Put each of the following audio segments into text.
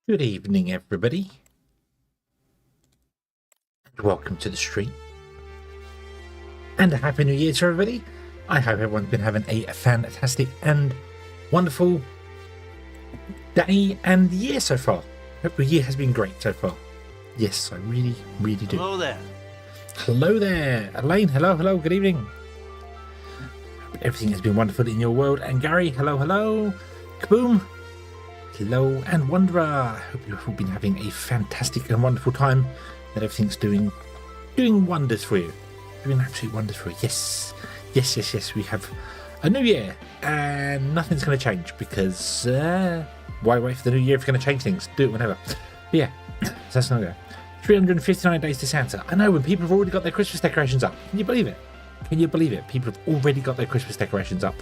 Good evening, everybody, and welcome to the stream. And a happy new year to everybody. I hope everyone's been having a fantastic and wonderful day and year so far. Hope the year has been great so far. Yes, I really do. Hello there. Hello there, Elaine. Hello. Good evening. Hope everything has been wonderful in your world. And Gary, hello. Kaboom. Hello, and Wanderer. I hope you've all been having a fantastic and wonderful time. That everything's doing wonders for you. Doing absolute wonders for you. Yes. We have a new year, and nothing's going to change because why wait for the new year if you're going to change things? Do it whenever. But yeah, so that's not good. 359 days to Santa. I know, when people have already got their Christmas decorations up. Can you believe it? People have already got their Christmas decorations up.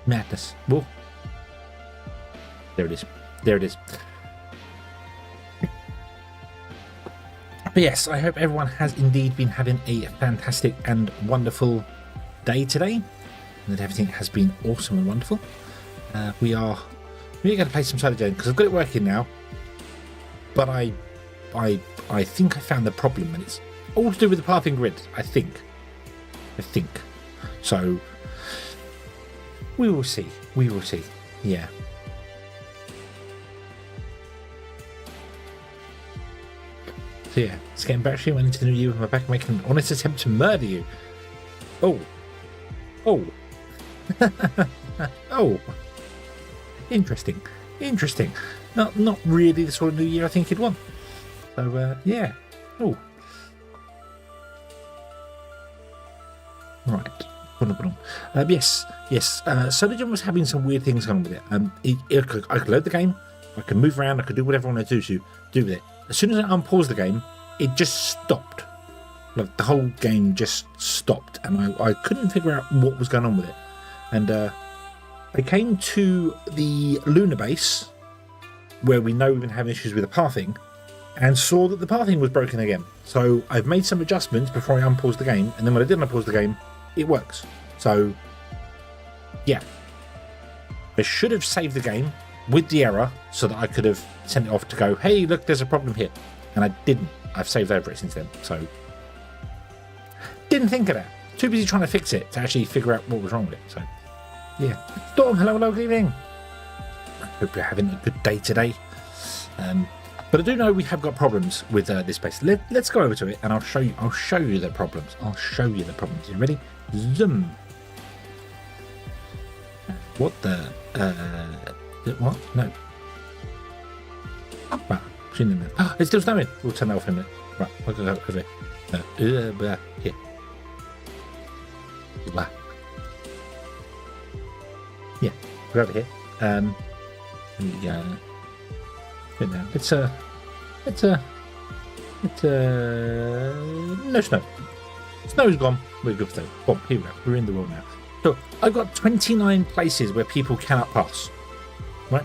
Madness. Whoa. There it is. But yes, I hope everyone has indeed been having a fantastic and wonderful day today, and that everything has been awesome and wonderful. We're going to play some SOLARGENE because I've got it working now, but I think I found the problem, and it's all to do with the pathing grid. I think. So we will see. Yeah. So yeah, it's getting back to you. Went into the new year with my back, making an honest attempt to murder you. Oh. Oh. Interesting. Not really the sort of new year I think you'd want. So yeah. Oh. Right. Yes. SOLARGENE was having some weird things going on with it. I could load the game, I could move around, I could do whatever I want to do with it. As soon as I unpaused the game, it just stopped. Like, the whole game just stopped, and I couldn't figure out what was going on with it. And I came to the lunar base, where we know we've been having issues with the pathing, and saw that the pathing was broken again. So I've made some adjustments before I unpaused the game, and then when I did unpause the game, it works. So yeah, I should have saved the game with the error so that I could have sent it off to go, hey, look, there's a problem here. And I didn't. I've saved over it since then. So didn't think of that. Too busy trying to fix it to actually figure out what was wrong with it. So yeah. Storm, hello, good evening. I hope you're having a good day today. But I do know we have got problems with this base. Let's go over to it and I'll show you the problems. You ready? Zoom. What the what? No. Right, it's still snowing. We'll turn that off in a minute. Right, we'll go over here. Here. Yeah, we're over here. It's no snow. Snow's gone. We're good for that. Boom, here we go. We're in the world now. So I've got 29 places where people cannot pass. Right?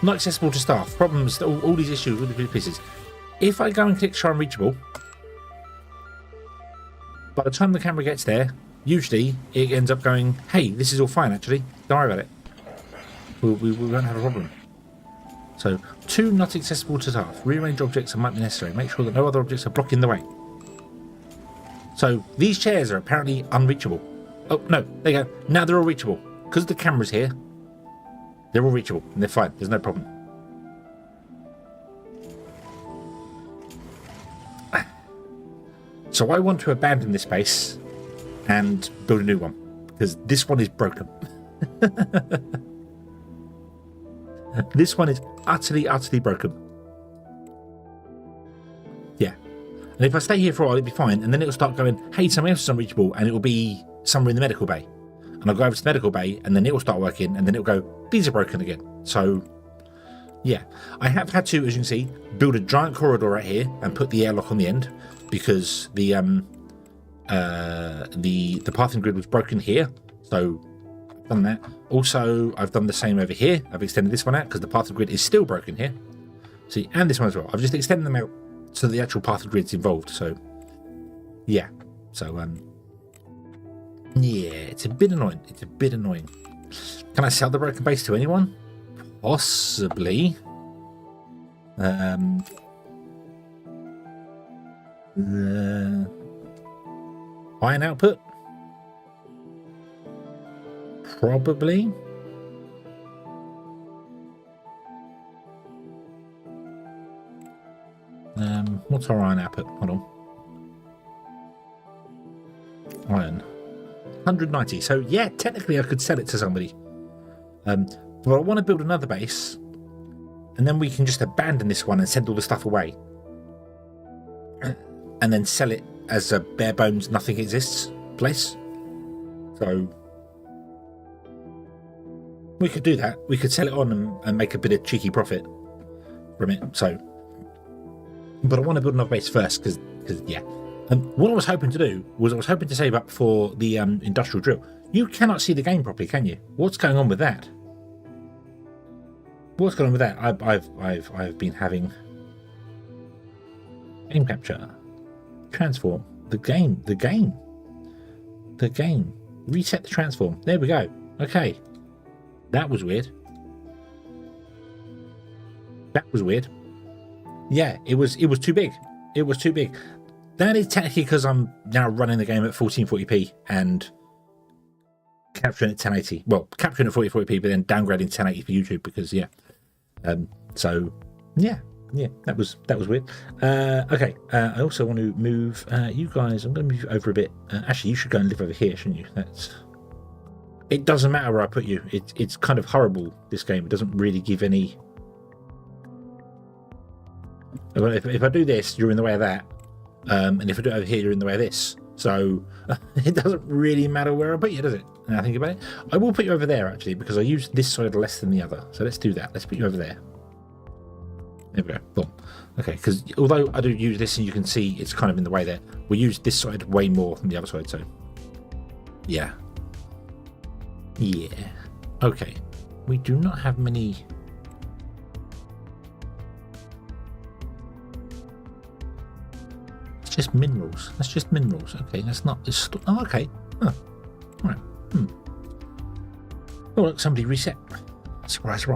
Not accessible to staff. Problems, all these issues with the pieces. If I go and click show unreachable, by the time the camera gets there, usually it ends up going, hey, this is all fine actually. Don't worry about it. We won't have a problem. So, 2 not accessible to staff. Rearrange objects that might be necessary. Make sure that no other objects are blocking the way. So, these chairs are apparently unreachable. Oh, no, there you go. Now they're all reachable. Because the camera's here, they're all reachable. And they're fine. There's no problem. So, I want to abandon this base and build a new one. Because this one is broken. This one is utterly broken. Yeah. And if I stay here for a while, it'll be fine. And then it'll start going, hey, something else is unreachable. And it'll be somewhere in the medical bay. And I'll go over to the medical bay, and then it'll start working. And then it'll go, these are broken again. So, yeah. I have had to, as you can see, build a giant corridor right here and put the airlock on the end. Because the pathing grid was broken here. So done that. Also, I've done the same over here. I've extended this one out because the path of grid is still broken here. See, and this one as well. I've just extended them out so the actual path of grid's involved. So, yeah. So, yeah, it's a bit annoying. Can I sell the broken base to anyone? possibly the iron output. Probably. What's our iron output? Hold on. Iron. 190. So yeah, technically I could sell it to somebody. But I want to build another base, and then we can just abandon this one and send all the stuff away, and then sell it as a bare bones nothing exists place. So we could do that. We could sell it on and make a bit of cheeky profit from it. So, but I want to build another base first because yeah. What I was hoping to do was I was hoping to save up for the industrial drill. You cannot see the game properly, can you? What's going on with that? What's going on with that? I've been having game capture, transform, the game, reset the transform. There we go. Okay, that was weird. Yeah, it was too big. It was too big. That is technically because I'm now running the game at 1440p and capturing at 1080. Well, capturing at 1440p, but then downgrading to 1080 for YouTube because yeah. So yeah, that was weird. Okay, I also want to move you guys. I'm going to move you over a bit. Actually, you should go and live over here, shouldn't you? It doesn't matter where I put you. It's kind of horrible. This game. It doesn't really give any. If I do this, you're in the way of that. And if I do it over here, you're in the way of this. So it doesn't really matter where I put you, does it? Now I think about it. I will put you over there, actually, because I use this side less than the other. So let's do that. Let's put you over there. There we go. Boom. Okay, because although I do use this and you can see it's kind of in the way there, we use this side way more than the other side. So yeah. Yeah. Okay. We do not have many... Just minerals. That's just minerals. Okay, that's not this. Oh, okay. Huh. All right. Oh, look, somebody reset. Surprise.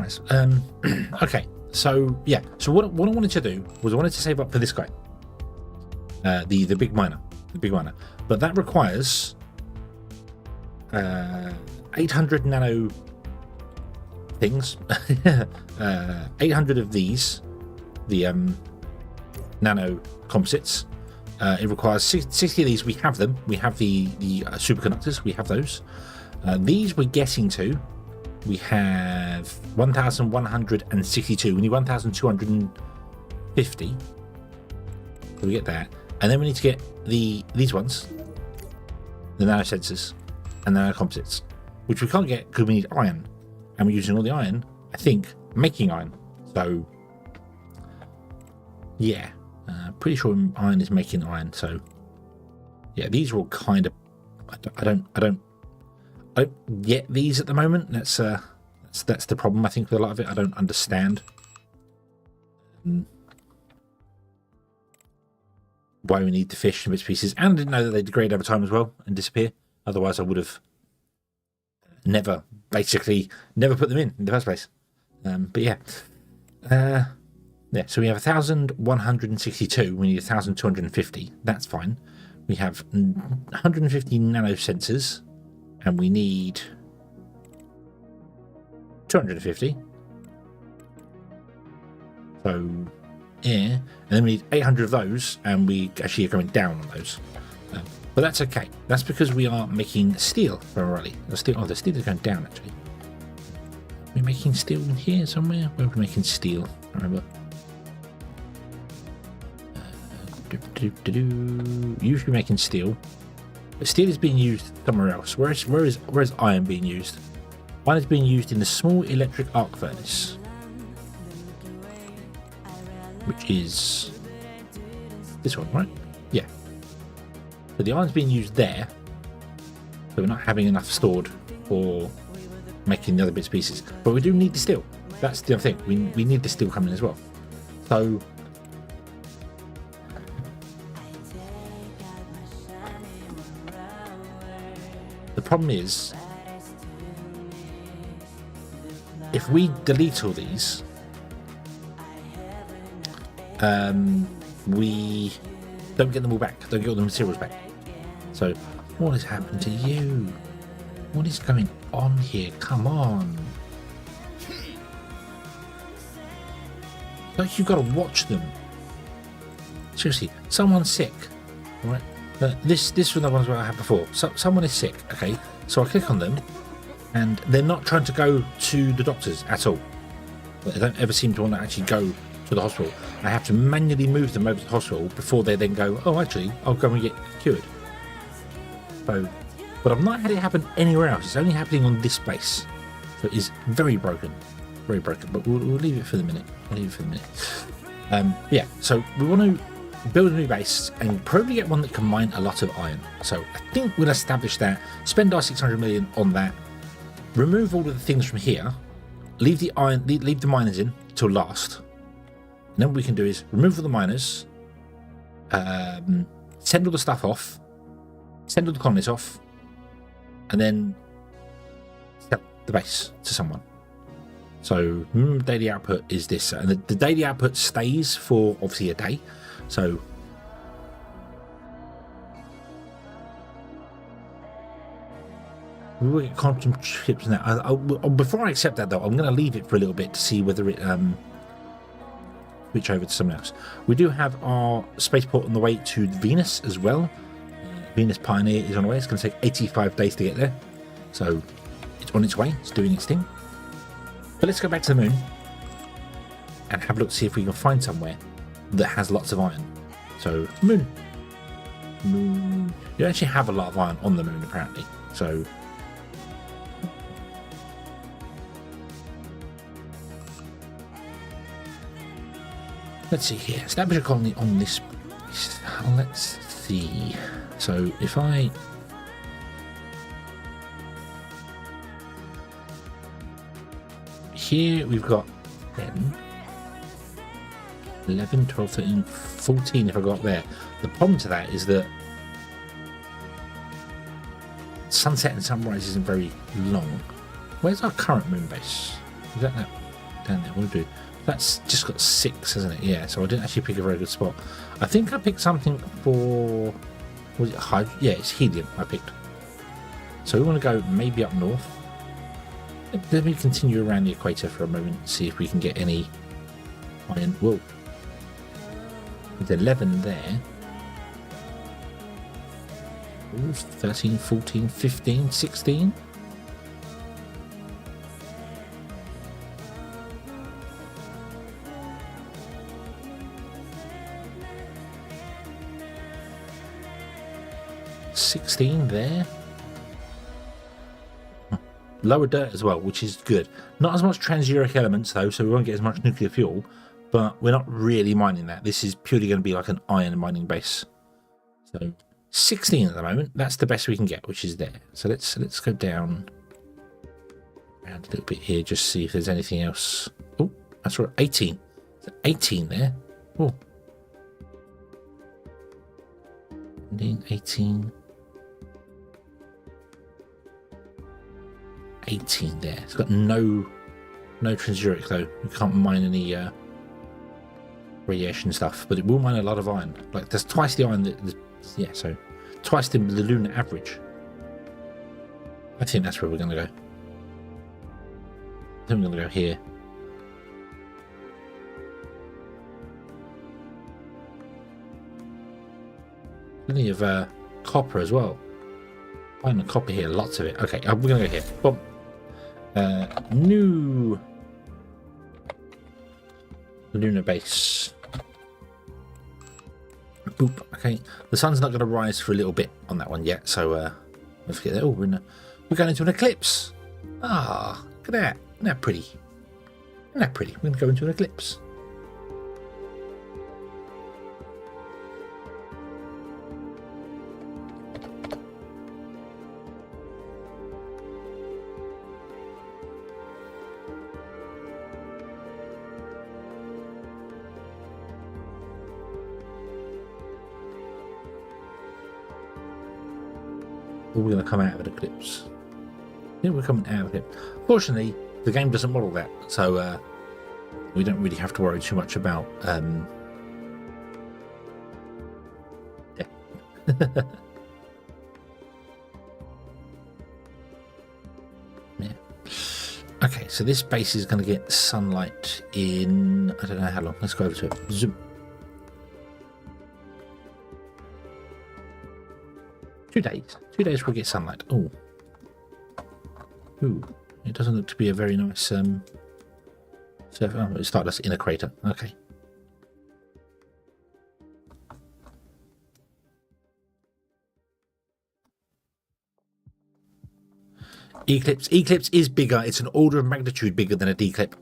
Okay. So yeah. So what I wanted to do was I wanted to save up for this guy. The big miner. But that requires 800 nano things. 800 of these. The nano composites. It requires 60 of these. We have them. We have the superconductors. We have those. These we're getting to. We have 1,162. We need 1,250. So we get that. And then we need to get these ones. The nanosensors and the nanocomposites. Which we can't get because we need iron. And we're using all the iron, I think, making iron. So, yeah. Pretty sure iron is making iron, so yeah, these are all kind of I don't get these at the moment. That's the problem I think with a lot of it. I don't understand why we need the fish and bits and pieces, and I didn't know that they degrade over time as well and disappear. Otherwise I would have never put them in the first place. But yeah. Yeah, so we have 1,162. We need 1,250. That's fine. We have 150 nanosensors, and we need 250. So, yeah, and then we need 800 of those, and we actually are going down on those. But that's okay. That's because we are making steel for Raleigh. The steel is going down actually. We're making steel in here somewhere. Where are we making steel? I remember. Usually making steel, but steel is being used somewhere else. Where is iron being used? Iron is being used in the small electric arc furnace, which is this one, right? Yeah. So the iron's being used there, so we're not having enough stored for making the other bits and pieces. But we do need the steel. That's the other thing. We need the steel coming as well. So. The problem is, if we delete all these, we don't get them all back. Don't get all the materials back. So, what has happened to you? What is going on here? Come on. Like, you've got to watch them. Seriously, someone's sick. All right. This was the ones where I had before. So someone is sick. Okay. So I click on them, and they're not trying to go to the doctors at all. They don't ever seem to want to actually go to the hospital. I have to manually move them over to the hospital before they then go, oh, actually, I'll go and get cured. So, but I've not had it happen anywhere else. It's only happening on this base. So it is very broken. Very broken. But we'll leave it for the minute. Yeah, so we want to build a new base and probably get one that can mine a lot of iron. So I think we'll establish that, spend our 600 million on that, remove all of the things from here, leave the iron, leave the miners in till last. And then what we can do is remove all the miners, send all the stuff off, send all the colonies off, and then sell the base to someone. So daily output is this, and the daily output stays for obviously a day. So we will get quantum chips now. Before I accept that though, I'm going to leave it for a little bit to see whether it switch over to something else. We do have our spaceport on the way to Venus as well. Venus Pioneer is on the way. It's going to take 85 days to get there, so it's on its way. It's doing its thing. But let's go back to the moon and have a look to see if we can find somewhere that has lots of iron. So, moon. You actually have a lot of iron on the moon, apparently. So, let's see here. Establish a colony on this. Let's see. So, if I... Here we've got 10, 11, 12, 13, 14 if I got there. The problem to that is that sunset and sunrise isn't very long. Where's our current moon base? Is that down there? What do we do? That's just got 6, hasn't it? Yeah, so I didn't actually pick a very good spot. I think I picked something for... Was it hydrogen? Yeah, it's helium I picked. So we want to go maybe up north. Let me continue around the equator for a moment, see if we can get any iron. Whoa. With 11 there. Ooh, 13, 14, 15, 16. There. Lower dirt as well, which is good. Not as much transuric elements though, so we won't get as much nuclear fuel, but we're not really mining that. This is purely going to be like an iron mining base. So 16 at the moment. That's the best we can get, which is there. So let's go down around a little bit here, just see if there's anything else. Oh, that's right, 18. 18 there. Oh, 18. 18 there. It's got no transuric though. We can't mine any radiation stuff, but it will mine a lot of iron. Like there's twice the iron yeah, so twice the lunar average. I think that's where we're going to go. I think we're going to go here. Plenty of copper as well. Iron and copper here, lots of it. Okay, we're going to go here. Boom. New lunar base. Boop. Okay, the sun's not going to rise for a little bit on that one yet, so let's get there. Oh, we're going into an eclipse. Ah, look at that. Isn't that pretty? Isn't that pretty? We're going to go into an eclipse. We're going to come out of an eclipse. I think we're coming out of it. Fortunately, the game doesn't model that, so we don't really have to worry too much about yeah. Yeah. Okay, so this base is going to get sunlight in, I don't know how long. Let's go over to it. Zoom. 2 days. 2 days we'll get sunlight. Oh. Ooh. It doesn't look to be a very nice surface. Oh, it started us in a crater. Okay. Eclipse. Eclipse is bigger. It's an order of magnitude bigger than a declip.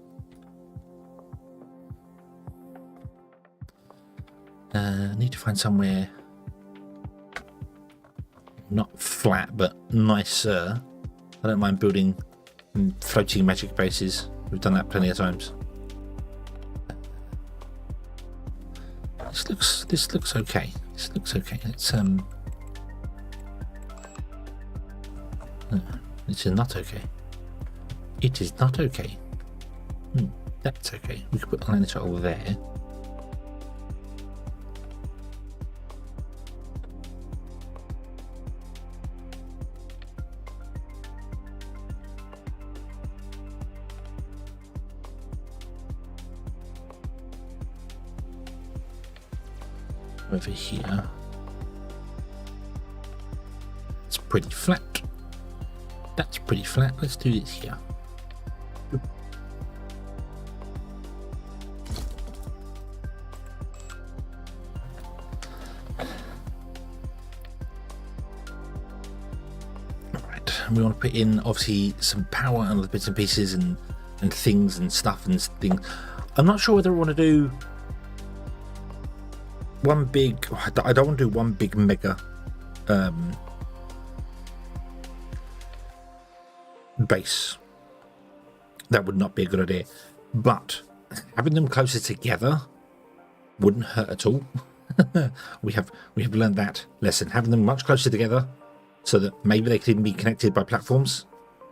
I need to find somewhere not flat, but nicer. I don't mind building floating magic bases. We've done that plenty of times. This looks okay. This looks okay. It's this is not okay. It is not okay. That's okay. We could put a planet over there. Over here. It's pretty flat. That's pretty flat. Let's do this here. Alright, we want to put in obviously some power and other bits and pieces and things and stuff and things. I'm not sure whether I want to do one big, I don't want to do one big mega base. That would not be a good idea, but having them closer together wouldn't hurt at all. we have learned that lesson. Having them much closer together so that maybe they can even be connected by platforms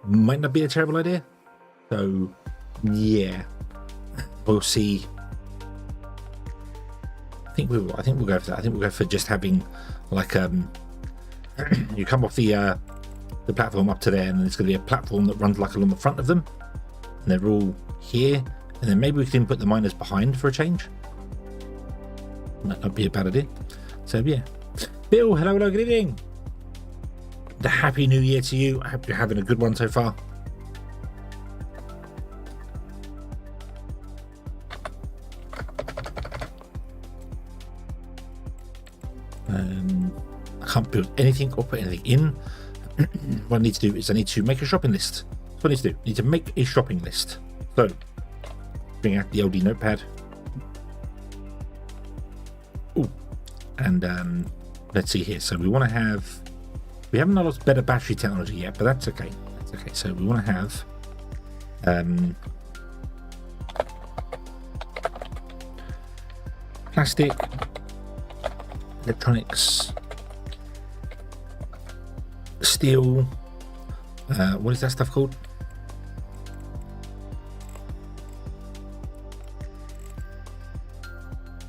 might not be a terrible idea. So yeah, we'll see. I think we'll go for that. I think we'll go for just having like you come off the platform up to there, and there's going to be a platform that runs like along the front of them, and they're all here, and then maybe we can put the miners behind for a change. Might not be a bad idea. So yeah, Bill, hello, good evening. The happy new year to you. I hope you're having a good one so far. I can't build anything or put anything in. What I need to do is I need to make a shopping list. That's what I need to do. I need to make a shopping list. So bring out the LD notepad. Ooh. And let's see here. So we want to have, we haven't got better battery technology yet, but that's okay. That's okay. So we want to have plastic, electronics, steel, what is that stuff called?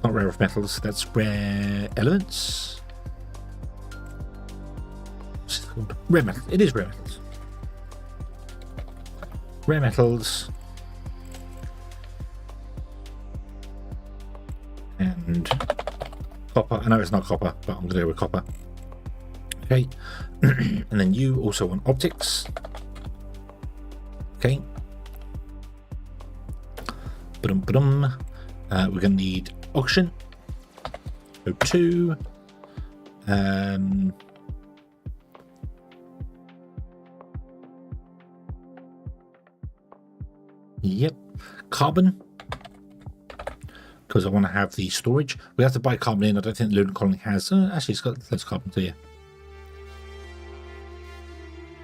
Not rare earth metals, that's rare elements. What's it called? Rare metals. It is rare metals. Rare metals. And copper. I know it's not copper, but I'm going to go with copper. Okay. And then you also want optics. Okay. We're going to need oxygen. O2. Yep. Carbon. Because I want to have the storage. We have to buy carbon in. I don't think the lunar colony has. Actually, it's got less carbon to you.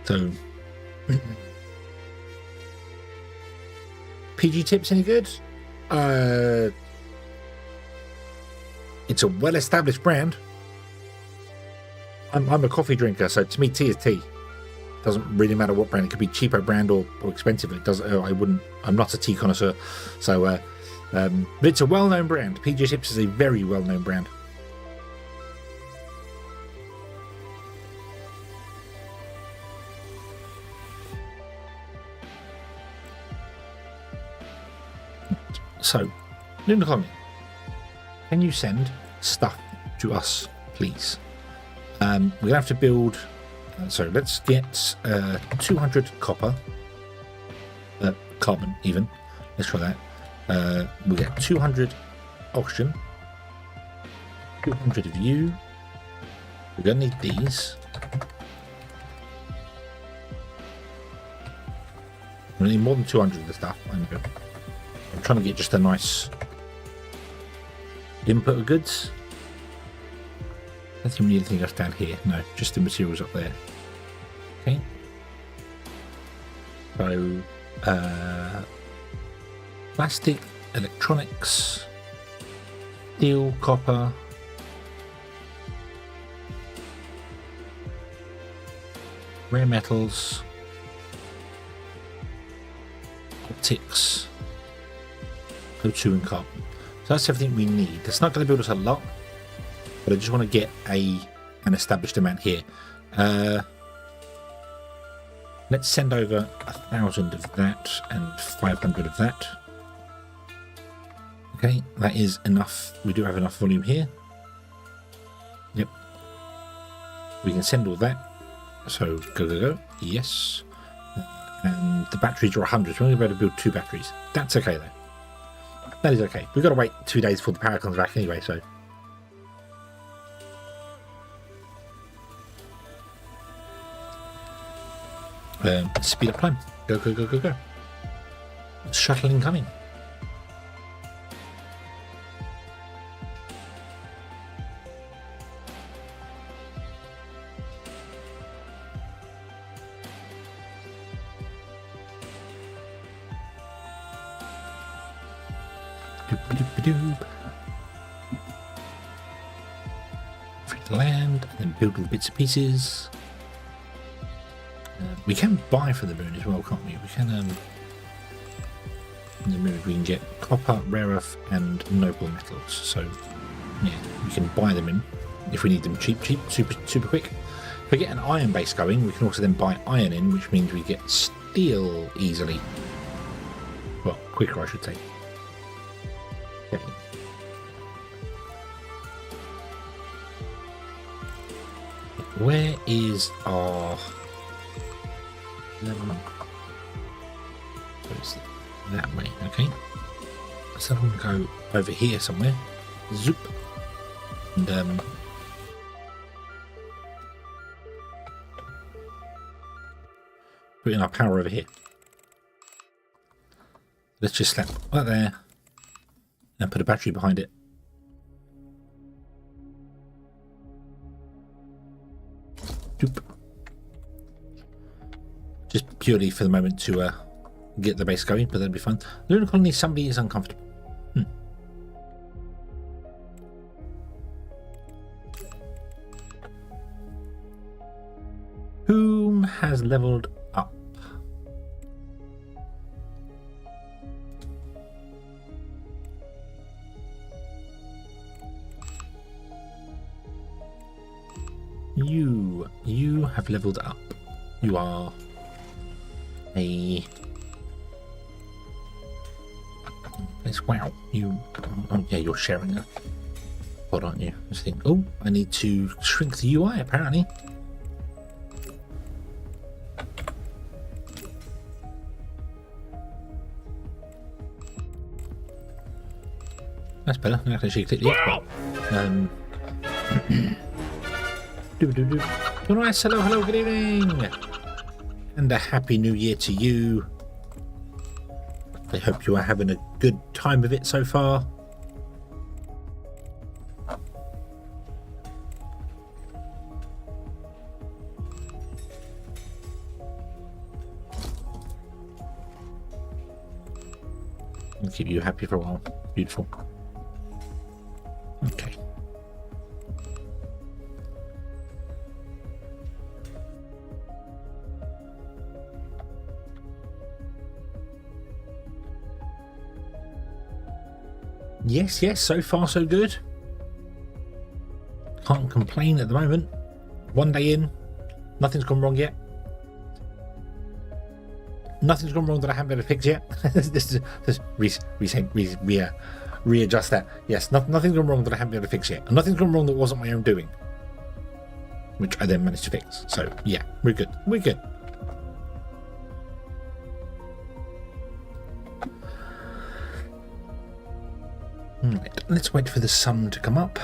So, PG Tips any good? It's a well-established brand. I'm a coffee drinker, so to me, tea is tea. Doesn't really matter what brand. It could be cheaper brand or expensive. It doesn't. I'm not a tea connoisseur, so but it's a well-known brand. PG Chips is a very well-known brand. So, Lunar Colony, can you send stuff to us, please? We're gonna have to build. So let's get 200 copper, carbon even. Let's try that. We get 200 oxygen, 200 of you. We're gonna need these. We need more than 200 of the stuff. I'm trying to get just a nice input of goods. I don't think we need anything else down here. No, just the materials up there. Okay. So, plastic, electronics, steel, copper, rare metals, optics, O2 and carbon. So that's everything we need. That's not going to build us a lot, but I just want to get an established amount here. Let's send over 1,000 of that and 500 of that. Okay, that is enough. We do have enough volume here. Yep. We can send all that. So go. Yes. And the batteries are 100. So we're going to be able to build 2 batteries. That's okay though. That is okay. We've got to wait 2 days before the power comes back anyway, so. Speed up climb. Go. Shuttle incoming. Free to land and then build all the bits and pieces. We can buy for the moon as well, can't we? We can in the moon we can get copper, rare earth and noble metals. So yeah, we can buy them in if we need them cheap, super quick. If we get an iron base going, we can also then buy iron in, which means we get steel easily. Well, quicker I should say. Okay. Where is our it's that way, okay. So I'm going to go over here somewhere. Zoop. And put in our power over here. Let's just slap right there and put a battery behind it. Zoop. Just purely for the moment to get the base going, but that'll be fun. Lunar Colony, somebody is uncomfortable. Whom has leveled up? You have leveled up. You are wow, yeah, you're sharing a pod, aren't you? I just think, oh, I need to shrink the UI apparently. That's better. Now I can actually click the X button. Nice. Hello, good evening. And a happy new year to you. I hope you are having a good time of it so far. I'll keep you happy for a while. Beautiful. Okay. Yes, so far so good. Can't complain at the moment. One day in, nothing's gone wrong yet. Nothing's gone wrong that I haven't been able to fix yet. Readjust that. Yes, nothing's gone wrong that I haven't been able to fix yet. And nothing's gone wrong that wasn't my own doing, which I then managed to fix. So yeah, we're good. We're good. Right, let's wait for the sun to come up.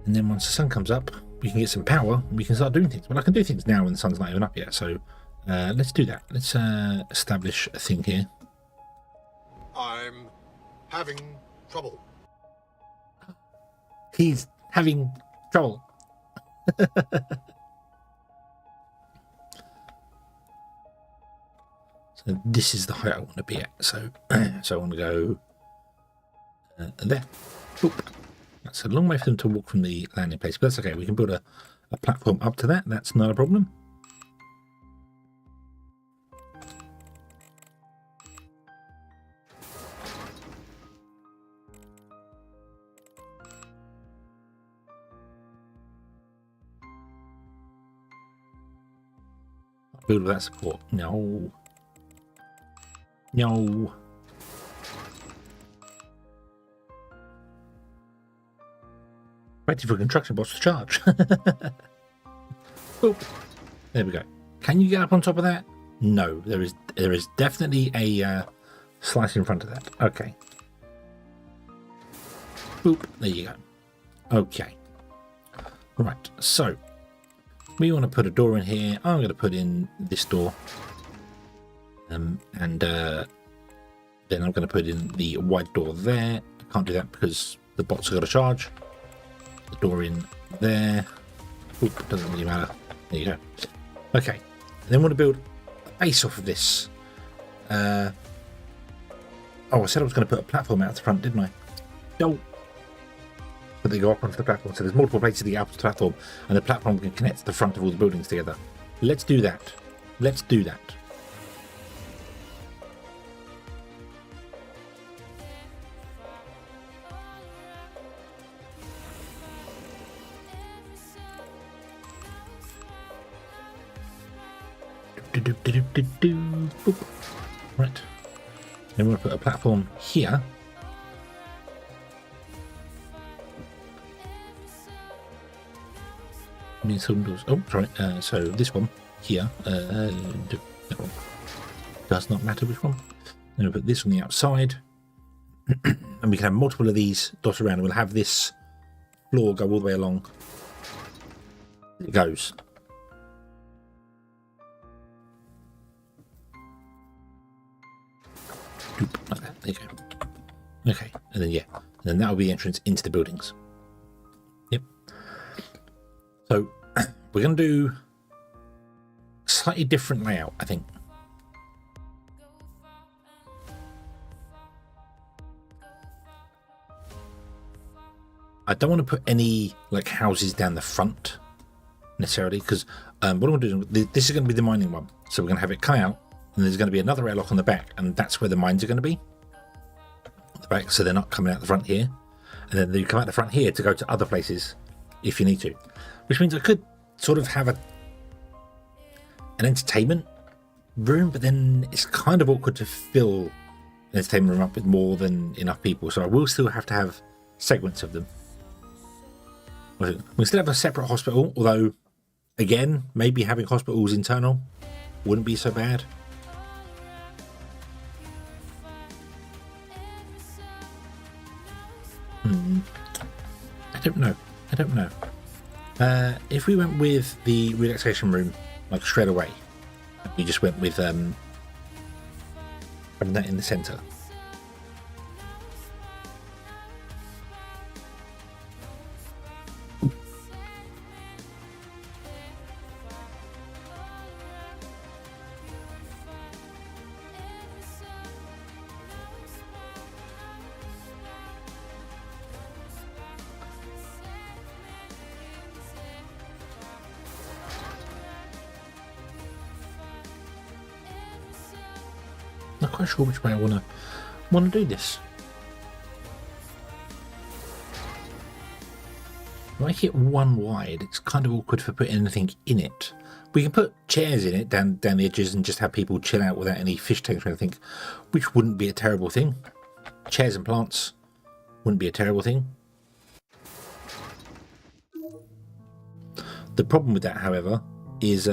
And then once the sun comes up, we can get some power and we can start doing things. Well, I can do things now when the sun's not even up yet, so let's do that. Let's establish a thing here. I'm having trouble. He's having trouble. So this is the height I want to be at. So, so I want to go there. Oop. That's a long way for them to walk from the landing place, but that's okay. We can build a platform up to that. That's not a problem. Build with that support. No. No. Waiting for construction bots to charge. Boop. There we go. Can you get up on top of that? No, there is definitely a slice in front of that. Okay. Boop. There you go. Okay. Right. So we want to put a door in here. I'm going to put in this door, and then I'm going to put in the white door there. I can't do that because the bots have got to charge. The door in there. Oop, doesn't really matter. There you go. Okay. And then we want to build a base off of this. Oh, I said I was going to put a platform out the front, didn't I? No. But they go up onto the platform. So there's multiple places to get up to the platform, and the platform can connect to the front of all the buildings together. Let's do that. Let's do that. Boop. Right. Then we're going to put a platform here. Oh, sorry. So this one here. That one. Does not matter which one. Then we'll put this on the outside. And we can have multiple of these dotted around. We'll have this floor go all the way along. It goes. Like that. There you go. Okay, and then yeah, and then that will be the entrance into the buildings. Yep. So we're going to do a slightly different layout, I think. I don't want to put any like houses down the front necessarily, because what I'm going to do, this is going to be the mining one, so we're going to have it come out. And there's going to be another airlock on the back, and that's where the mines are going to be. On the back, so they're not coming out the front here. And then you come out the front here to go to other places if you need to. Which means I could sort of have an entertainment room, but then it's kind of awkward to fill an entertainment room up with more than enough people. So I will still have to have segments of them. We still have a separate hospital, although, again, maybe having hospitals internal wouldn't be so bad. I don't know. If we went with the relaxation room, like straight away, we just went with having that in the center. not quite sure which way I want to do this. If I hit one wide, it's kind of awkward for putting anything in it. We can put chairs in it down the edges and just have people chill out without any fish tanks or anything, which wouldn't be a terrible thing. Chairs and plants wouldn't be a terrible thing. The problem with that, however, is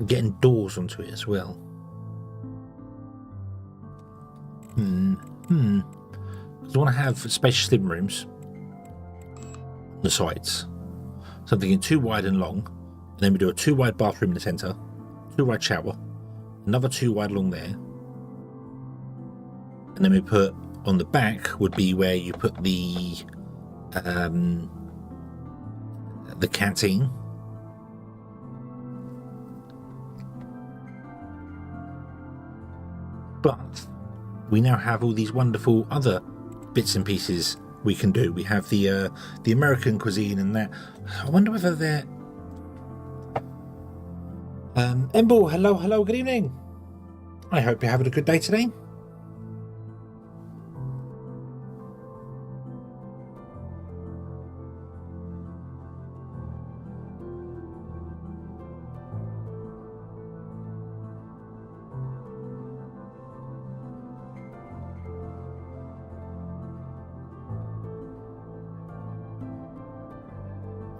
getting doors onto it as well. Because I want to have spacious living rooms on the sides. Something in 2 wide and long, and then we do a 2 wide bathroom in the centre, 2 wide shower, another 2 wide along there, and then we put on the back would be where you put the canteen. But we now have all these wonderful other bits and pieces we can do. We have the American cuisine and that. I wonder whether they're... Emble, hello, good evening. I hope you're having a good day today.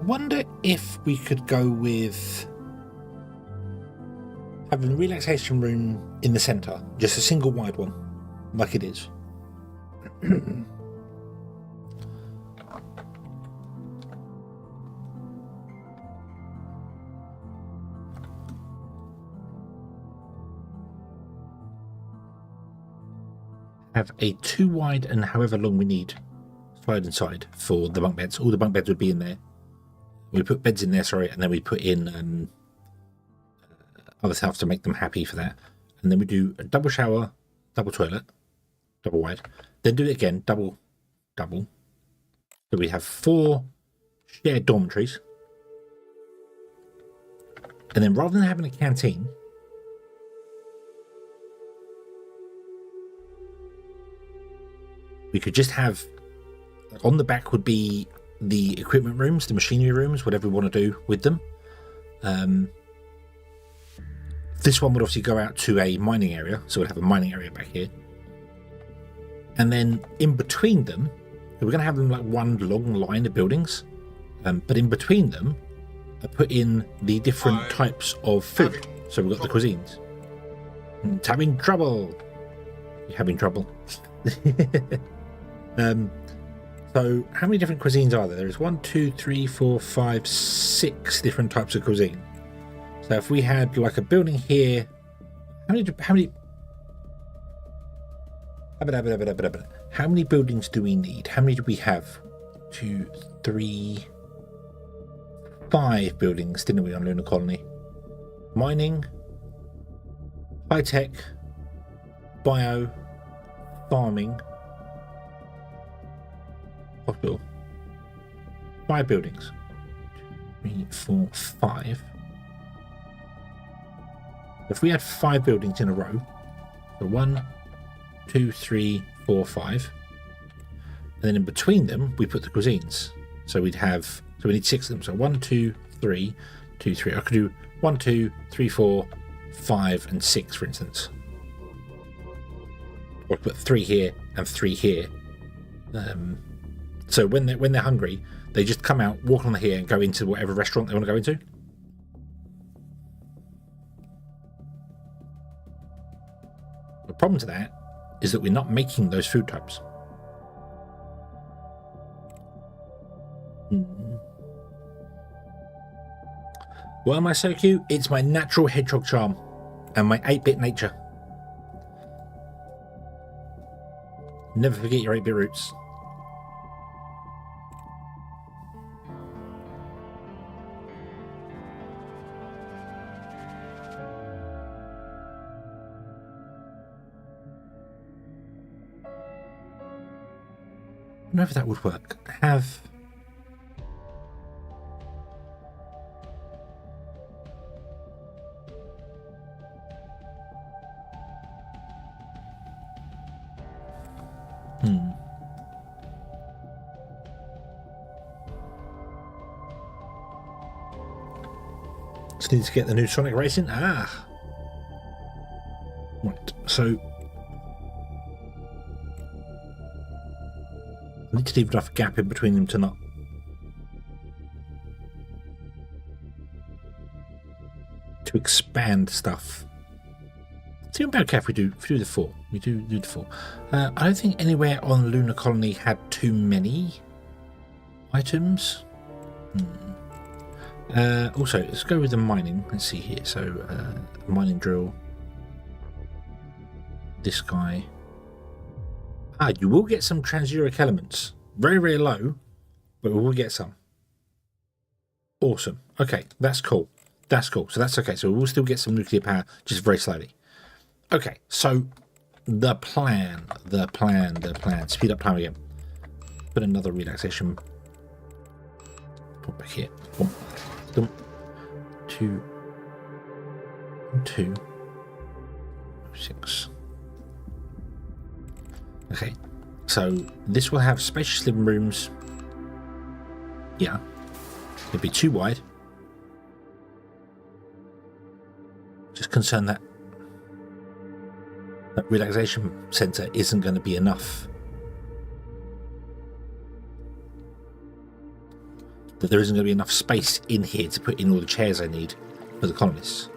Wonder if we could go with having a relaxation room in the centre, just a single wide one, like it is. Have a 2 wide and however long we need side and side for the bunk beds. All the bunk beds would be in there. We put beds in there, sorry, and then we put in other stuff to make them happy for that. And then we do a double shower, double toilet, double wide. Then do it again, double. So we have 4 shared dormitories. And then rather than having a canteen, we could just have, on the back would be the equipment rooms, the machinery rooms, whatever we want to do with them. This one would obviously go out to a mining area, so we'd have a mining area back here. And then in between them, we're going to have them like one long line of buildings, but in between them, I put in the different types of food. So we've got the cuisines. It's having trouble. You're having trouble. So how many different cuisines are there? There's 1, 2, 3, 4, 5, 6 different types of cuisine. So if we had like a building here, how many buildings do we need? How many do we have? 2, 3, 5 buildings, didn't we, on Lunar Colony? Mining, high tech, bio, farming, hospital. 5 buildings. 3, 4, 5. If we had 5 buildings in a row, so 1, 2, 3, 4, 5, and then in between them we put the cuisines. So we'd have, so we need 6 of them. So 1, 2, 3, 2, 3. I could do 1, 2, 3, 4, 5, and 6, for instance. Or put 3 here and 3 here. So when they're hungry, they just come out, walk on here, and go into whatever restaurant they want to go into. The problem to that is that we're not making those food types. Why am I so cute? It's my natural hedgehog charm and my 8-bit nature. Never forget your 8-bit roots. know if that would work. Have just need to get the new Sonic racing. Right, so I need to leave enough gap in between them to not expand stuff. See about if we do the 4. We do the 4. I don't think anywhere on Lunar Colony had too many items. Also, let's go with the mining. Let's see here. So, mining drill. This guy. You will get some transuric elements. Very, very low, but we will get some. Awesome. Okay, that's cool. That's cool. So that's okay. So we will still get some nuclear power, just very slowly. Okay, so the plan. Speed up time again. Put another relaxation. Put back here. 1, 2, 2, 6. Okay, so this will have spacious living rooms. Yeah, it'll be too wide. Just concerned that relaxation center isn't going to be enough. That there isn't going to be enough space in here to put in all the chairs I need for the colonists.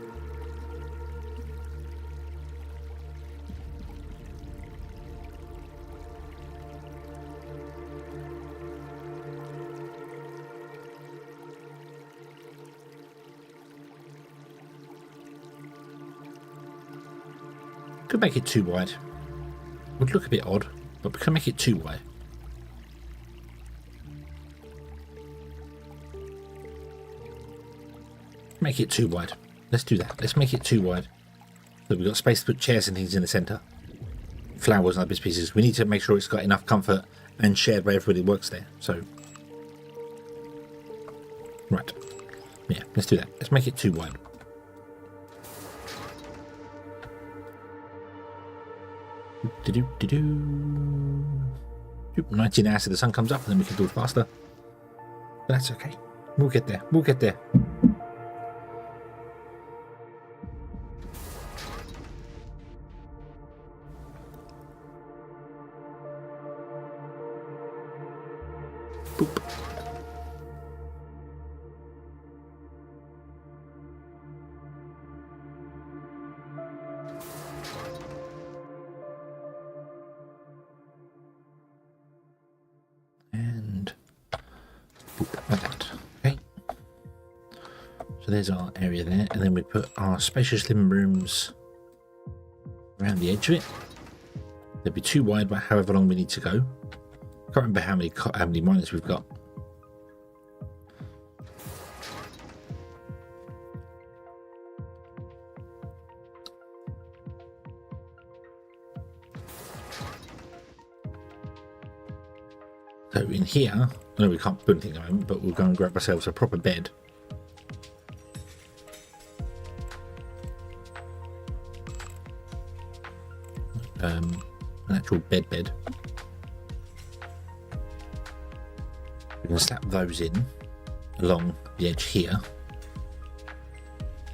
Could make it too wide. Would look a bit odd, but we can make it too wide. Make it too wide. Let's do that. Let's make it too wide. So we've got space to put chairs and things in the centre. Flowers and other pieces. We need to make sure it's got enough comfort and shared where everybody works there. So, right. Yeah, let's do that. Let's make it too wide. Do 19 hours till the sun comes up, and then we can do it faster. But that's okay. We'll get there. We'll get there. Boop. Like that. Okay, so there's our area there, and then we put our spacious living rooms around the edge of it. They'll be too wide, but however long we need to go. Can't remember how many miners we've got. So in here, I know we can't put anything at the moment, but we'll go and grab ourselves a proper bed. An actual bed. We can slap those in along the edge here.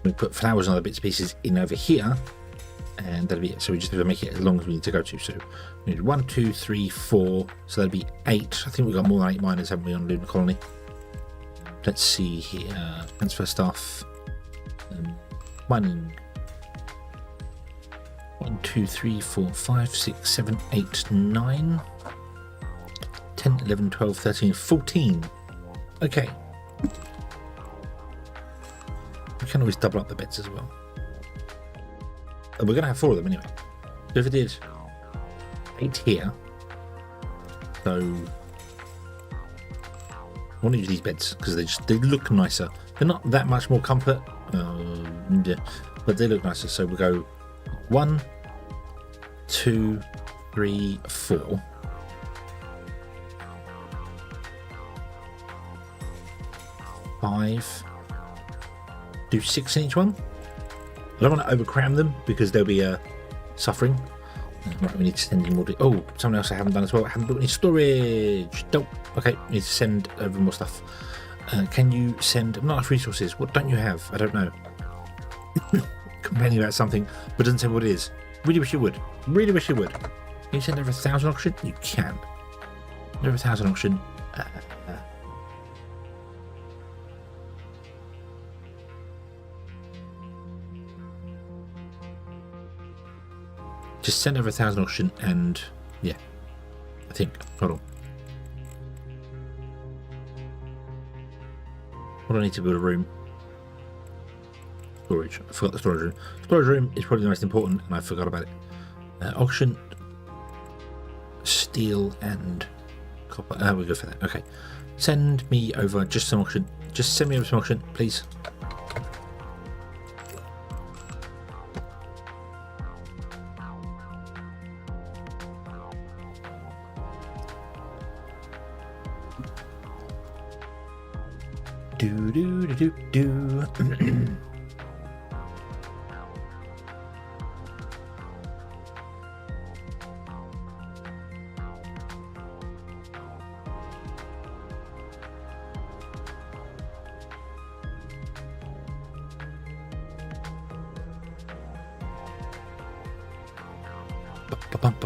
We put flowers and other bits and pieces in over here, and that'll be it. So we just have to make it as long as we need to go to. So we need 1, 2, 3, 4. So that'll be 8. I think we've got more than 8 miners, haven't we, on Lunar Colony? Let's see here. Transfer stuff. Mining. 1, 2, 3, 4, 5, 6, 7, 8, 9. 10, 11, 12, 13, 14. Okay. We can always double up the beds as well. And we're going to have 4 of them anyway. So if it did 8 here, so I want to use these beds because they look nicer. They're not that much more comfort, but they look nicer. So we'll go 1, 2, 3, 4. 5. Do 6 in each one. I don't want to overcram them because they'll be suffering. Right, we need to send in more. Oh, something else I haven't done as well. I haven't built any storage. Dope. Okay, we need to send over more stuff. Can you send not enough resources? What don't you have? I don't know. Complaining about something, but doesn't say what it is. Really wish you would. Really wish you would. Can you send over 1,000 auction? You can. Over 1,000 auction. Just send over 1,000 auction and yeah, I think. Hold on. What do I need to build a room? Storage. I forgot the storage room. Storage room is probably the most important, and I forgot about it. Auction, steel, and copper. We'll go for that. Okay. Send me over just some auction. Just send me over some auction, please. Do do do do do.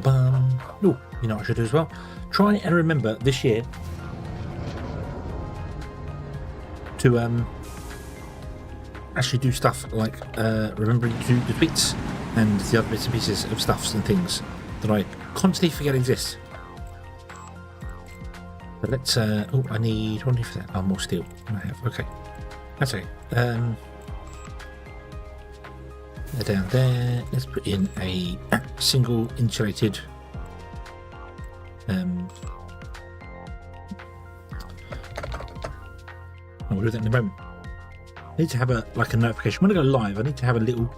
Oh, you know what I should do as well? Try and remember this year to actually do stuff like remembering to do the tweets and the other bits and pieces of stuffs and things that I constantly forget exist. But let's oh, I need what do I need for that? Oh, more steel. I have. Okay, that's okay. Down there, let's put in a single insulated we'll do that in a moment. I need to have a notification when I go live. I need to have a little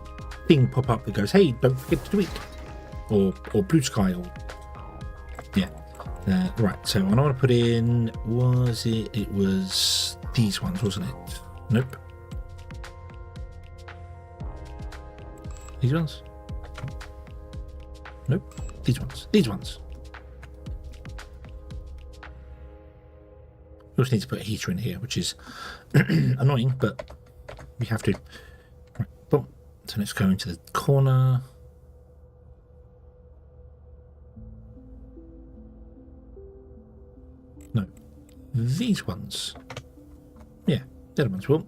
thing pop up that goes, hey, don't forget to tweet, or blue sky, or yeah. Right, so what I want to put in it was these ones, wasn't it? Nope. These ones? Nope. These ones. These ones. We also need to put a heater in here, which is annoying, but we have to. Right, boom. So let's go into the corner. No. These ones. Yeah, the other ones will.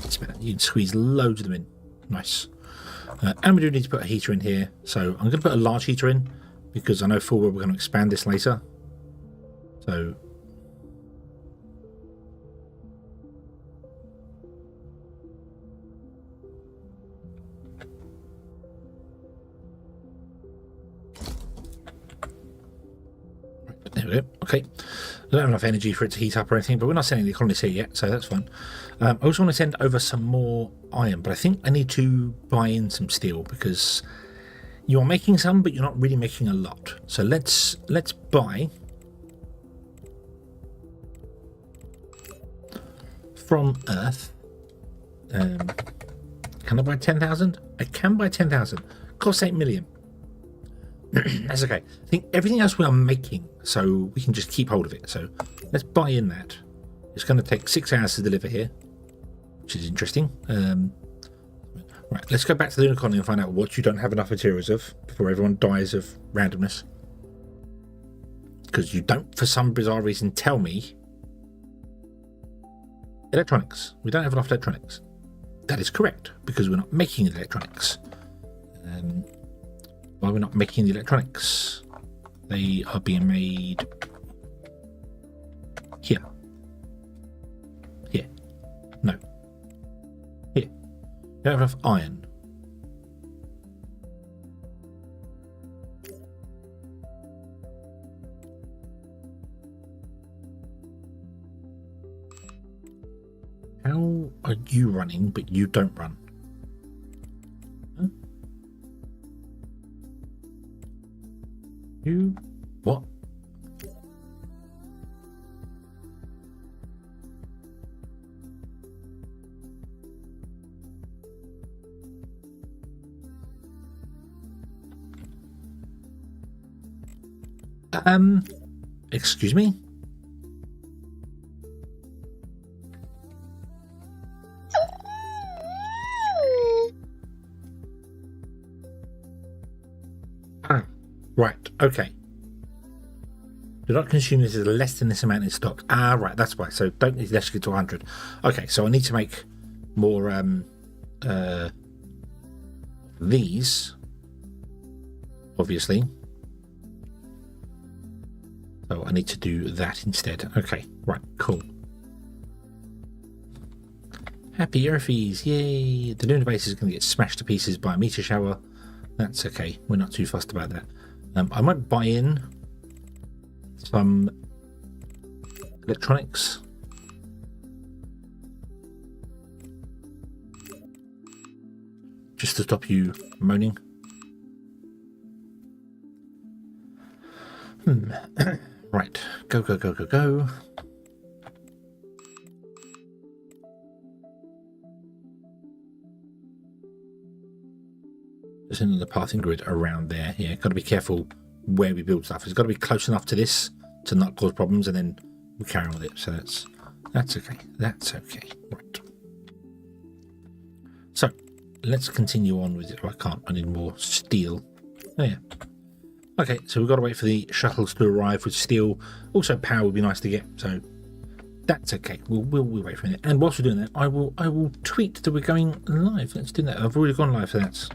It's better. You can squeeze loads of them in. Nice. And we do need to put a heater in here. So I'm going to put a large heater in because I know full well we're going to expand this later. So there we go. Okay. I don't have enough energy for it to heat up or anything, but we're not sending the colonies here yet, so that's fine. I also want to send over some more iron, but I think I need to buy in some steel because you're making some, but you're not really making a lot. So let's buy from Earth. Can I buy 10,000? I can buy 10,000. Costs 8 million. That's okay. I think everything else we are making, so we can just keep hold of it. So let's buy in that. It's going to take 6 hours to deliver here, which is interesting. Right, let's go back to the lunar colony and find out what you don't have enough materials of before everyone dies of randomness. Because you don't, for some bizarre reason, tell me. Electronics. We don't have enough electronics. That is correct, because we're not making the electronics. Why we're not making the electronics? They are being made here. Here. No. Here. You don't have enough iron. How are you running, but you don't run? Huh? You? What? Excuse me? Ah, right, okay. Do not consume this as less than this amount in stock. Ah, right, that's why. So don't need to actually get to 100. Okay, so I need to make more these, obviously. So I need to do that instead. Okay, right, cool. Happy Earthies, yay! The lunar base is going to get smashed to pieces by a meteor shower. That's okay, we're not too fussed about that. I might buy in some electronics. Just to stop you moaning. Right, go, go, go, go, go. Just in the pathing grid around there. Yeah, got to be careful where we build stuff. It's got to be close enough to this to not cause problems, and then we carry on with it. So that's okay. That's okay. Right. So let's continue on with it. Oh, I can't. I need more steel. Oh yeah. Okay, so we've got to wait for the shuttles to arrive with steel. Also, power would be nice to get. So that's okay. We'll wait for it. And whilst we're doing that, I will tweet that we're going live. Let's do that. I've already gone live for that.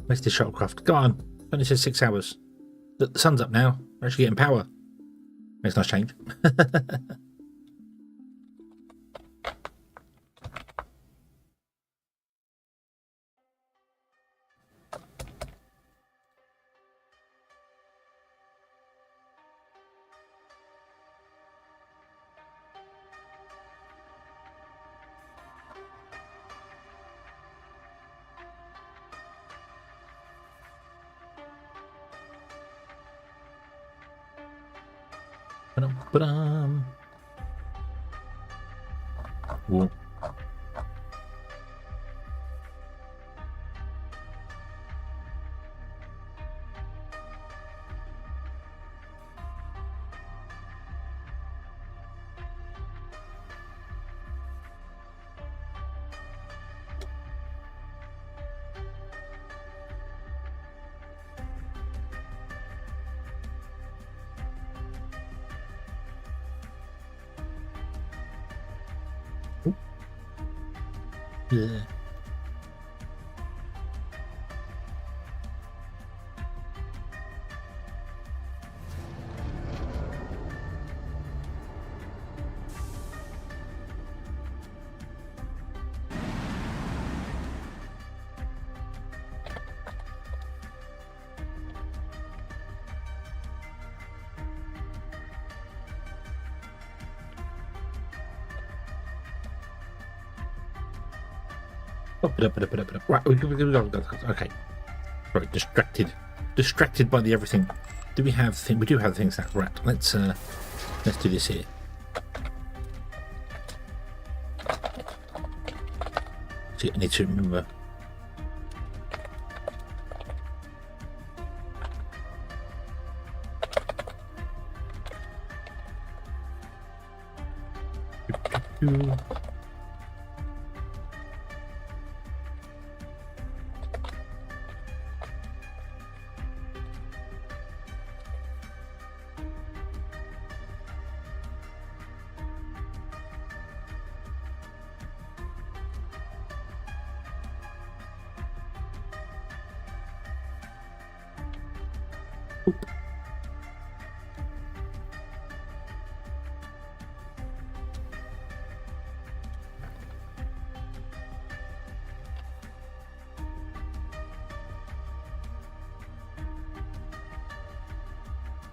Where's the shuttlecraft? Go on. Only says 6 hours. Look, the sun's up now. We're actually getting power. Makes a nice change. Whoa. Yeah. Right, we go. Okay. Right, distracted by the everything. Do we have things? We do have things that right. Let's do this here. See, I need to remember. Oop.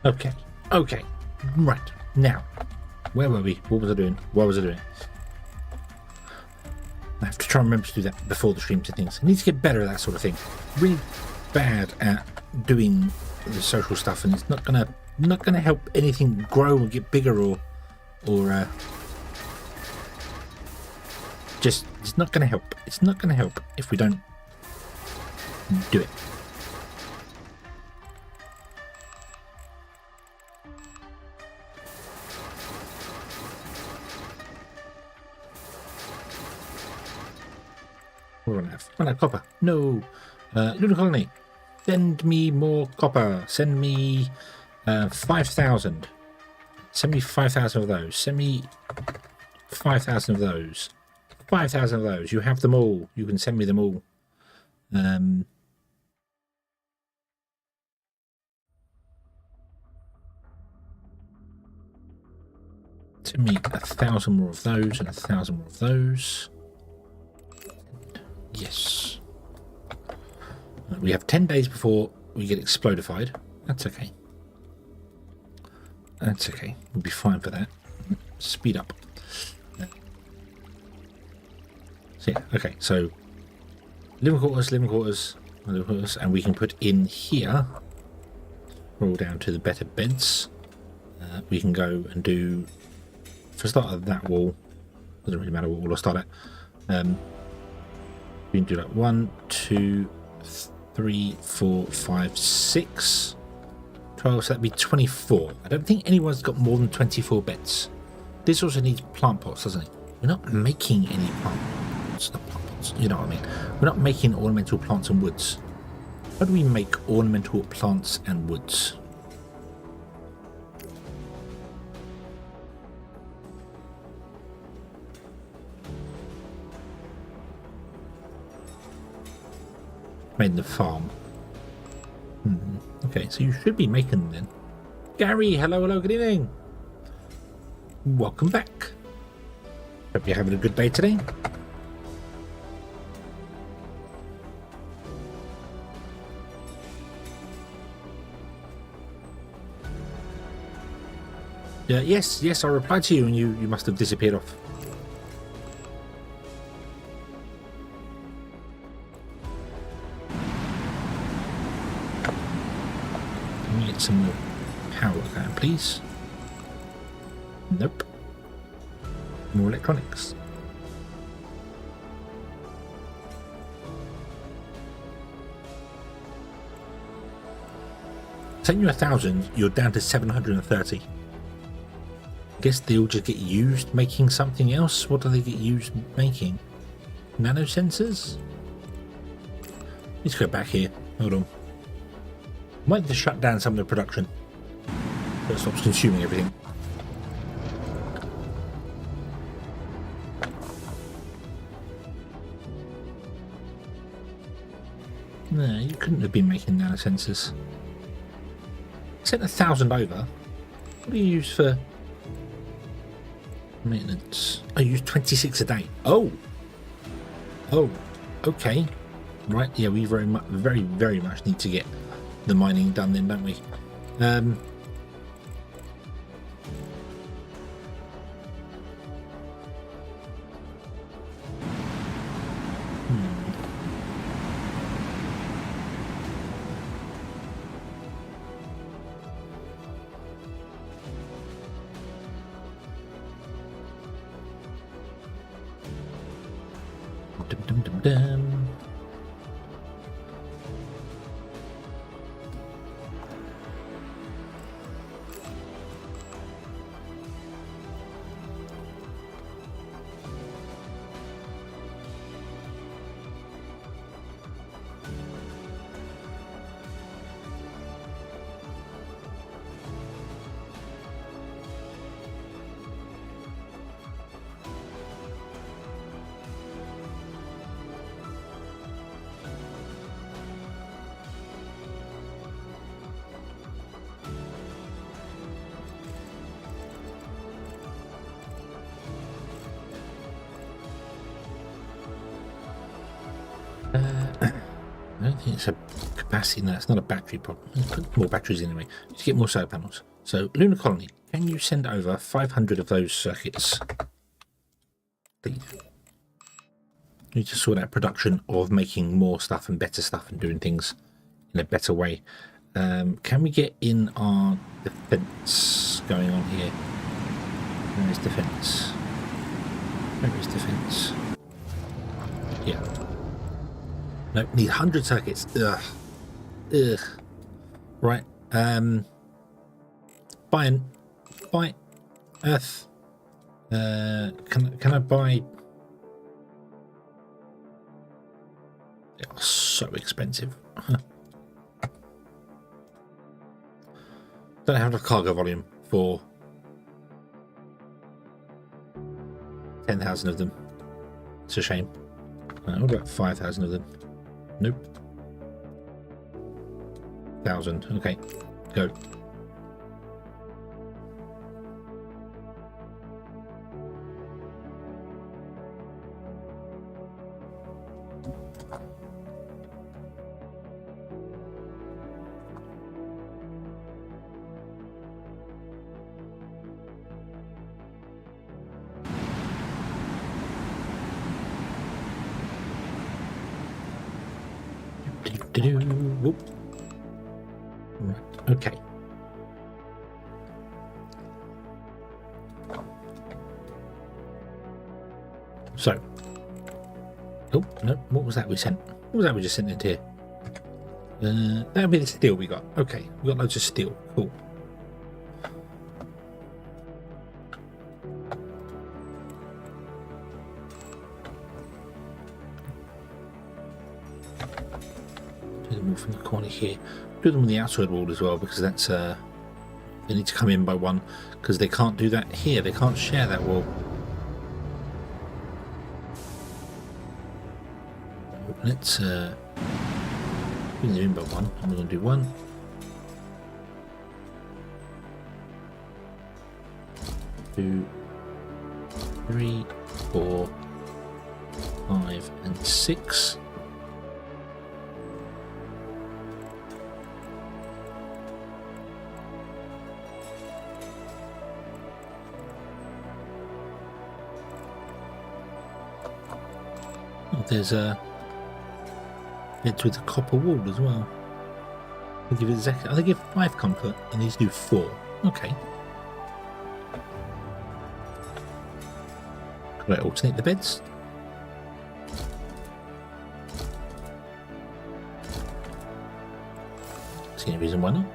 Okay, okay, right, now, where were we? What was I doing? What was I doing? I have to try and remember to do that before the stream to things. I need to get better at that sort of thing. Really bad at doing the social stuff, and it's not gonna help anything grow and get bigger or just, it's not gonna help. It's not gonna help if we don't do it. We're gonna have run out of copper. No, Lunar Colony, send me more copper. Send me 5,000. Send me 5,000 of those. Send me 5,000 of those. 5,000 of those. You have them all. You can send me them all. Send me 1,000 more of those and 1,000 more of those. Yes. We have 10 days before we get explodified. That's okay. That's okay. We'll be fine for that. Speed up. So yeah, okay, so living quarters, and we can put in here, roll down to the better beds. We can go and do, for start of that wall, doesn't really matter what wall I start at. We can do like 1, 2, 3, 4, 5, 6, 12, so that'd be 24. I don't think anyone's got more than 24 beds. This also needs plant pots, doesn't it? We're not making any plant pots, not plant pots, you know what I mean? We're not making ornamental plants and woods. How do we make ornamental plants and woods? Made in the farm. Okay, so you should be making them then. Gary, hello, good evening. Welcome back. Hope you're having a good day today. Yes, I replied to you and you must have disappeared off. Some more power down, please. Nope. More electronics. Send you 1,000, you're down to 730. Guess they'll just get used making something else. What do they get used making? Nanosensors? Let's go back here. Hold on. Might have to shut down some of the production so it stops consuming everything. No, you couldn't have been making nanosensors. Sent 1,000 over. What do you use for maintenance? I use 26 a day. Oh, okay. Right, yeah, we very much need to get the mining done then, don't we? Dum. I don't think it's a capacity. No, it's not a battery problem. Let's put more batteries in anyway. Let's get more solar panels. So, Lunar Colony, can you send over 500 of those circuits? Please. We need to sort out production of making more stuff and better stuff and doing things in a better way. Can we get in our defense going on here? Where is defense? Where is defense? Yeah. Nope, need 100 circuits. Ugh. Ugh. Right. Buy Earth. Can I buy? They are so expensive. Don't have enough cargo volume for 10,000 of them. It's a shame. What about 5,000 of them? Nope. 1,000. Okay, go. Whoop. Right, okay. So, oh no, what was that we sent? What was that we just sent into here? That'll be the steel we got. Okay, we got loads of steel. Cool. From the corner here, do them on the outside wall as well, because that's they need to come in by one, because they can't do that here. They can't share that wall. Let's bring them in by one. I'm going to do 1, 2, 3, 4, 5, and 6. There's a it's with a copper wall as well. They give exactly. They give 5 comfort, and these do 4. Okay. Could I alternate the beds? See any reason why not?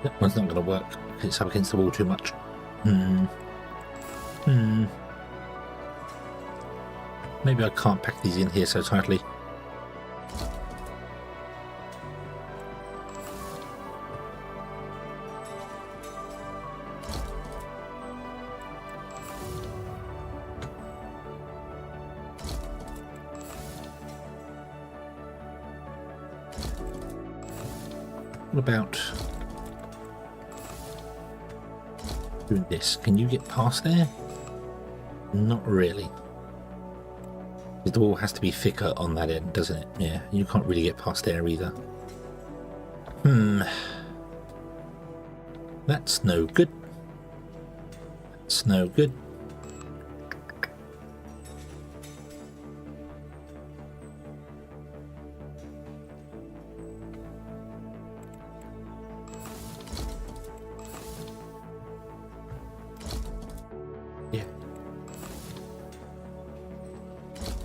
That one's not going to work. It's up against the wall too much. Maybe I can't pack these in here so tightly. What about doing this? Can you get past there? Not really. The wall has to be thicker on that end, doesn't it? Yeah, you can't really get past there either. That's no good. That's no good.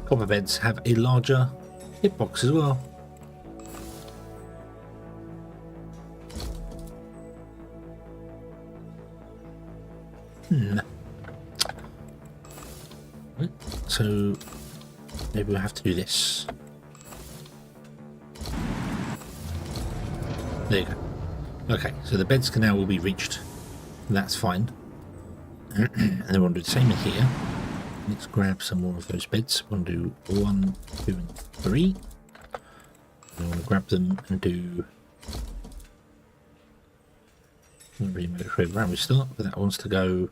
Copper beds have a larger hitbox as well. So maybe we'll have to do this. There you go. Okay, so the beds can now all be reached. That's fine. And then we'll do the same in here. Let's grab some more of those beds. We'll do 1, 2, and 3. I want to grab them and do. Not really much where we start, but that wants to go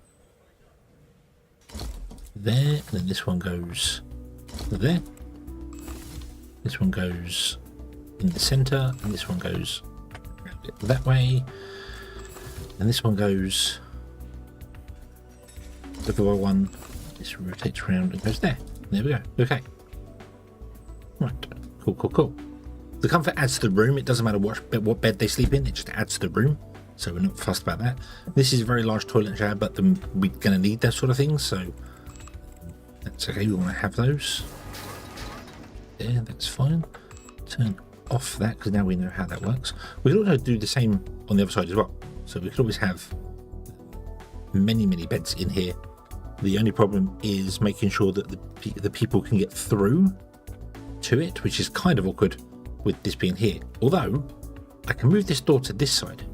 there, and then this one goes there. This one goes in the center, and this one goes that way, and this one goes the other one. This rotates around and goes there. There we go. Okay. Right. Cool, cool, cool. The comfort adds to the room. It doesn't matter what bed they sleep in. It just adds to the room. So we're not fussed about that. This is a very large toilet and shower, but we're going to need those sort of things. So that's okay. We want to have those. There, that's fine. Turn off that because now we know how that works. We can also do the same on the other side as well. So we could always have many, many beds in here. The only problem is making sure that the people can get through to it, which is kind of awkward with this being here. Although, I can move this door to this side.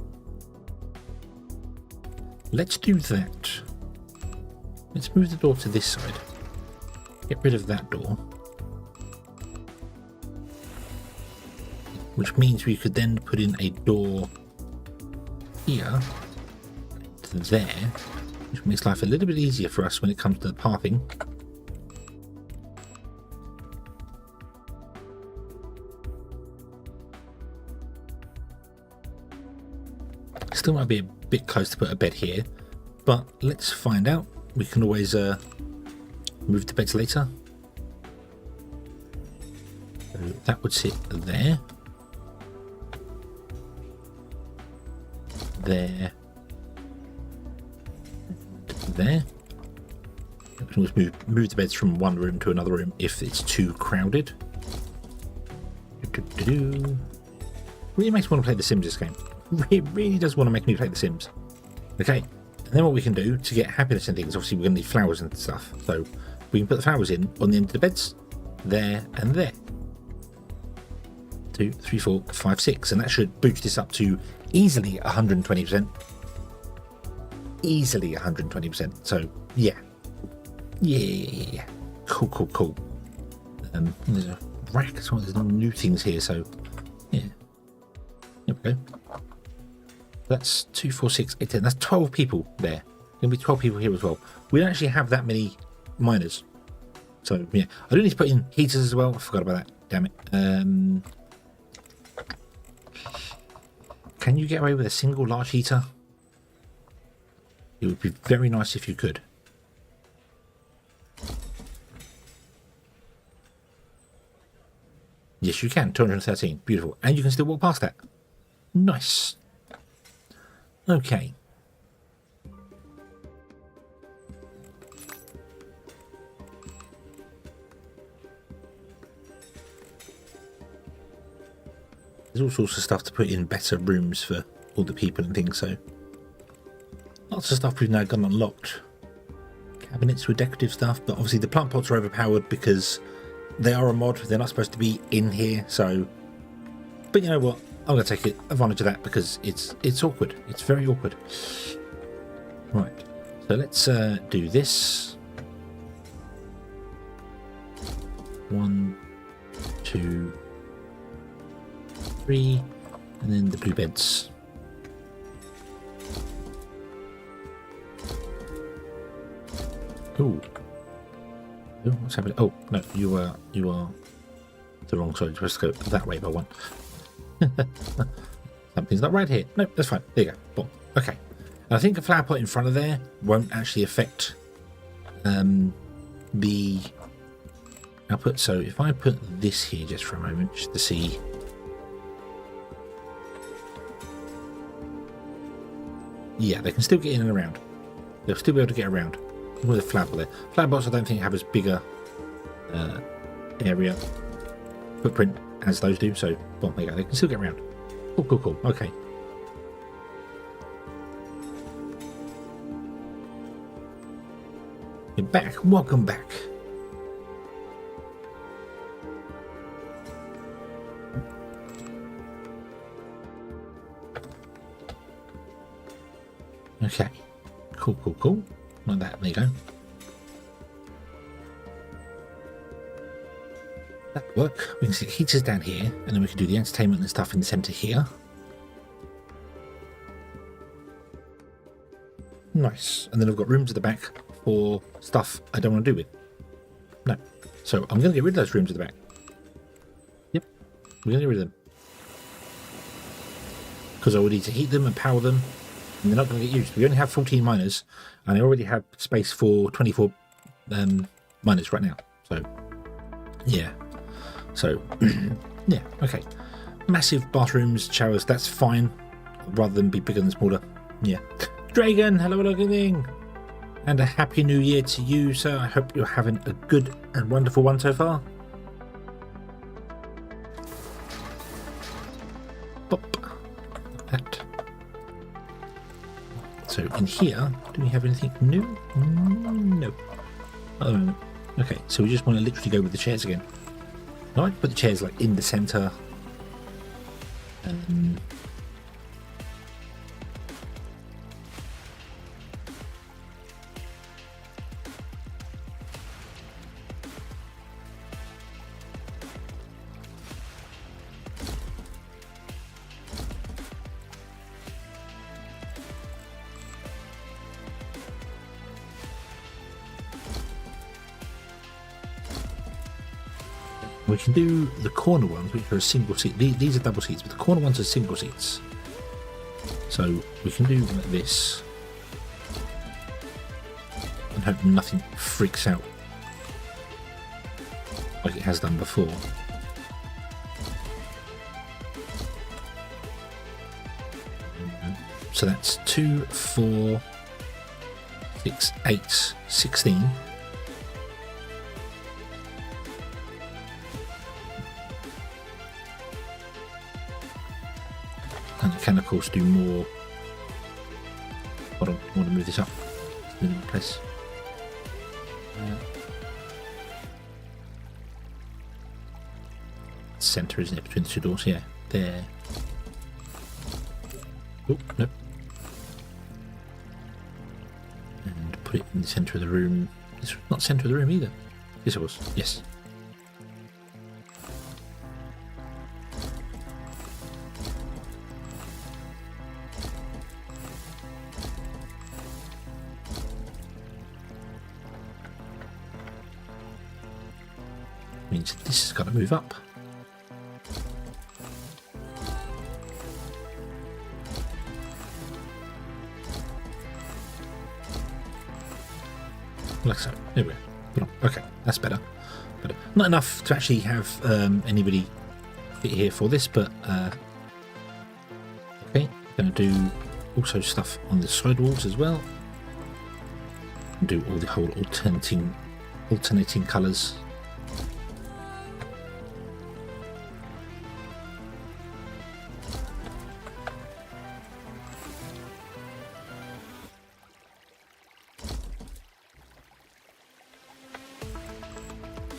Let's do that. Let's move the door to this side. Get rid of that door. Which means we could then put in a door here to there, which makes life a little bit easier for us when it comes to the pathing. Still might be a bit close to put a bed here, but let's find out. We can always move the beds later. So that would sit there. There. There. We can always move the beds from one room to another room if it's too crowded. Really makes me want to play The Sims, this game. It really does want to make me play The Sims. Okay, and then what we can do to get happiness and things, obviously we're going to need flowers and stuff. So we can put the flowers in on the end of the beds, there and there. 2, 3, 4, 5, 6, and that should boost this up to easily 120%. Easily 120%. So yeah. Yeah. Cool, cool, cool. There's a rack as well. There's no new things here, so yeah. There we go. That's 2, 4, 6, 8, 10. That's 12 people there. Gonna be 12 people here as well. We don't actually have that many miners. So yeah. I do need to put in heaters as well. I forgot about that. Damn it. Can you get away with a single large heater? It would be very nice if you could. Yes, you can. 213. Beautiful. And you can still walk past that. Nice. Okay. There's all sorts of stuff to put in better rooms for all the people and things, so lots of stuff we've now got unlocked. Cabinets with decorative stuff, but obviously the plant pots are overpowered because they are a mod. They're not supposed to be in here, so. But you know what? I'm going to take advantage of that because it's awkward. It's very awkward. Right. So let's do this. 1, 2, 3, and then the blue beds. Ooh. Oh, what's happening? Oh no, you are the wrong side. You're supposed to go that way by one. Something's not right here. No, that's fine. There you go. Boom. Okay. I think a flower pot in front of there won't actually affect the output. So if I put this here just for a moment, just to see. Yeah, they can still get in and around. They'll still be able to get around with a flower pot there. Flower pots I don't think have as bigger area footprint as those do, so well, there you go. They can still get around. Cool, cool, cool. Okay. You're back. Welcome back. Okay. Cool, cool, cool. Like that. There you go. That'll work. We can stick heaters down here, and then we can do the entertainment and stuff in the centre here. Nice. And then I've got rooms at the back for stuff I don't want to do with. No. So I'm going to get rid of those rooms at the back. Yep. We're going to get rid of them. Because I will need to heat them and power them, and they're not going to get used. We only have 14 miners, and I already have space for 24 miners right now. So, yeah. So, yeah, okay. Massive bathrooms, showers, that's fine. Rather than be bigger than smaller. Yeah. Dragon, hello, good evening. And a happy new year to you, sir. I hope you're having a good and wonderful one so far. Pop. That. So in here, do we have anything new? No. Oh, okay, so we just want to literally go with the chairs again. I like to put the chairs like in the centre. We can do the corner ones, which are a single seat. These are double seats, but the corner ones are single seats. So we can do like this. And hope nothing freaks out like it has done before. So that's 2, 4, 6, 8, 16. And I can, of course, do more. Hold on, I want to move this up. In place. Centre, isn't it, between the two doors? Yeah, there. Oh, nope. And put it in the centre of the room. It's not centre of the room either. Yes, it was. Yes. Means this has got to move up. Like so. There we go. Okay, that's better. But not enough to actually have anybody fit here for this, but okay. Going to do also stuff on the side walls as well. Do all the whole alternating colours.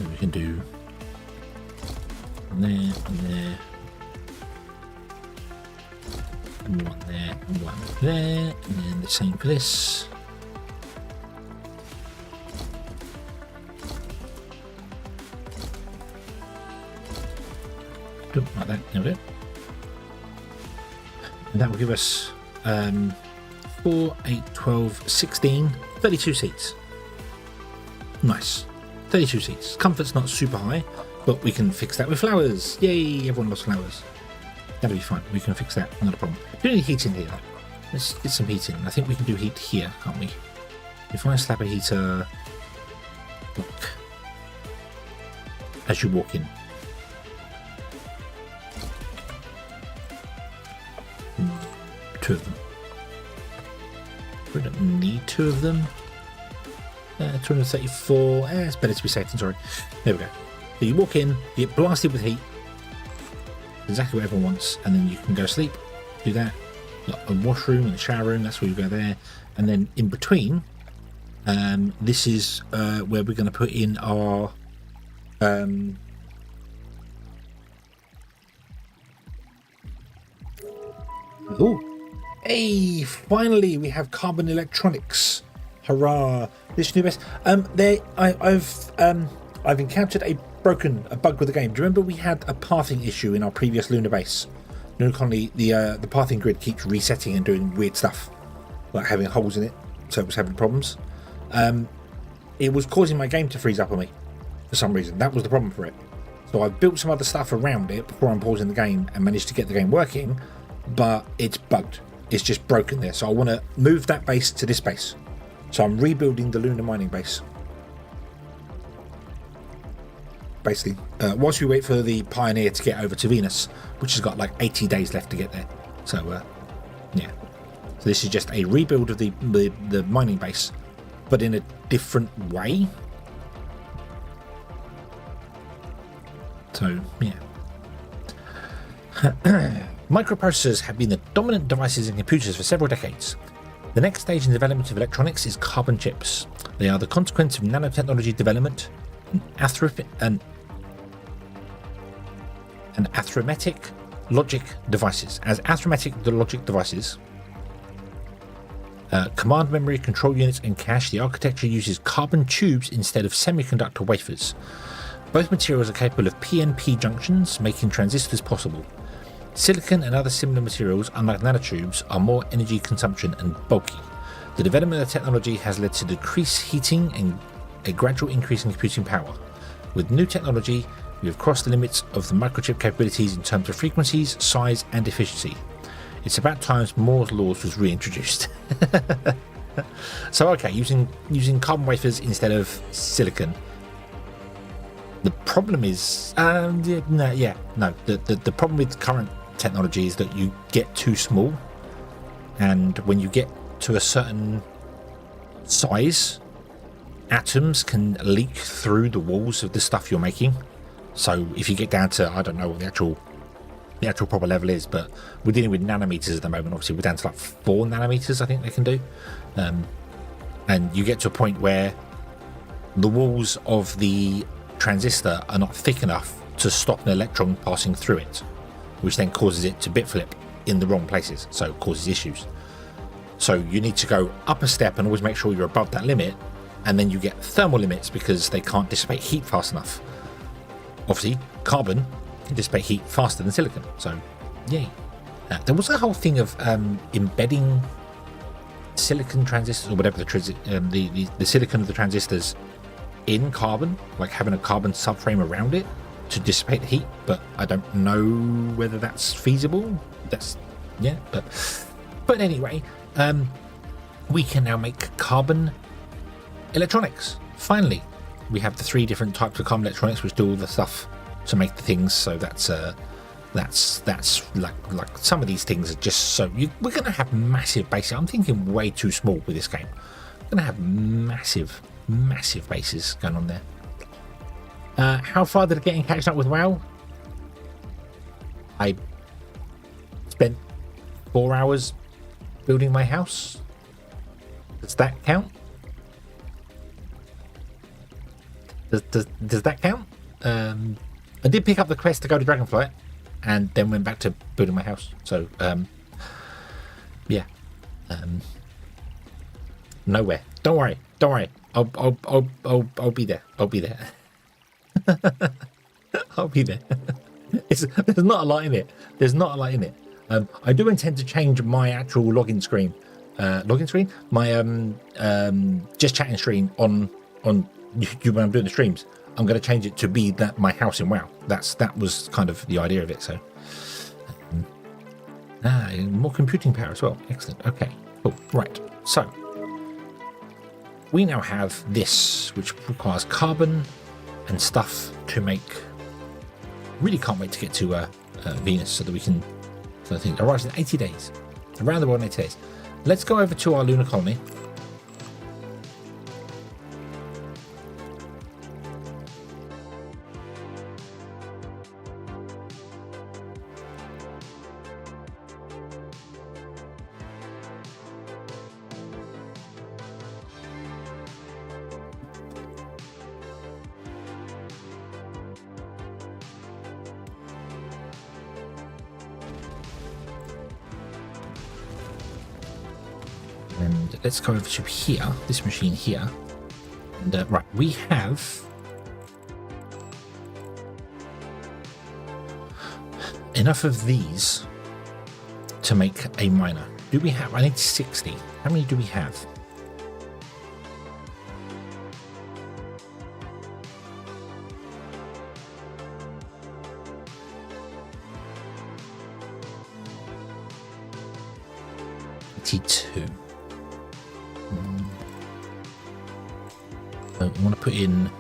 We can do there and there, and one there and one there, and then the same for this. Like that. There we go. And that will give us 4, 8, 12, 16, 32 seats. Nice. 32 seats. Comfort's not super high, but we can fix that with flowers. Yay, everyone loves flowers. That'll be fine. We can fix that. Not a problem. Do any heat in here though. Let's get some heat in. I think we can do heat here, can't we? If I slap a heater, look, as you walk in. Two of them. We don't need two of them. 234. It's better to be safe than sorry. There we go. So you walk in, you get blasted with heat. Exactly what everyone wants, and then you can go sleep. Do that. A washroom and a shower room. That's where you go there. And then in between, this is where we're going to put in our Hey, finally we have carbon electronics. Hurrah! This new base. I've encountered a bug with the game. Do you remember we had a pathing issue in our previous lunar base? Lunar colony, the pathing grid keeps resetting and doing weird stuff, like having holes in it, so it was having problems. It was causing my game to freeze up on me for some reason. That was the problem for it. So I've built some other stuff around it before I'm pausing the game and managed to get the game working, but it's bugged. It's just broken there. So I want to move that base to this base. So I'm rebuilding the lunar mining base. Basically, whilst we wait for the Pioneer to get over to Venus, which has got like 80 days left to get there. So yeah. So this is just a rebuild of the mining base, but in a different way. So yeah. Microprocessors have been the dominant devices in computers for several decades. The next stage in development of electronics is carbon chips. They are the consequence of nanotechnology development and arithmetic logic devices. As arithmetic logic devices, command memory, control units, and cache, the architecture uses carbon tubes instead of semiconductor wafers. Both materials are capable of PNP junctions, making transistors possible. Silicon and other similar materials, unlike nanotubes, are more energy consumption and bulky. The development of the technology has led to decreased heating and a gradual increase in computing power. With new technology, we have crossed the limits of the microchip capabilities in terms of frequencies, size, and efficiency. It's about time Moore's laws was reintroduced. So okay, using carbon wafers instead of silicon. The problem is, the problem with current technology is that you get too small, and when you get to a certain size, atoms can leak through the walls of the stuff you're making. So if you get down to, I don't know what the actual proper level is, but we're dealing with nanometers at the moment. Obviously we're down to like 4 nanometers I think they can do, and you get to a point where the walls of the transistor are not thick enough to stop an electron passing through it, which then causes it to bit flip in the wrong places, so it causes issues. So you need to go up a step and always make sure you're above that limit, and then you get thermal limits because they can't dissipate heat fast enough. Obviously carbon can dissipate heat faster than silicon, so yay. There was a whole thing of embedding silicon transistors, or whatever the silicon of the transistors in carbon, like having a carbon subframe around it to dissipate the heat, but I don't know whether that's feasible. But anyway, we can now make carbon electronics. Finally, we have the 3 different types of carbon electronics which do all the stuff to make the things. So that's like some of these things are just so we're gonna have massive bases. I'm thinking way too small with this game. We're gonna have massive bases going on there. How far did I get in catching up with WoW? I spent 4 hours building my house. Does that count? Does that count? I did pick up the quest to go to Dragonflight, and then went back to building my house. So yeah, nowhere. Don't worry. I'll be there. I'll be there. I'll be there. There's not a lot in it. I do intend to change my actual login screen. My just chatting screen on YouTube when I'm doing the streams. I'm going to change it to be my house in WoW. That was kind of the idea of it. So more computing power as well. Excellent. Okay. Cool. Right. So we now have this, which requires carbon and stuff to make. Really can't wait to get to Venus so that we can. So I think arrives in 80 days. Around the world in 80 days. Let's go over to our lunar colony. And let's go over to here, this machine here. And right, we have enough of these to make a miner. Do we have? I need 60. How many do we have? Two. So I want to put in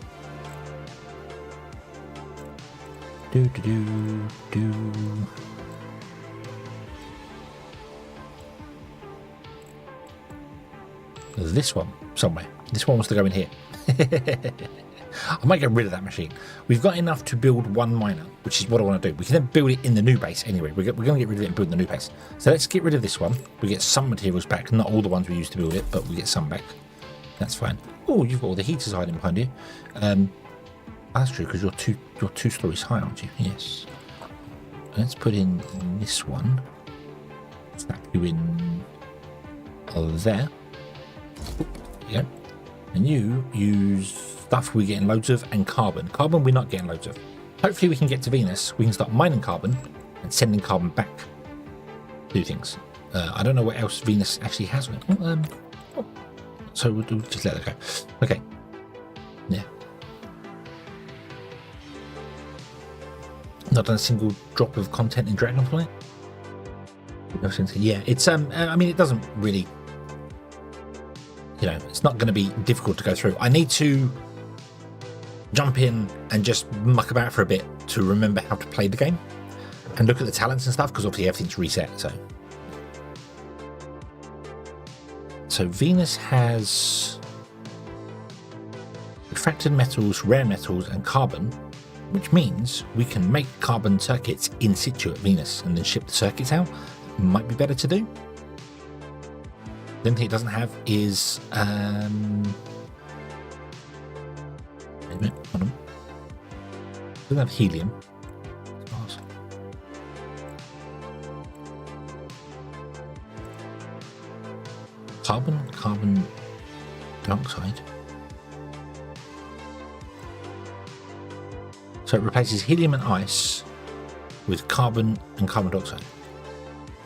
this one somewhere. This one wants to go in here. I might get rid of that machine. We've got enough to build one miner, which is what I want to do. We can then build it in the new base anyway. We're going to get rid of it and build the new base. So let's get rid of this one. We get some materials back. Not all the ones we used to build it, but we get some back. That's fine. Oh, you've got all the heaters hiding behind you. That's true, because you're two stories high, aren't you? Yes. Let's put in this one. Snap you in there. There you go. And you use stuff we're getting loads of, and carbon. Carbon we're not getting loads of. Hopefully we can get to Venus. We can start mining carbon and sending carbon back to do things. I don't know what else Venus actually has. So we'll just let that go. Okay. Yeah. Not done a single drop of content in Dragonfly. Yeah, it's I mean, it doesn't really, you know, it's not going to be difficult to go through. I need to jump in and just muck about for a bit to remember how to play the game and look at the talents and stuff, because obviously everything's reset. So Venus has refracted metals, rare metals, and carbon, which means we can make carbon circuits in situ at Venus and then ship the circuits out. Might be better to do. The only thing it doesn't have is wait a minute, hold on. It doesn't have helium. Carbon dioxide. So it replaces helium and ice with carbon and carbon dioxide.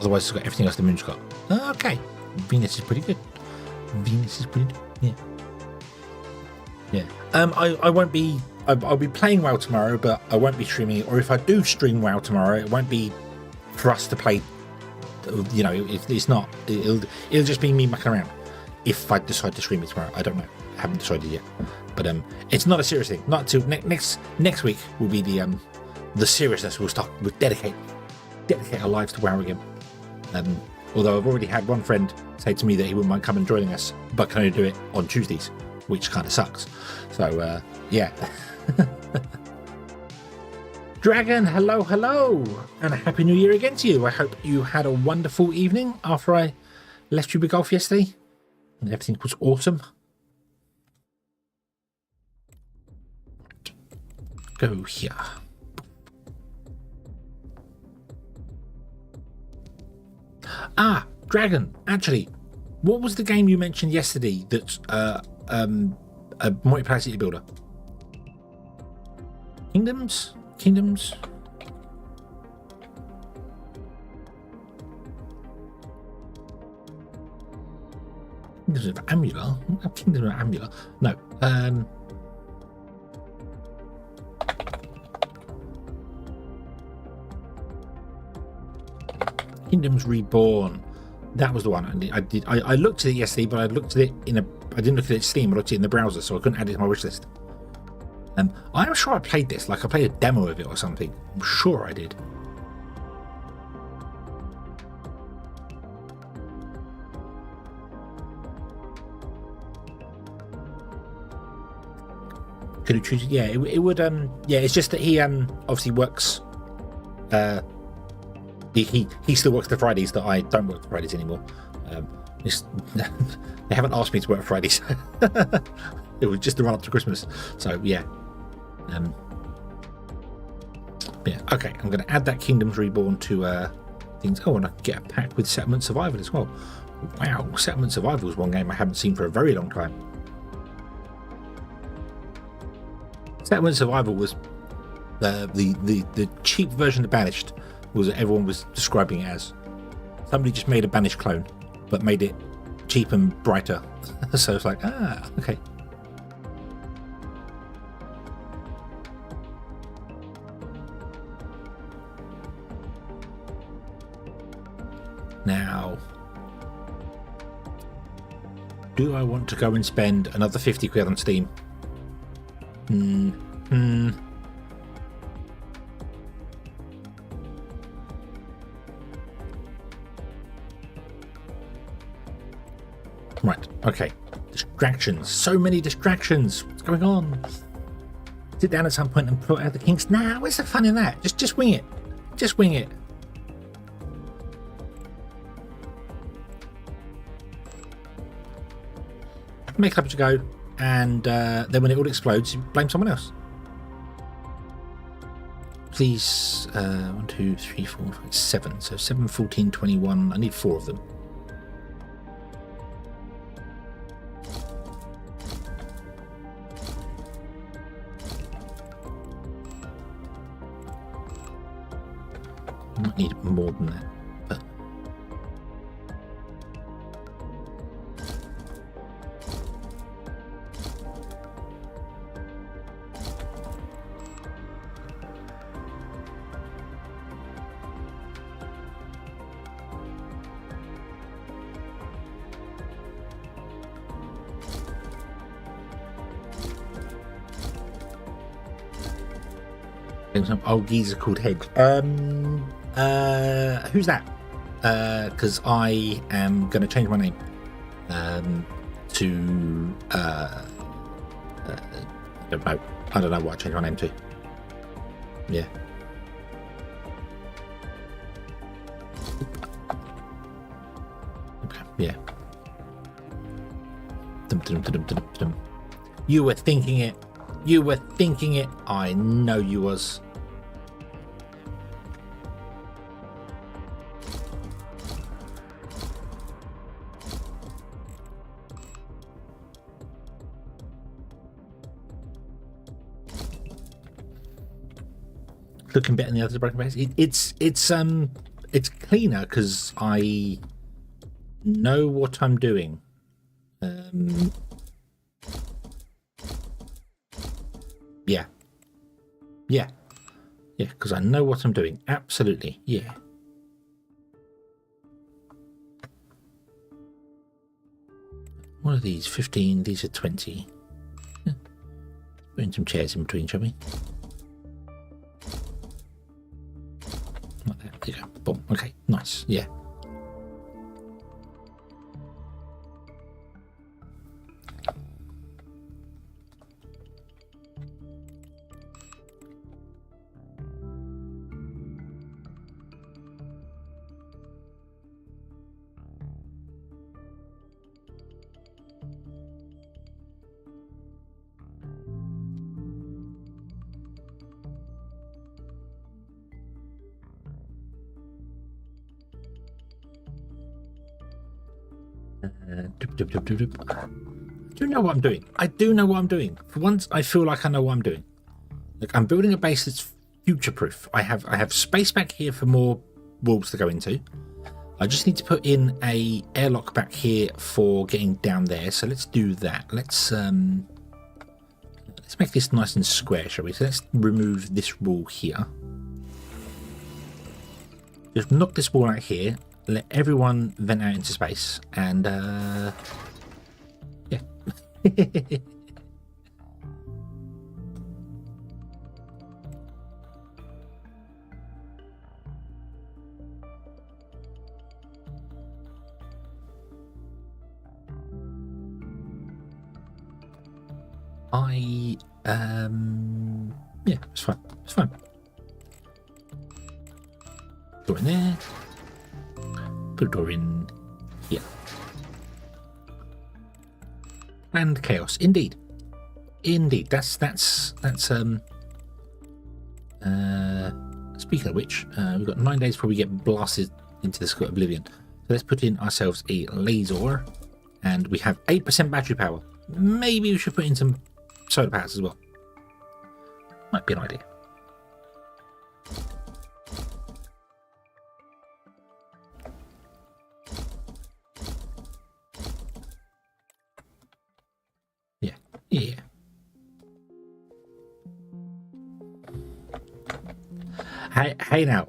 Otherwise, it's got everything else the moon's got. Okay, Venus is pretty good. Venus is pretty good. Yeah. I won't be. I'll be playing WoW tomorrow, but I won't be streaming it. Or if I do stream WoW tomorrow, it won't be for us to play. You know, it's not. It'll just be me mucking around. If I decide to stream it tomorrow, I don't know. I haven't decided yet. But it's not a serious thing. Not until next week will be the seriousness. We'll start. We'll dedicate our lives to WoW again. Although I've already had one friend say to me that he wouldn't mind coming and joining us, but can only do it on Tuesdays, which kind of sucks. So yeah. Dragon, hello, and a happy new year again to you. I hope you had a wonderful evening after I left you with golf yesterday and everything was awesome. Go here. Dragon, actually, what was the game you mentioned yesterday that's a multiplayer city builder? Kingdoms? Kingdoms of Amula? Kingdom of Amula? No. Kingdoms Reborn. That was the one. I looked at it yesterday, but I looked at it I didn't look at it in Steam. I looked at it in the browser, so I couldn't add it to my wish list. I'm sure I played this. Like I played a demo of it or something. I'm sure I did. Could you choose it? Yeah, it would. Yeah, it's just that he obviously works. He still works the Fridays that I don't work the Fridays anymore. They haven't asked me to work Fridays. It was just the run up to Christmas. So yeah. Yeah. Okay, I'm going to add that Kingdoms Reborn to things. Oh, and I can get a pack with Settlement Survival as well. Wow, Settlement Survival is one game I haven't seen for a very long time. Settlement Survival was the cheap version of Banished, was what everyone was describing it as. Somebody just made a Banished clone, but made it cheap and brighter. So it's like, ah, okay. Now, do I want to go and spend another 50 quid on Steam? Right, okay. Distractions. So many distractions. What's going on? Sit down at some point and put out the kinks. Nah, where's the fun in that? Just wing it. Just wing it. Make up as you go, and then when it all explodes, you blame someone else. Please, 1, 2, 3, 4, 5, 7. So 7, 14, 21. I need 4 of them. I might need more than that, but some old geezer called Hedge. Who's that? Because I am going to change my name to I don't know what I changed my name to. Yeah. Okay. Yeah. You were thinking it. You were thinking it. I know you was. Looking better than the others. Broken base. It's cleaner because I know what I'm doing. Yeah, because I know what I'm doing. Absolutely, yeah. What are these? 15. These are 20. Yeah. Putting some chairs in between, shall we? Like that. There you go. Boom. Okay. Nice. Yeah. I do know what I'm doing. I do know what I'm doing. For once, I feel like I know what I'm doing. Look, I'm building a base that's future-proof. I have space back here for more walls to go into. I just need to put in a airlock back here for getting down there. So let's do that. Let's make this nice and square, shall we? So let's remove this wall here. Just knock this wall out here. Let everyone vent out into space, and yeah. Yeah, it's fine. It's fine. Go in there. Put a door in here. And chaos. Indeed. That's speaking of which, we've got 9 days before we get blasted into the oblivion. So let's put in ourselves a laser, and we have 8% battery power. Maybe we should put in some solar powers as well. Might be an idea. Yeah. Hey now,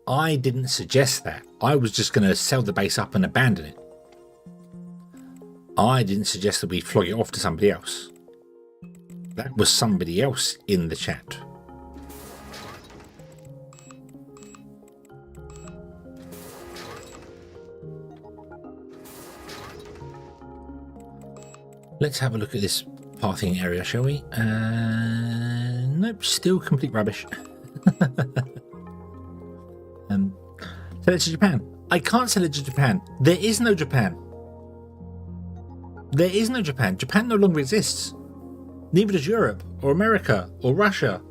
I didn't suggest that. I was just going to sell the base up and abandon it. I didn't suggest that we flog it off to somebody else. That was somebody else in the chat. Let's have a look at this pathing area, shall we? Nope, still complete rubbish. Sell it to Japan. I can't sell it to Japan. There is no Japan. There is no Japan. Japan no longer exists. Neither does Europe or America or Russia.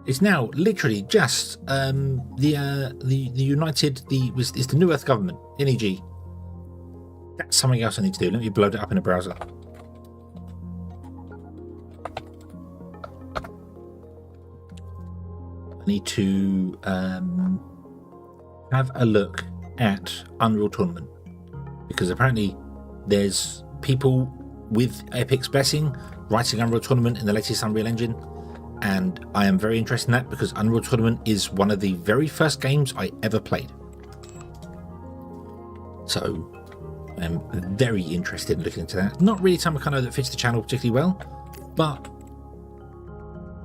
It's now literally just the United. It's the New Earth government. NEG. That's something else I need to do. Let me load it up in a browser. I need to have a look at Unreal Tournament, because apparently there's people with Epic's blessing writing Unreal Tournament in the latest Unreal Engine, and I am very interested in that because Unreal Tournament is one of the very first games I ever played. So I'm very interested in looking into that. Not really something kind of that fits the channel particularly well, but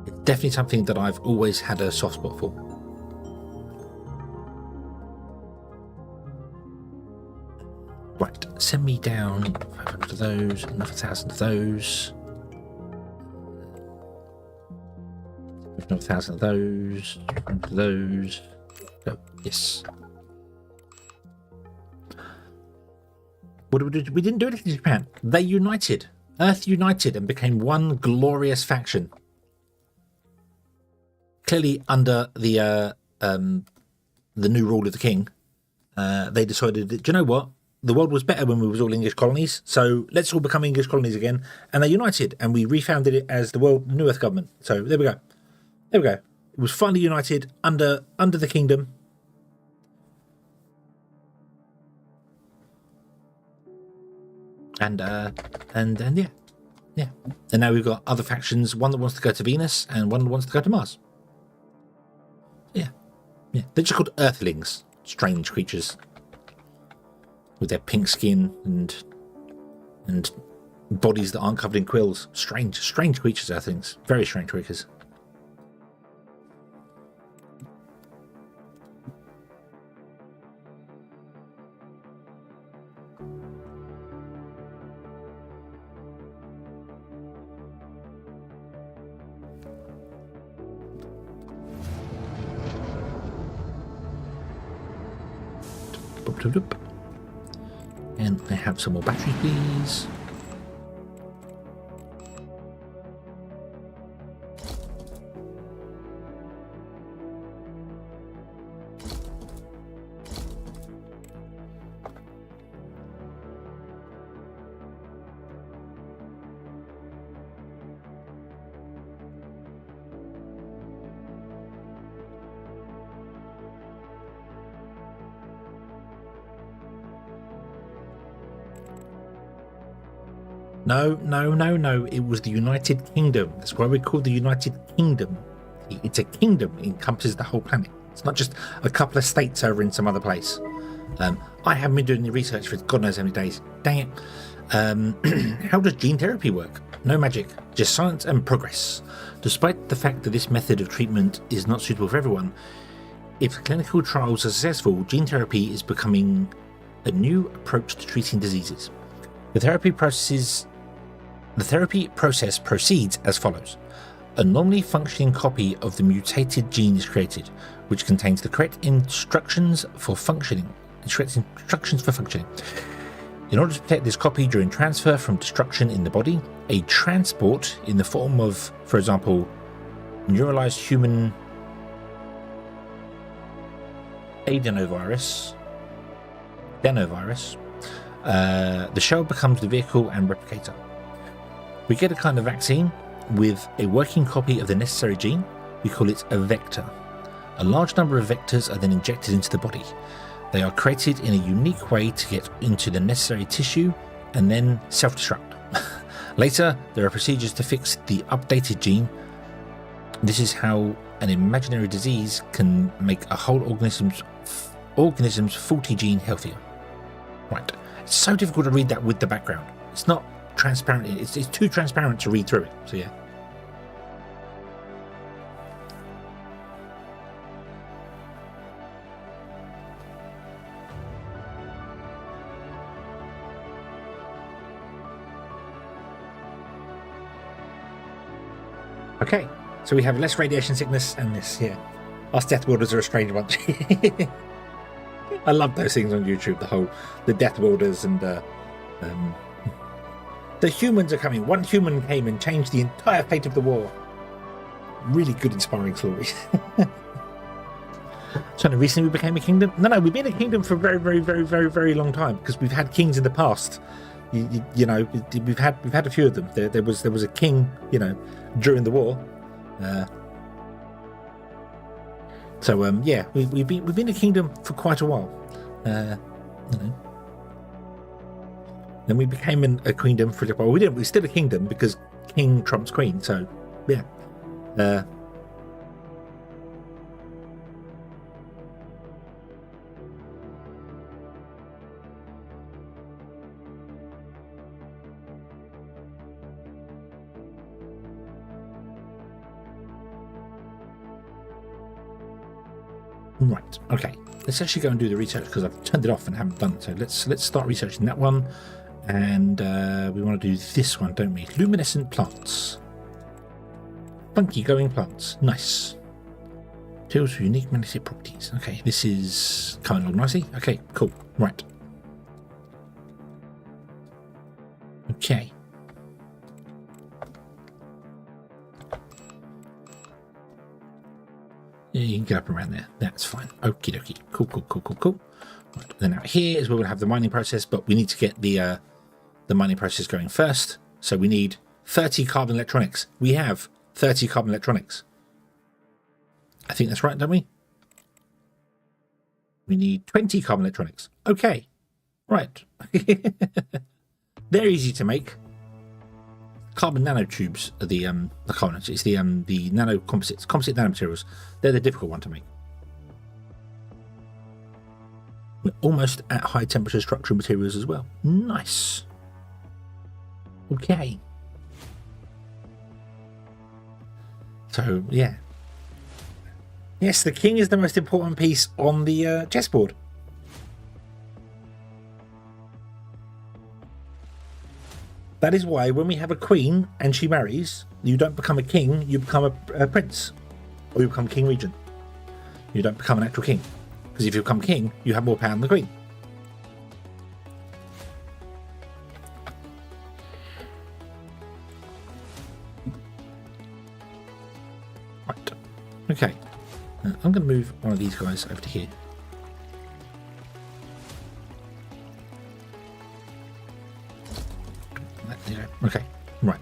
it's definitely something that I've always had a soft spot for. Right, send me down 500 of those, another 1,000 of those. Another 1,000 of those, 100 of those. Go, yes. What did we do? We didn't do anything to Japan. They united. Earth united and became one glorious faction. Clearly, under the new rule of the king, they decided that, do you know what? The world was better when we was all English colonies, so let's all become English colonies again. And they united, and we refounded it as the World New Earth Government. So there we go. There we go. It was finally united under the kingdom. And yeah. And now we've got other factions. One that wants to go to Venus, and one that wants to go to Mars. Yeah. They're just called Earthlings. Strange creatures. With their pink skin and bodies that aren't covered in quills. Strange creatures, Earthlings. Very strange creatures. And I have some more batteries, please. No. It was the United Kingdom. That's why we call the United Kingdom. It's a kingdom. It encompasses the whole planet. It's not just a couple of states over in some other place. I haven't been doing the research for God knows how many days. Dang it. How does gene therapy work? No magic, just science and progress. Despite the fact that this method of treatment is not suitable for everyone, if clinical trials are successful, gene therapy is becoming a new approach to treating diseases. The therapy process proceeds as follows. A normally functioning copy of the mutated gene is created, which contains the correct instructions for functioning. In order to protect this copy during transfer from destruction in the body, a transport in the form of, for example, neuralized human adenovirus adenovirus, the shell becomes the vehicle and replicator. We get a kind of vaccine with a working copy of the necessary gene. We call it a vector. A large number of vectors are then injected into the body. They are created in a unique way to get into the necessary tissue and then self-destruct. Later, there are procedures to fix the updated gene. This is how an imaginary disease can make a whole organism's faulty gene healthier. Right. It's so difficult to read that with the background. It's not transparent. It's too transparent to read through it. So yeah. Okay, so we have less radiation sickness and this, yeah. Us death warders are a strange bunch. I love those things on YouTube, the death warders and the humans are coming. One human came and changed the entire fate of the war. Really good, inspiring stories. So recently we became a kingdom? No, we've been a kingdom for a very, very, very, very, very long time because we've had kings in the past. You know, we've had a few of them. There was a king, you know, during the war. Yeah, we've been a kingdom for quite a while. You know. Then we became a queendom for a little while. We didn't. We're still a kingdom because king trumps queen. So yeah. Right, okay. Let's actually go and do the research because I've turned it off and haven't done it. So let's start researching that one. And we want to do this one, don't we? Luminescent plants. Funky glowing plants. Nice. Tools with unique magnetic properties. Okay, this is coming along nicely. Okay, cool. Right. Okay. Yeah, you can get up around there. That's fine. Okie dokie. Cool. Right. Then out here is where we'll have the mining process, but we need to get the mining process going first. So we need 30 carbon electronics. We have 30 carbon electronics. I think that's right, don't we? We need 20 carbon electronics. Okay. Right. They're easy to make. Carbon nanotubes are the carbon. It's the nano composite nanomaterials. They're the difficult one to make. We're almost at high temperature structural materials as well. Nice. Okay. So yeah. Yes, the king is the most important piece on the chessboard. That is why when we have a queen and she marries, you don't become a king, you become a prince. Or you become king regent. You don't become an actual king. Because if you become king, you have more power than the queen. Right. Okay. I'm going to move one of these guys over to here. There you go. Okay, right.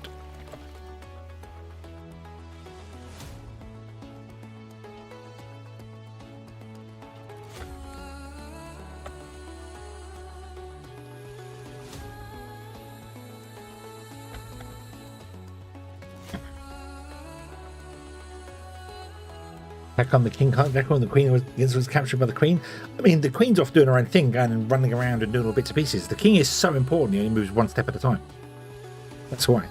How come the king can't back when the queen was captured by the queen? I mean, the queen's off doing her own thing, going and running around and doing all bits and pieces. The king is so important, he only moves one step at a time. That's why.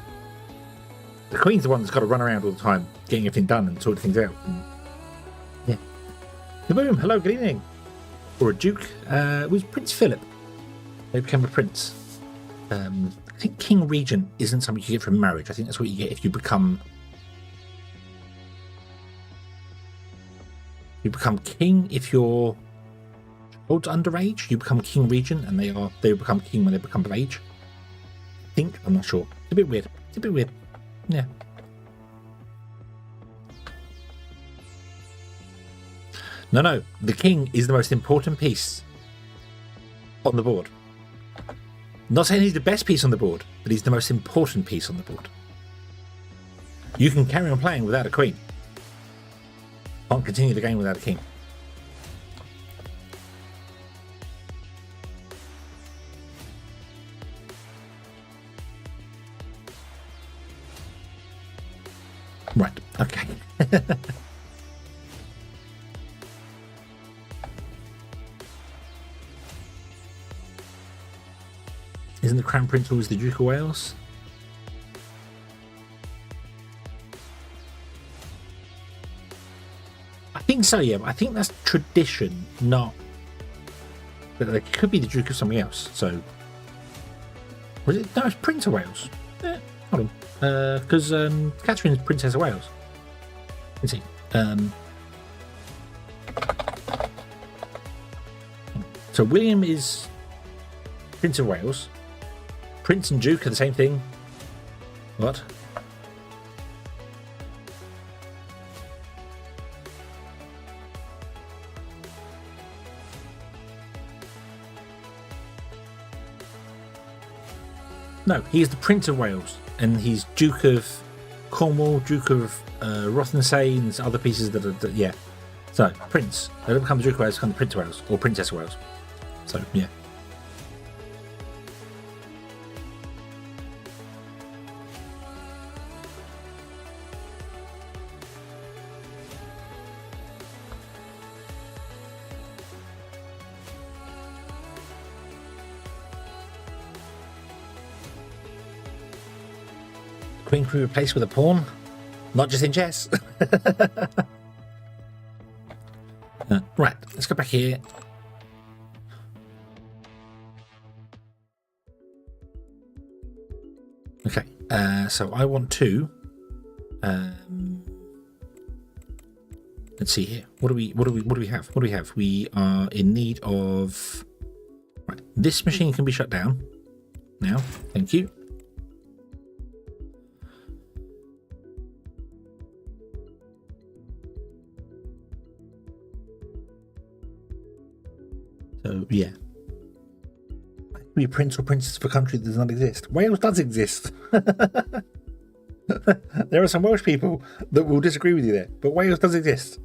The queen's the one that's got to run around all the time, getting everything done and sorting things out. And yeah. Boom! Hello, good evening. Or a duke. It was Prince Philip. They became a prince. I think king regent isn't something you get from marriage. I think that's what you get if you become. You become king if your child's underage. You become king regent, and they become king when they become of age. I think, I'm not sure. It's a bit weird. Yeah. No. The king is the most important piece. on the board. Not saying he's the best piece on the board, but he's the most important piece on the board. You can carry on playing without a queen. Can't continue the game without a king. Right, okay. Isn't the Crown Prince always the Duke of Wales? I think so, yeah, but I think that's tradition, not... But it could be the Duke of something else, so... Was it? No, it's Prince of Wales. Hold on. Because Catherine's Princess of Wales. Let's see. So William is Prince of Wales. Prince and Duke are the same thing. What? No, he's the Prince of Wales, and he's Duke of Cornwall, Duke of Rothamsay, and other pieces that are, yeah. So, Prince. They don't become the Duke of Wales, become the Prince of Wales, or Princess of Wales. So, yeah. Queen can be replaced with a pawn, not just in chess. Right, let's go back here. Okay, so I want to. Let's see here. What do we have? What do we have? We are in need of. Right, this machine can be shut down now. Thank you. So, yeah. Be prince or princess of a country that does not exist. Wales does exist. There are some Welsh people that will disagree with you there, but Wales does exist.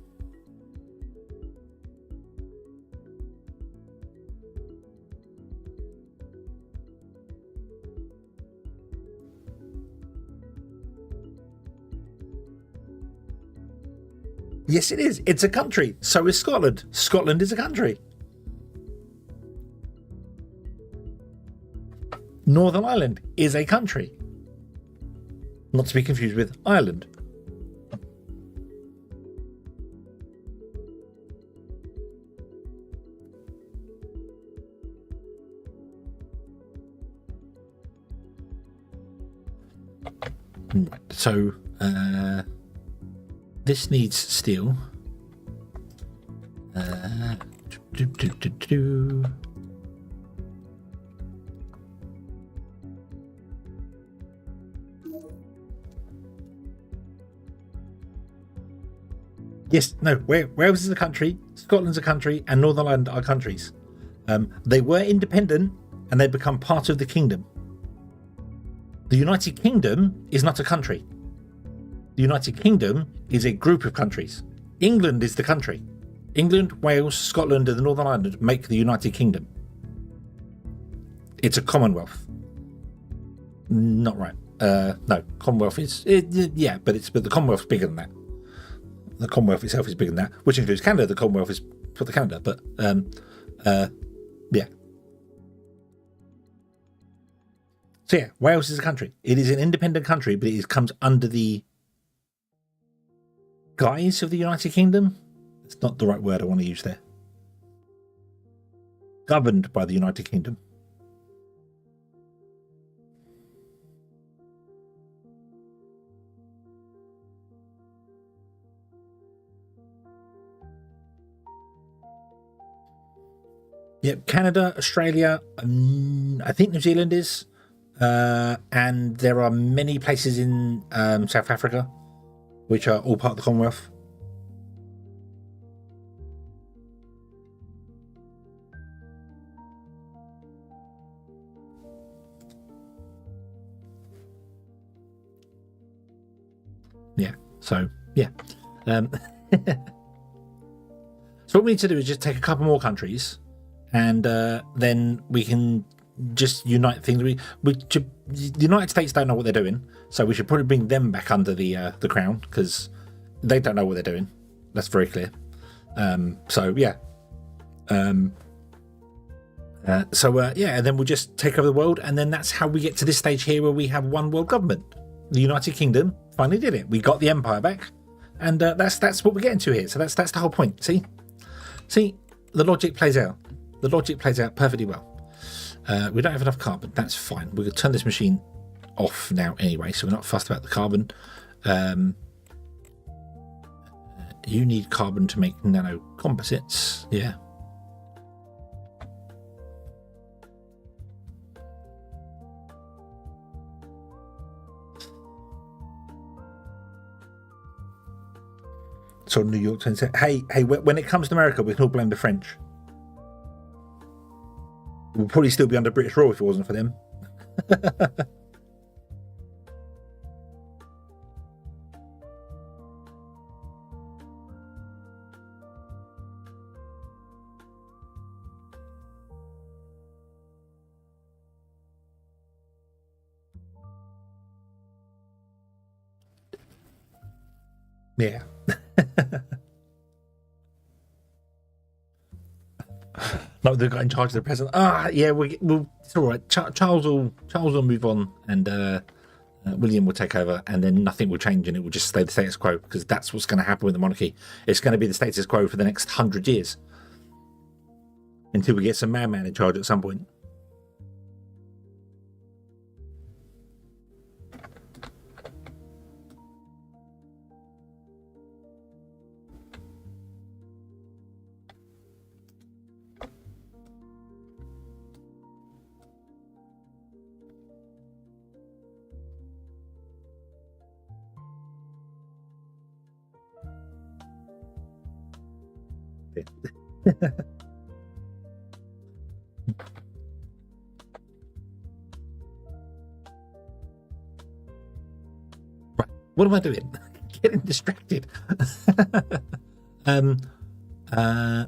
Yes, it is. It's a country. So is Scotland. Scotland is a country. Northern Ireland is a country. Not to be confused with Ireland. So, this needs steel. Yes, no, Wales is a country, Scotland's a country, and Northern Ireland are countries. They were independent, and they become part of the kingdom. The United Kingdom is not a country. The United Kingdom is a group of countries. England is the country. England, Wales, Scotland, and the Northern Ireland make the United Kingdom. It's a Commonwealth. Not right. No, Commonwealth is... yeah, but the Commonwealth's bigger than that. The Commonwealth itself is bigger than that, which includes Canada. The Commonwealth is for the Canada, but yeah. So yeah, Wales is a country. It is an independent country, but it comes under the guise of the United Kingdom. It's not the right word I want to use there. Governed by the United Kingdom. Yep, Canada, Australia, I think New Zealand is, and there are many places in South Africa which are all part of the Commonwealth. So yeah. So what we need to do is just take a couple more countries, and then we can just unite things. The United States don't know what they're doing, so we should probably bring them back under the crown, because they don't know what they're doing. That's very clear. So yeah. And then we'll just take over the world, and then that's how we get to this stage here where we have one world government. The United Kingdom finally did it. We got the empire back, and that's what we're getting to here. So that's the whole point. See, the logic plays out. The logic plays out perfectly well. We don't have enough carbon. That's fine. We're going to turn this machine off now anyway, so we're not fussed about the carbon. You need carbon to make nano composites. Yeah. So New York said, hey, when it comes to America, we can all blame the French. We'll probably still be under British rule if it wasn't for them. Yeah. No, they got in charge of the president. Yeah, it's all right. Charles will move on, and William will take over, and then nothing will change, and it will just stay the status quo, because that's what's going to happen with the monarchy. It's going to be the status quo for the next 100 years until we get some madman in charge at some point. Right, what am I doing? Getting distracted.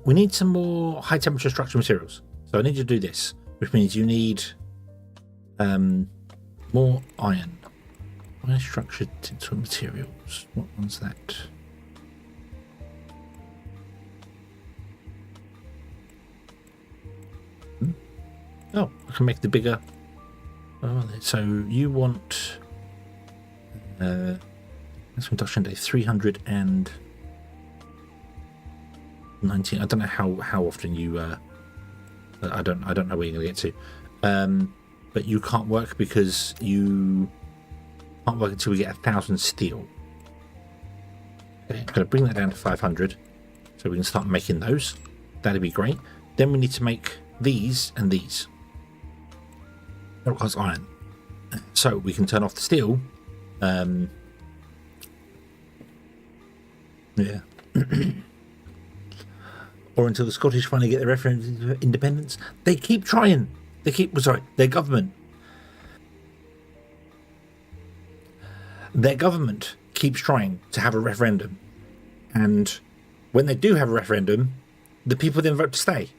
We need some more high temperature structural materials, so I need you to do this, which means you need more iron. High structured materials. What one's that? Oh, I can make the bigger. Oh, so you want that's induction day 319. I don't know how often you I don't know where you're going to get to, but you can't work because you can't work until we get 1,000 steel. Okay, I'm going to bring that down to 500 so we can start making those. That'd be great. Then we need to make these and these. That requires iron, so we can turn off the steel. Yeah. Or until the Scottish finally get their referendum of independence. They keep trying. Their government. Their government keeps trying to have a referendum, and when they do have a referendum, the people then vote to stay.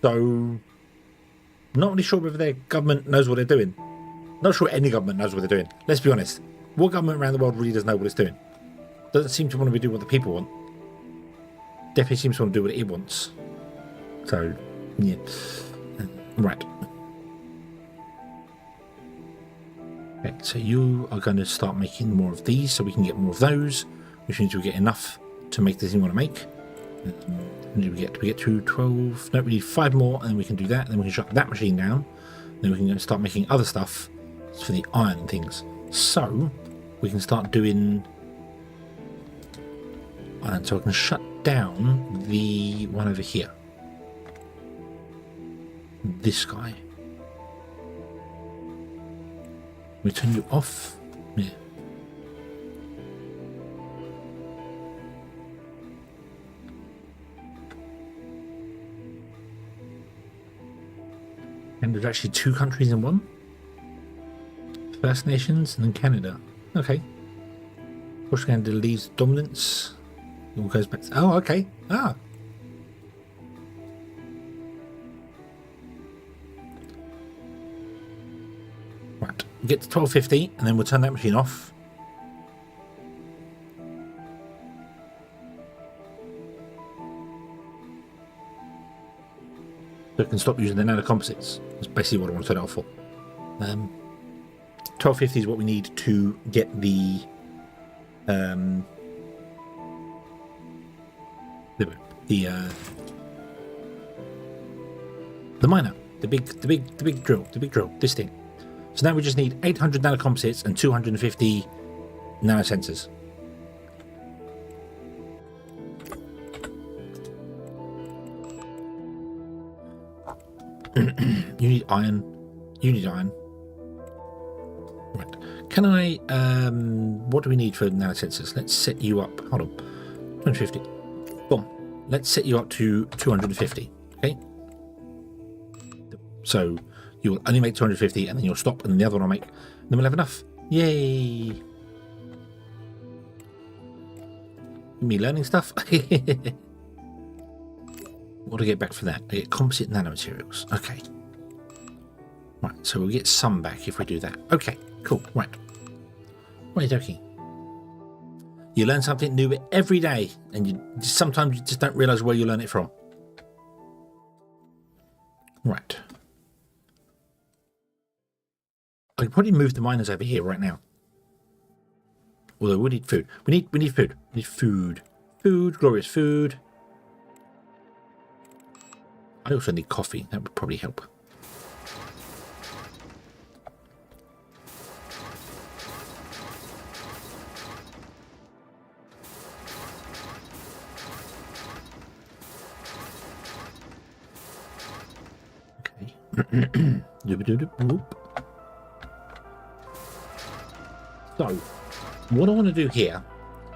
So, not really sure whether their government knows what they're doing. Not sure any government knows what they're doing. Let's be honest. What government around the world really does know what it's doing? Doesn't seem to want to do what the people want. Definitely seems to want to do what it wants. So, yeah. Right. Okay, so you are going to start making more of these so we can get more of those, which means we get enough to make the thing we want to make. We get to 12. No, we need 5 more, and then we can do that. Then we can shut that machine down. Then we can start making other stuff for the iron things. So we can start doing iron. So I can shut down the one over here. This guy. We turn you off. Yeah. And there's actually 2 countries in one. First Nations and then Canada. Okay. Push down to leaves dominance. It all goes back. Oh, okay. Ah. Right. We get to 1250, and then we'll turn that machine off. So it can stop using the nanocomposites. That's basically what I want to turn it off for. 1250 is what we need to get the miner, the big drill, this thing. So now we just need 800 nanocomposites and 250 nanosensors. You need iron. Right. Can I what do we need for nanosensors? Let's set you up. Hold on. 250. Boom. Let's set you up to 250. Okay. So you will only make 250 and then you'll stop, and then the other one I'll make. Then we'll have enough. Yay. Me learning stuff. What do I get back for that? I get composite nanomaterials. Okay. Right, so we'll get some back if we do that. Okay, cool. Right. Okie. You learn something new every day, and sometimes you just don't realise where you learn it from. Right. I could probably move the miners over here right now. Although we need food. We need food. We need food. Food, glorious food. I also need coffee. That would probably help. Okay. So, what I want to do here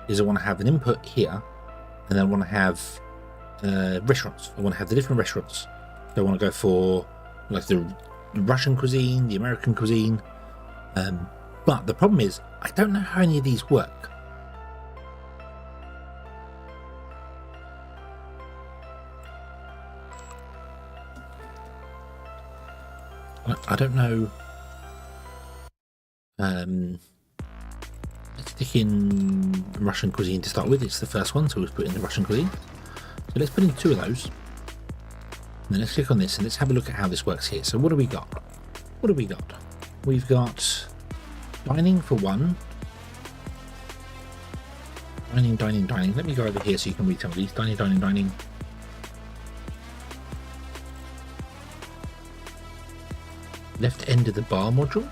is I want to have an input here, and then I want to have restaurants. I want to have the different restaurants. So I want to go for like the Russian cuisine, the American cuisine. But the problem is, I don't know how any of these work. I don't know. Let's stick in Russian cuisine to start with. It's the first one, so we'll put in the Russian cuisine. So let's put in 2 of those. And then let's click on this and let's have a look at how this works here. So what do we got? What do we got? We've got dining for 1. Dining. Let me go over here so you can read some of these. Dining. Left end of the bar module.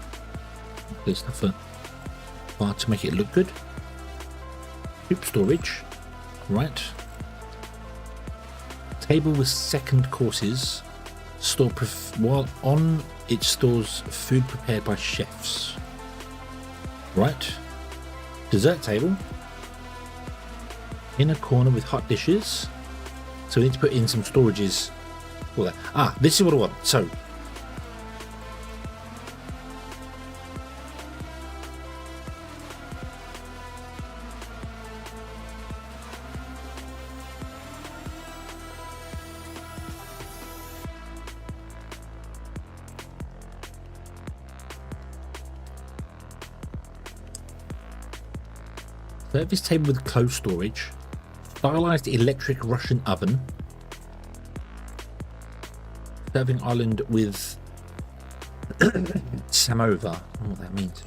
There's stuff for bar to make it look good. Soup storage. Right. Table with second courses. While on it stores food prepared by chefs. Right. Dessert table. In a corner with hot dishes. So we need to put in some storages for that. Ah, this is what I want. So service table with closed storage, stylized electric Russian oven, serving island with samovar. I don't know what that means.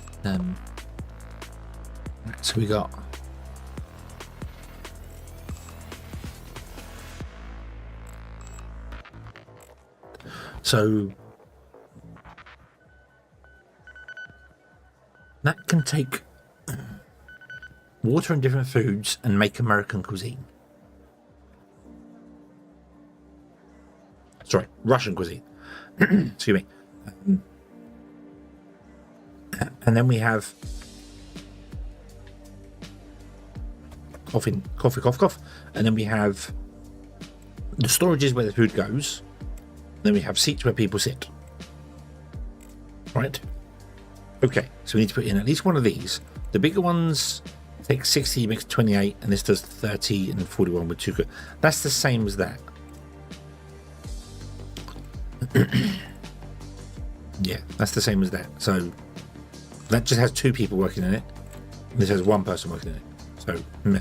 So we got that can take water and different foods and make American cuisine. Sorry, Russian cuisine. Excuse me. And then we have cough, cough. And then we have the storages where the food goes. Then we have seats where people sit. Right? Okay, so we need to put in at least one of these. The bigger ones Take 60, makes 28, and this does 30 and 41 with 2. That's the same as that. Yeah, that's the same as that. So that just has 2 people working in it. And this has 1 person working in it. So, meh.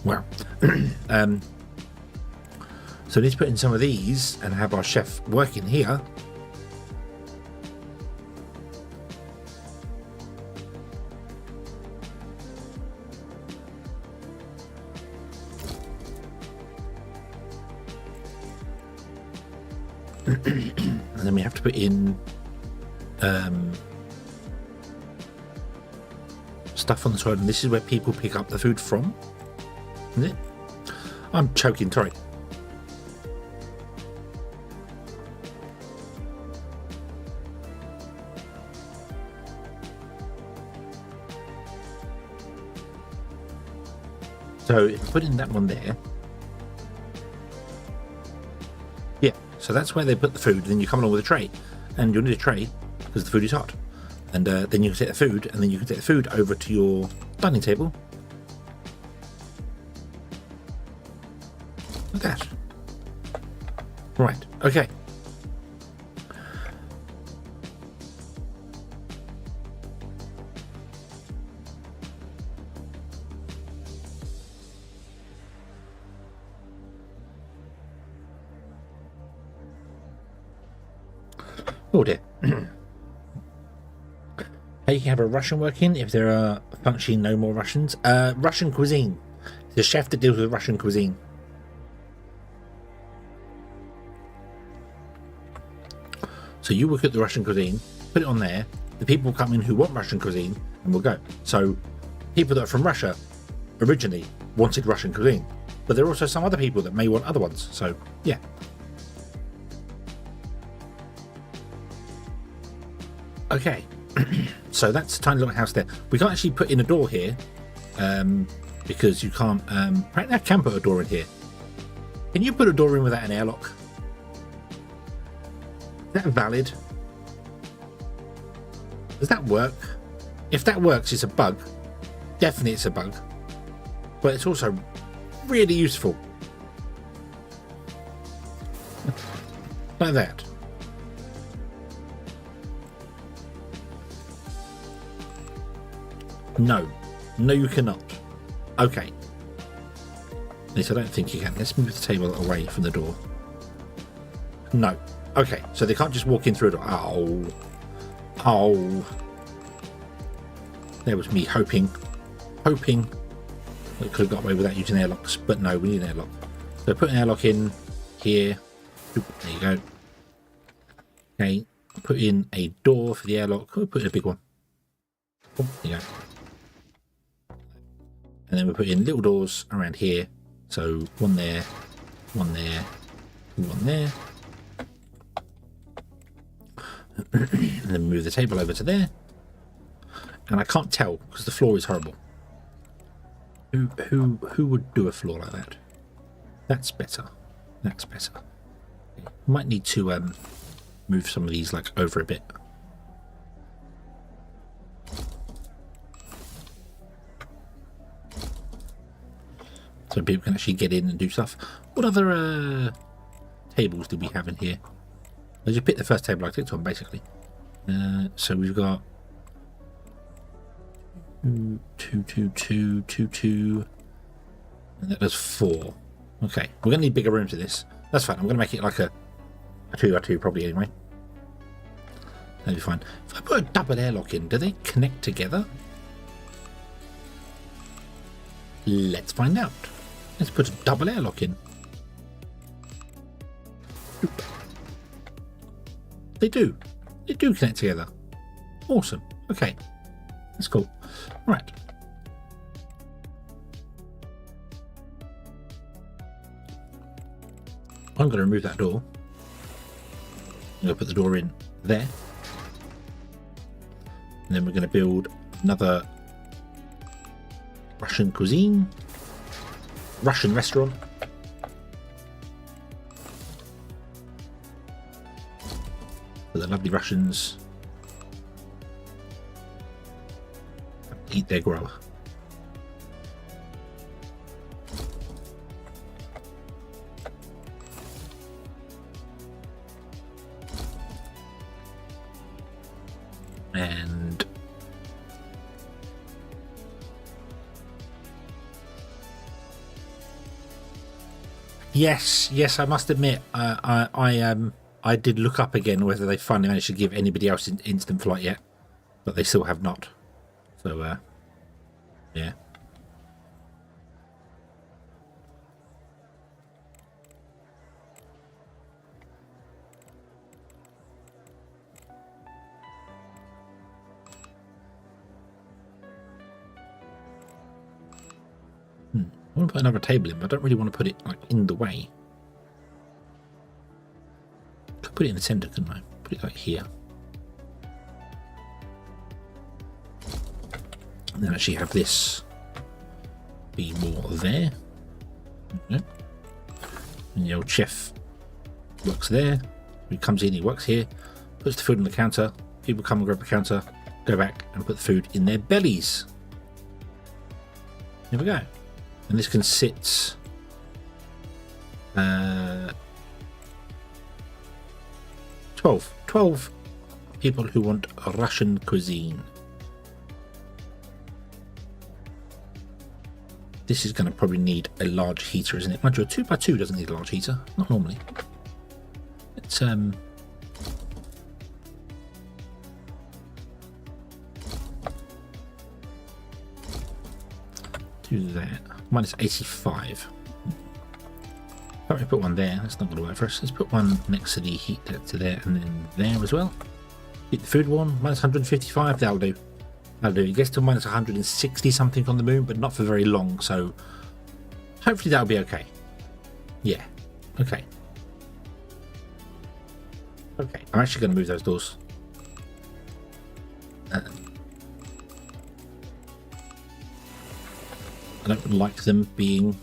Wow. So we need to put in some of these and have our chef working here. And then we have to put in stuff on the side, and this is where people pick up the food from, isn't it? I'm choking, sorry. So if I put in that one there, yeah, so that's where they put the food. Then you come along with a tray, and you'll need a tray because the food is hot. And then you can take the food, and then you can take the food over to your dining table. Like that. Right, okay. Oh dear. How you can have a Russian working if there are functioning no more Russians. Russian cuisine. It's a chef that deals with Russian cuisine. So you will cook the Russian cuisine, put it on there. The people will come in who want Russian cuisine and will go. So people that are from Russia originally wanted Russian cuisine, but there are also some other people that may want other ones. So yeah. Okay, so that's a tiny little house there. We can't actually put in a door here because you can't. Apparently, I can put a door in here. Can you put a door in without an airlock? Is that valid? Does that work? If that works, it's a bug. Definitely, it's a bug. But it's also really useful. Like that. No. No, you cannot. Okay. At least I don't think you can. Let's move the table away from the door. No. Okay, so they can't just walk in through a door. Oh. Oh. There was me hoping. Hoping we could have got away without using airlocks. But no, we need an airlock. So put an airlock in here. Oop, there you go. Okay. Put in a door for the airlock. We'll put in a big one. Oh, there you go. And then we put in little doors around here. So one there, one there, one there. And then move the table over to there. And I can't tell because the floor is horrible. Who would do a floor like that? That's better. That's better. Might need to move some of these like over a bit. So people can actually get in and do stuff. What other tables do we have in here? I just picked the first table I clicked on, basically. So we've got 2, 2, 2, 2, 2, and that does 4. Okay, we're going to need bigger rooms for this. That's fine. I'm going to make it like a 2x2 probably anyway. That'll be fine. If I put a double airlock in, do they connect together? Let's find out. Let's put a double airlock in. Oop. They do. They do connect together. Awesome. Okay. That's cool. Right. I'm going to remove that door. I'm going to put the door in there. And then we're going to build another Russian cuisine. Russian restaurant. lovely Russians. Eat their grower. And yes, I must admit, I did look up again whether they finally managed to give anybody else instant flight yet, but they still have not. So, yeah. I want to put another table in, but I don't really want to put it like in the way. Could put it in the center, couldn't I? Put it like here. And then actually have this be more there. Okay. And the old chef works there. He comes in, he works here, puts the food on the counter. People come and grab the counter, go back and put the food in their bellies. There we go. And this can sit 12 people who want Russian cuisine. This is going to probably need a large heater, isn't it? Mind you, a 2x2 doesn't need a large heater. Not normally. It's do that. Minus 85. Can't really put one there. That's not going to work for us. Let's put one next to the heat to there and then there as well. Keep the food warm. Minus 155. That'll do. That'll do. It gets to minus 160 something on the moon, but not for very long. So hopefully that'll be okay. Yeah. Okay. Okay. I'm actually going to move those doors. I don't like them being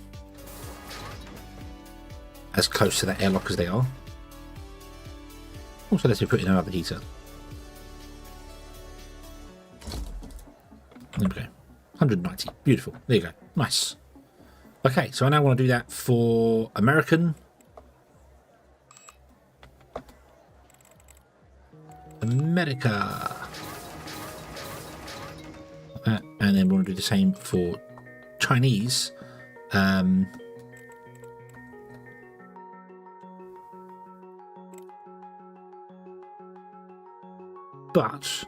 as close to that airlock as they are. Also, let's put in another heater. There we go. 190. Beautiful. There you go. Nice. Okay, so I now want to do that for American. America. And then we want to do the same for Chinese. But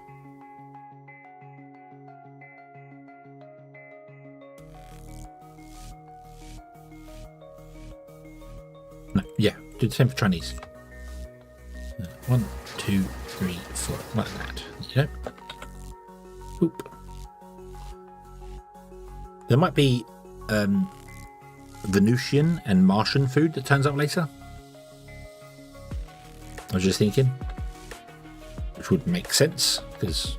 no, yeah, do the same for Chinese. 1, 2, 3, 4, like that. You know. Oop. There might be Venusian and Martian food that turns up later. I was just thinking, which would make sense because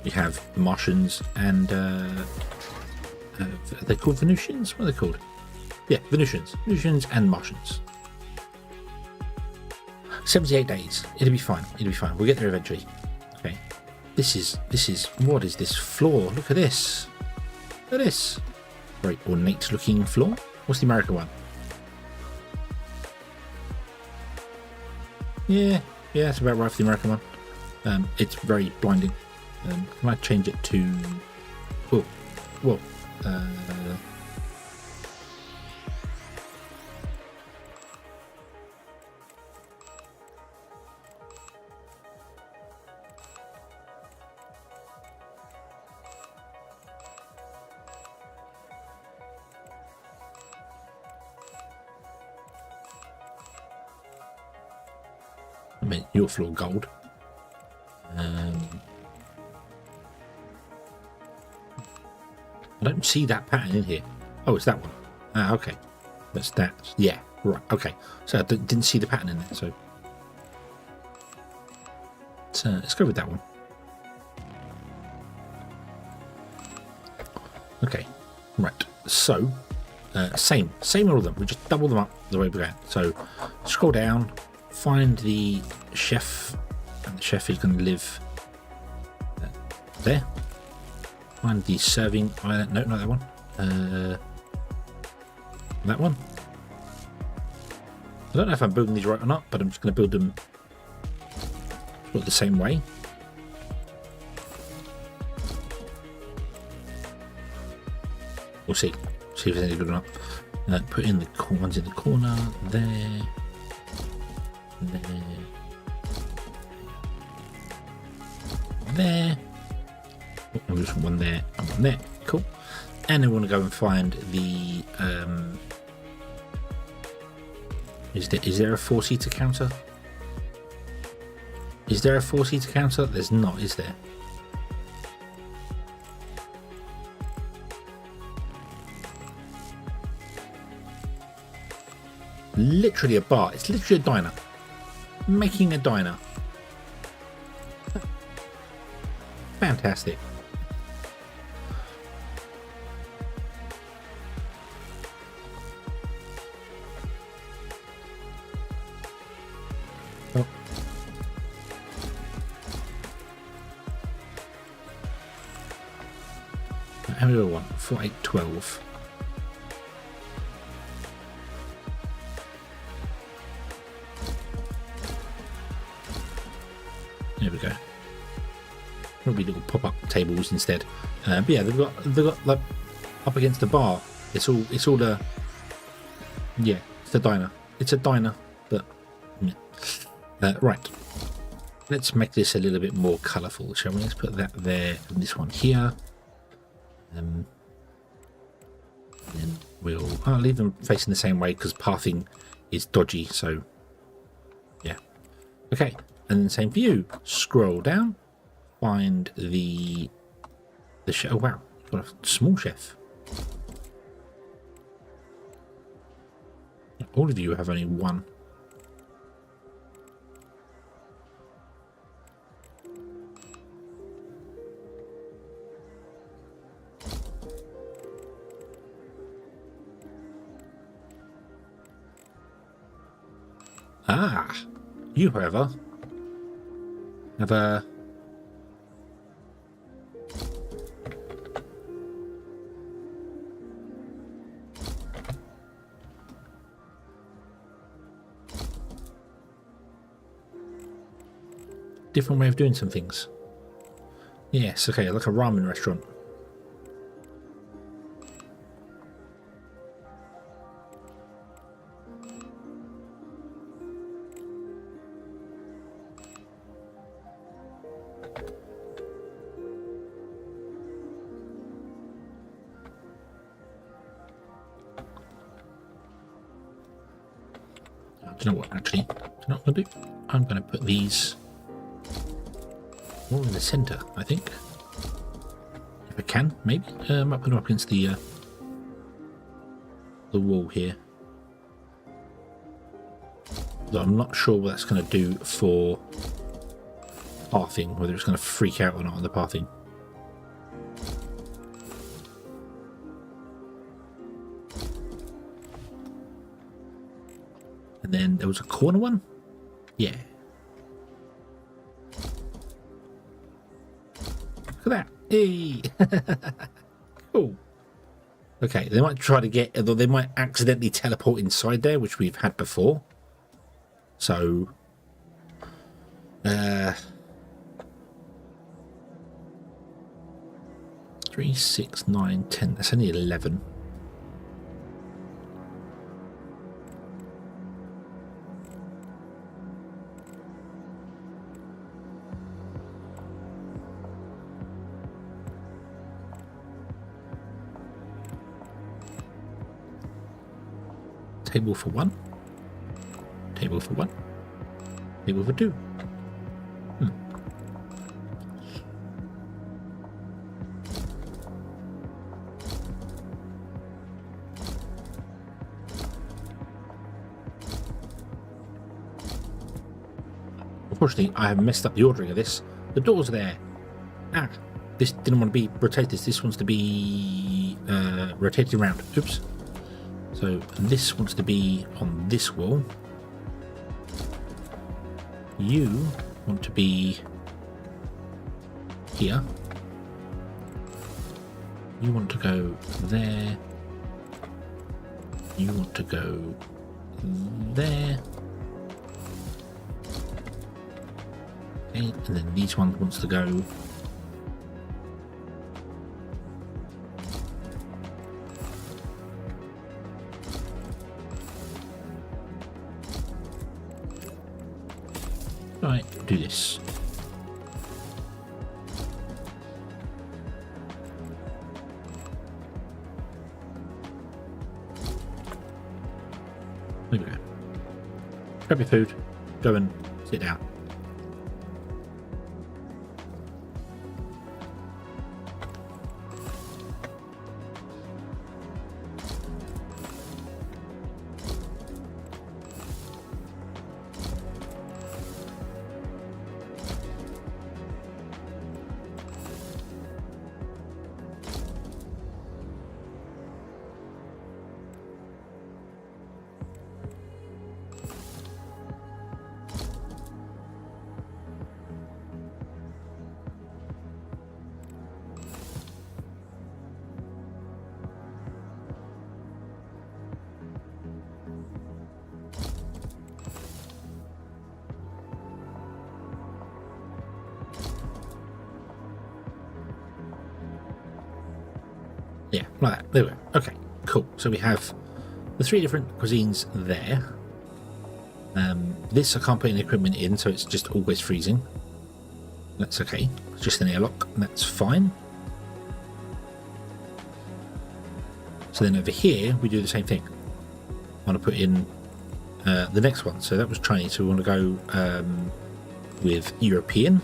we have Martians and are they called Venusians? What are they called? Yeah, Venusians and Martians. 78 days. It'll be fine. It'll be fine. We'll get there eventually. Okay. This is what is this floor? Look at this. Look at this. Very ornate looking floor. What's the American one? Yeah, that's about right for the American one. It's very blinding. Can I change it to? Whoa. I mean, your floor gold. I don't see that pattern in here. Oh, it's that one. Ah, okay. That's that. Yeah, right. Okay. So I didn't see the pattern in there. So let's go with that one. Okay. Right. So same all of them. We just double them up the way we go. So scroll down. Find the chef And the chef is going to live there. Find the serving island. No, not that one. That one. I don't know if I'm building these right or not, but I'm just going to build them the same way. We'll see. See if it's any good or not. Put in the ones in the corner. There. There. Oh, just one there and one there. Cool. And then we want to go and find the. Is there a 4-seater counter? Is there a 4-seater counter? There's not, is there? Literally a bar. It's literally a diner. Making a diner. Fantastic. Oh. How many do I want? 4, 8, 12. There we go. Probably little pop-up tables instead. But yeah, they've got like up against the bar. It's all the yeah. It's a diner. It's a diner, but yeah. Right. Let's make this a little bit more colourful, shall we? Let's put that there and this one here. Then I'll leave them facing the same way because pathing is dodgy. So yeah. Okay. And then same for you. Scroll down, find the chef. Oh wow, got a small chef. All of you have only one. Ah, you, however, have a different way of doing some things. Yes, okay, like a ramen restaurant. Do you know what, actually? Do you know what I'm going to do? I'm going to put these all in the centre, I think. If I can, maybe. I might put them up against the wall here. Though I'm not sure what that's going to do for pathing, whether it's going to freak out or not on the pathing. And then there was a corner one? Yeah. Look at that. Hey! Cool. Okay, they might try to get, although they might accidentally teleport inside there, which we've had before. So, 3, 6, 9, 10. That's only 11. Table for 1. Table for 1. Table for 2. Unfortunately, I have messed up the ordering of this. The door's there. Ah, this didn't want to be rotated. This wants to be rotated around. Oops. So this wants to be on this wall. You want to be here. You want to go there. You want to go there. Okay, and then these ones wants to go right, do this. There we go. Grab your food, go and sit down. Yeah, like that. There we go. Okay, cool. So we have the 3 different cuisines there. This I can't put any equipment in, so it's just always freezing. That's okay. It's just an airlock, and that's fine. So then over here, we do the same thing. I want to put in the next one. So that was Chinese, so we want to go with European,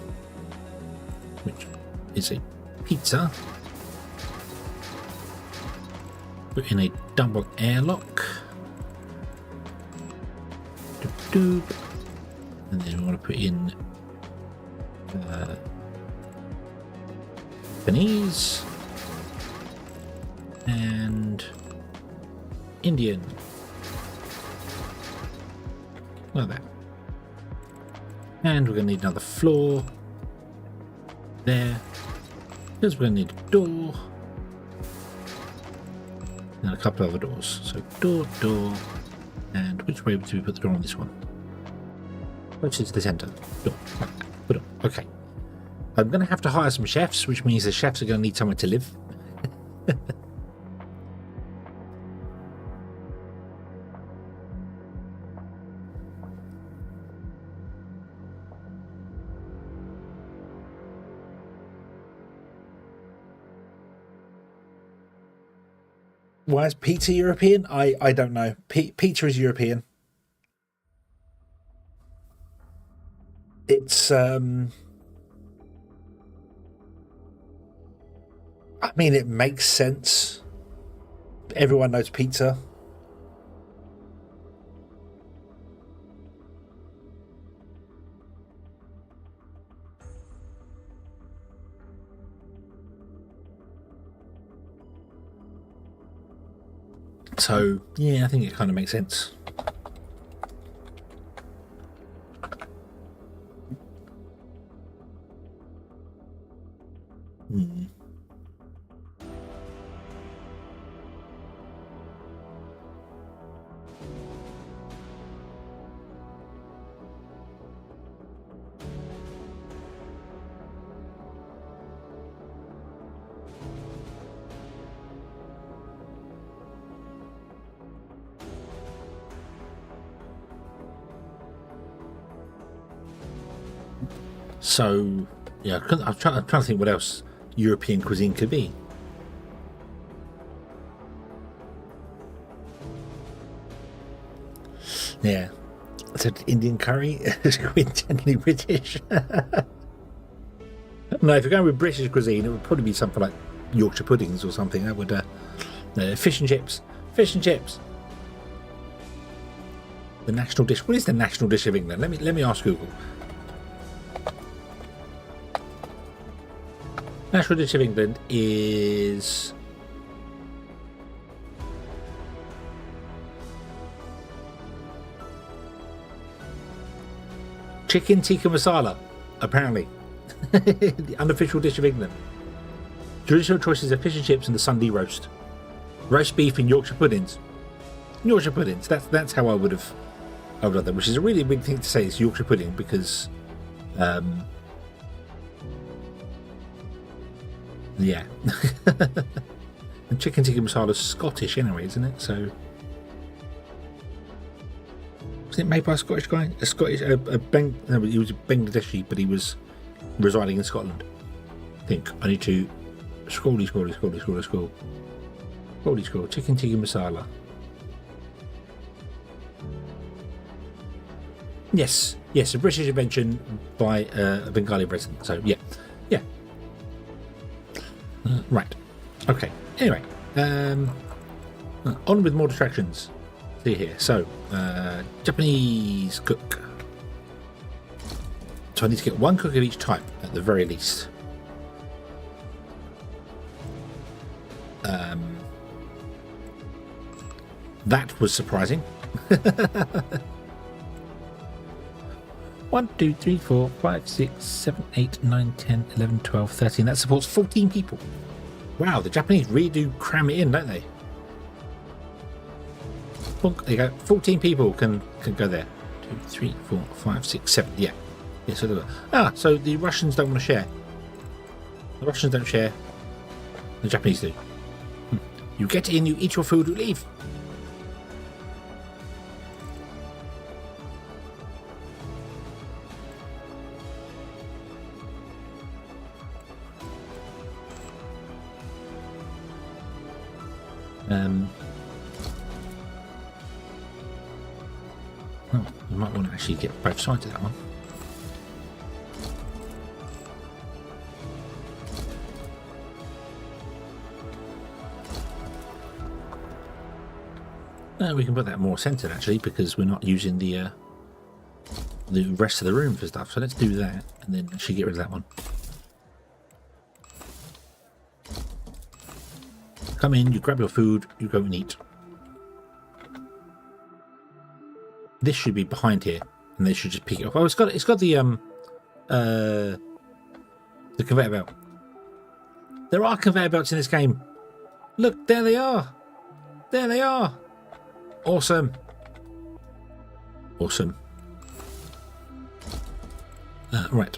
which is a pizza. Put in a double airlock. Doop, doop. And then we want to put in Japanese and Indian. Like that. And we're going to need another floor there, because we're going to need a door and a couple of other doors. So door, door, and which way do we put the door on this one? Which is the center. Door. Door. Okay. I'm going to have to hire some chefs, which means the chefs are going to need somewhere to live. Why is pizza European? I don't know. Pizza is European. It's I mean, it makes sense. Everyone knows pizza. So, yeah, I think it kind of makes sense. So, yeah, I'm trying to think what else European cuisine could be. Yeah, so Indian curry is coincidentally British. No, if you're going with British cuisine, it would probably be something like Yorkshire puddings or something. That would fish and chips. Fish and chips. The national dish. What is the national dish of England? Let me ask Google. National dish of England is chicken tikka masala. apparently. The unofficial dish of England. Traditional choices are fish and chips and the Sunday roast. Roast beef and Yorkshire puddings. Yorkshire puddings. That's how I would have done that, which is a really big thing to say. It's Yorkshire pudding because, yeah. And chicken tikka masala is Scottish anyway, isn't it? So, was it made by a Scottish guy? A Scottish, no, he was a Bangladeshi, but he was residing in Scotland. I think I need to scroll. Chicken tikka masala. Yes, a British invention by a Bengali resident. So yeah. Right. Okay. Anyway, on with more distractions. See here. So, Japanese cook. So I need to get one cook of each type at the very least. That was surprising. 1, 2, 3, 4, 5, 6, 7, 8, 9, 10, 11, 12, 13. That supports 14 people. Wow, the Japanese really do cram it in, don't they? There you go. 14 people can go there. 2, 3, 4, 5, 6, 7. Yeah. So so the Russians don't want to share. The Russians don't share. The Japanese do. You get in, you eat your food, you leave. Oh, you might want to actually get both sides of that one. We can put that more centered actually, because we're not using the rest of the room for stuff. So let's do that, and then actually get rid of that one. Come in, you grab your food, you go and eat. This should be behind here, and they should just pick it up. Oh, it's got the conveyor belt. There are conveyor belts in this game. Look, there they are. There they are. Awesome. Awesome. Right.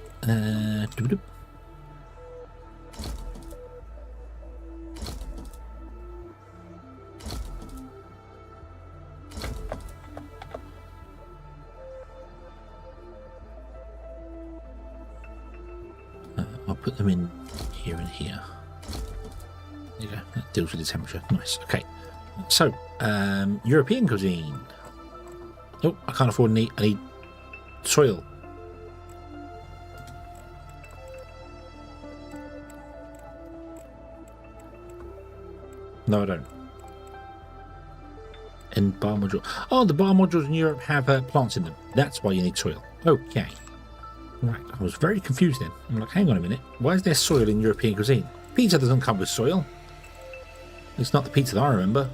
I'll put them in here and here. There you go. That deals with the temperature. Nice. Okay. So, European cuisine. Oh, I can't afford any. I need soil. No, I don't. And bar module. Oh, the bar modules in Europe have plants in them. That's why you need soil. Okay. Right. I was very confused then. I'm like, hang on a minute. Why is there soil in European cuisine? Pizza doesn't come with soil. It's not the pizza that I remember.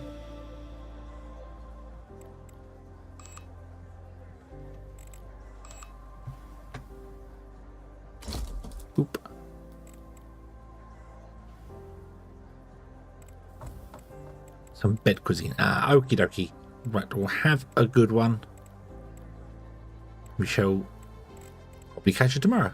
Oop. Some bed cuisine. Okie dokie. Right, we'll have a good one. We shall probably catch you tomorrow.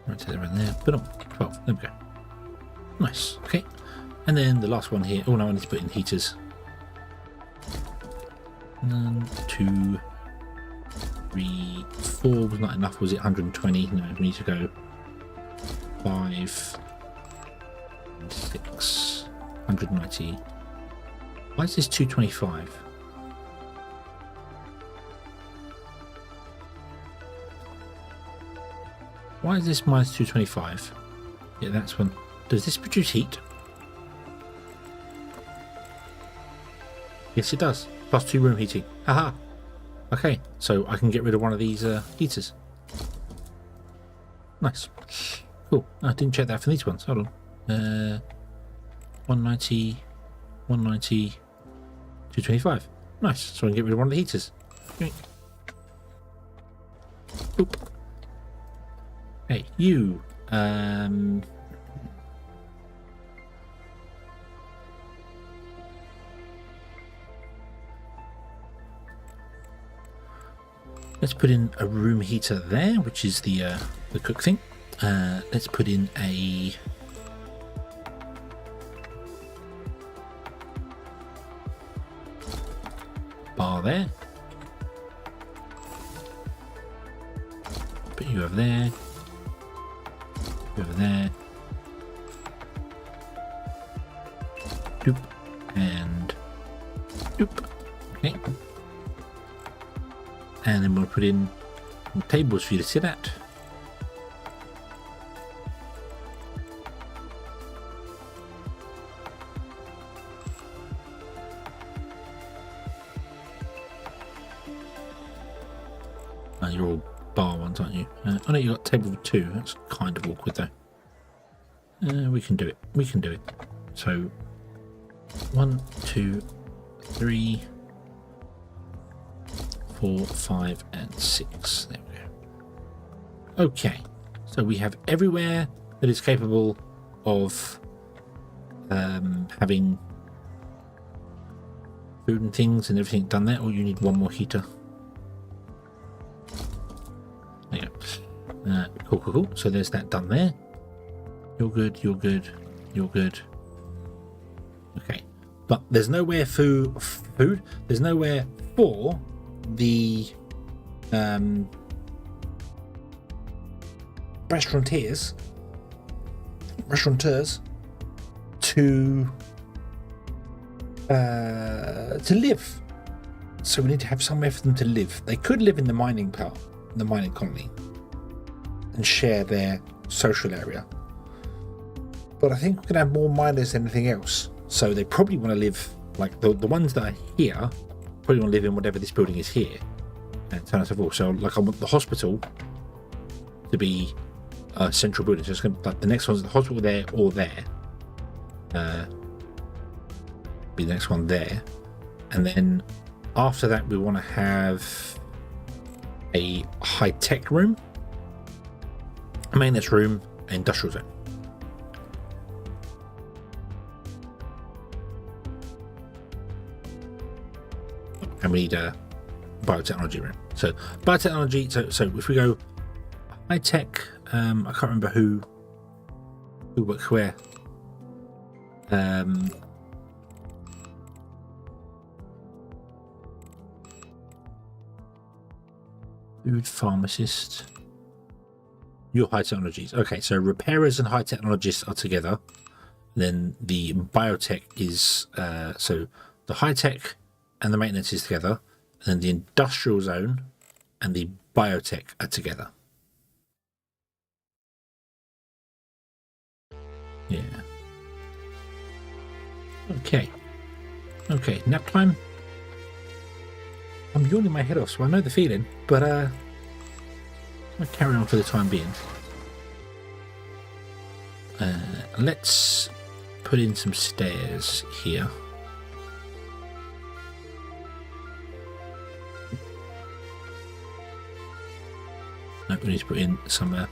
Right, so they're in there. Put on 12. There we go. Nice. Okay. And then the last one here. Oh no, I need to put in heaters. 1, 2, 3, 4 was not enough, was it? 120? No, we need to go 5, 6, 190. Why is this 225? Why is this minus 225? Yeah, that's one. Does this produce heat? Yes, it does. Plus 2 room heating. Haha. Okay, so I can get rid of one of these heaters. Nice. Cool. I didn't check that for these ones. Hold on. 190, 190, 225. Nice. So I can get rid of one of the heaters. Okay. Oop. Hey, you. Let's put in a room heater there, which is the cook thing. Let's put in a bar there. Put you over there. You over there. Doop. And doop. Okay. And then we'll put in some tables for you to sit at. You're all bar ones, aren't you? I know you've got table for two. That's kind of awkward though. We can do it. We can do it. So 1, 2, 3, 4, 5, and 6. There we go. Okay, so we have everywhere that is capable of having food and things and everything done there. Or you need one more heater. There you go. Cool, cool, cool. So there's that done there. You're good. You're good. You're good. Okay, but there's nowhere for food. There's nowhere for the restaurateurs to live. So we need to have somewhere for them to live. They could live in the mining part, the mining colony, and share their social area. But I think we're gonna have more miners than anything else. So they probably want to live like the ones that are here. Probably want to live in whatever this building is here, and so on and so forth. So like I want the hospital to be a central building. So it's going to, like the next one's the hospital there or there. Be the next one there, and then after that we want to have a high-tech room, a maintenance room, an industrial zone. And we need a biotechnology room. So biotechnology. So if we go high tech, I can't remember who works where. Food pharmacist. Your high technologies. Okay, so repairers and high technologists are together. Then the biotech is so the high tech and the maintenance is together, and then the industrial zone and the biotech are together. Yeah. Okay. Okay, nap time. I'm yawning my head off, so I know the feeling, but I'll carry on for the time being. Let's put in some stairs here. No, we need to put in somewhere.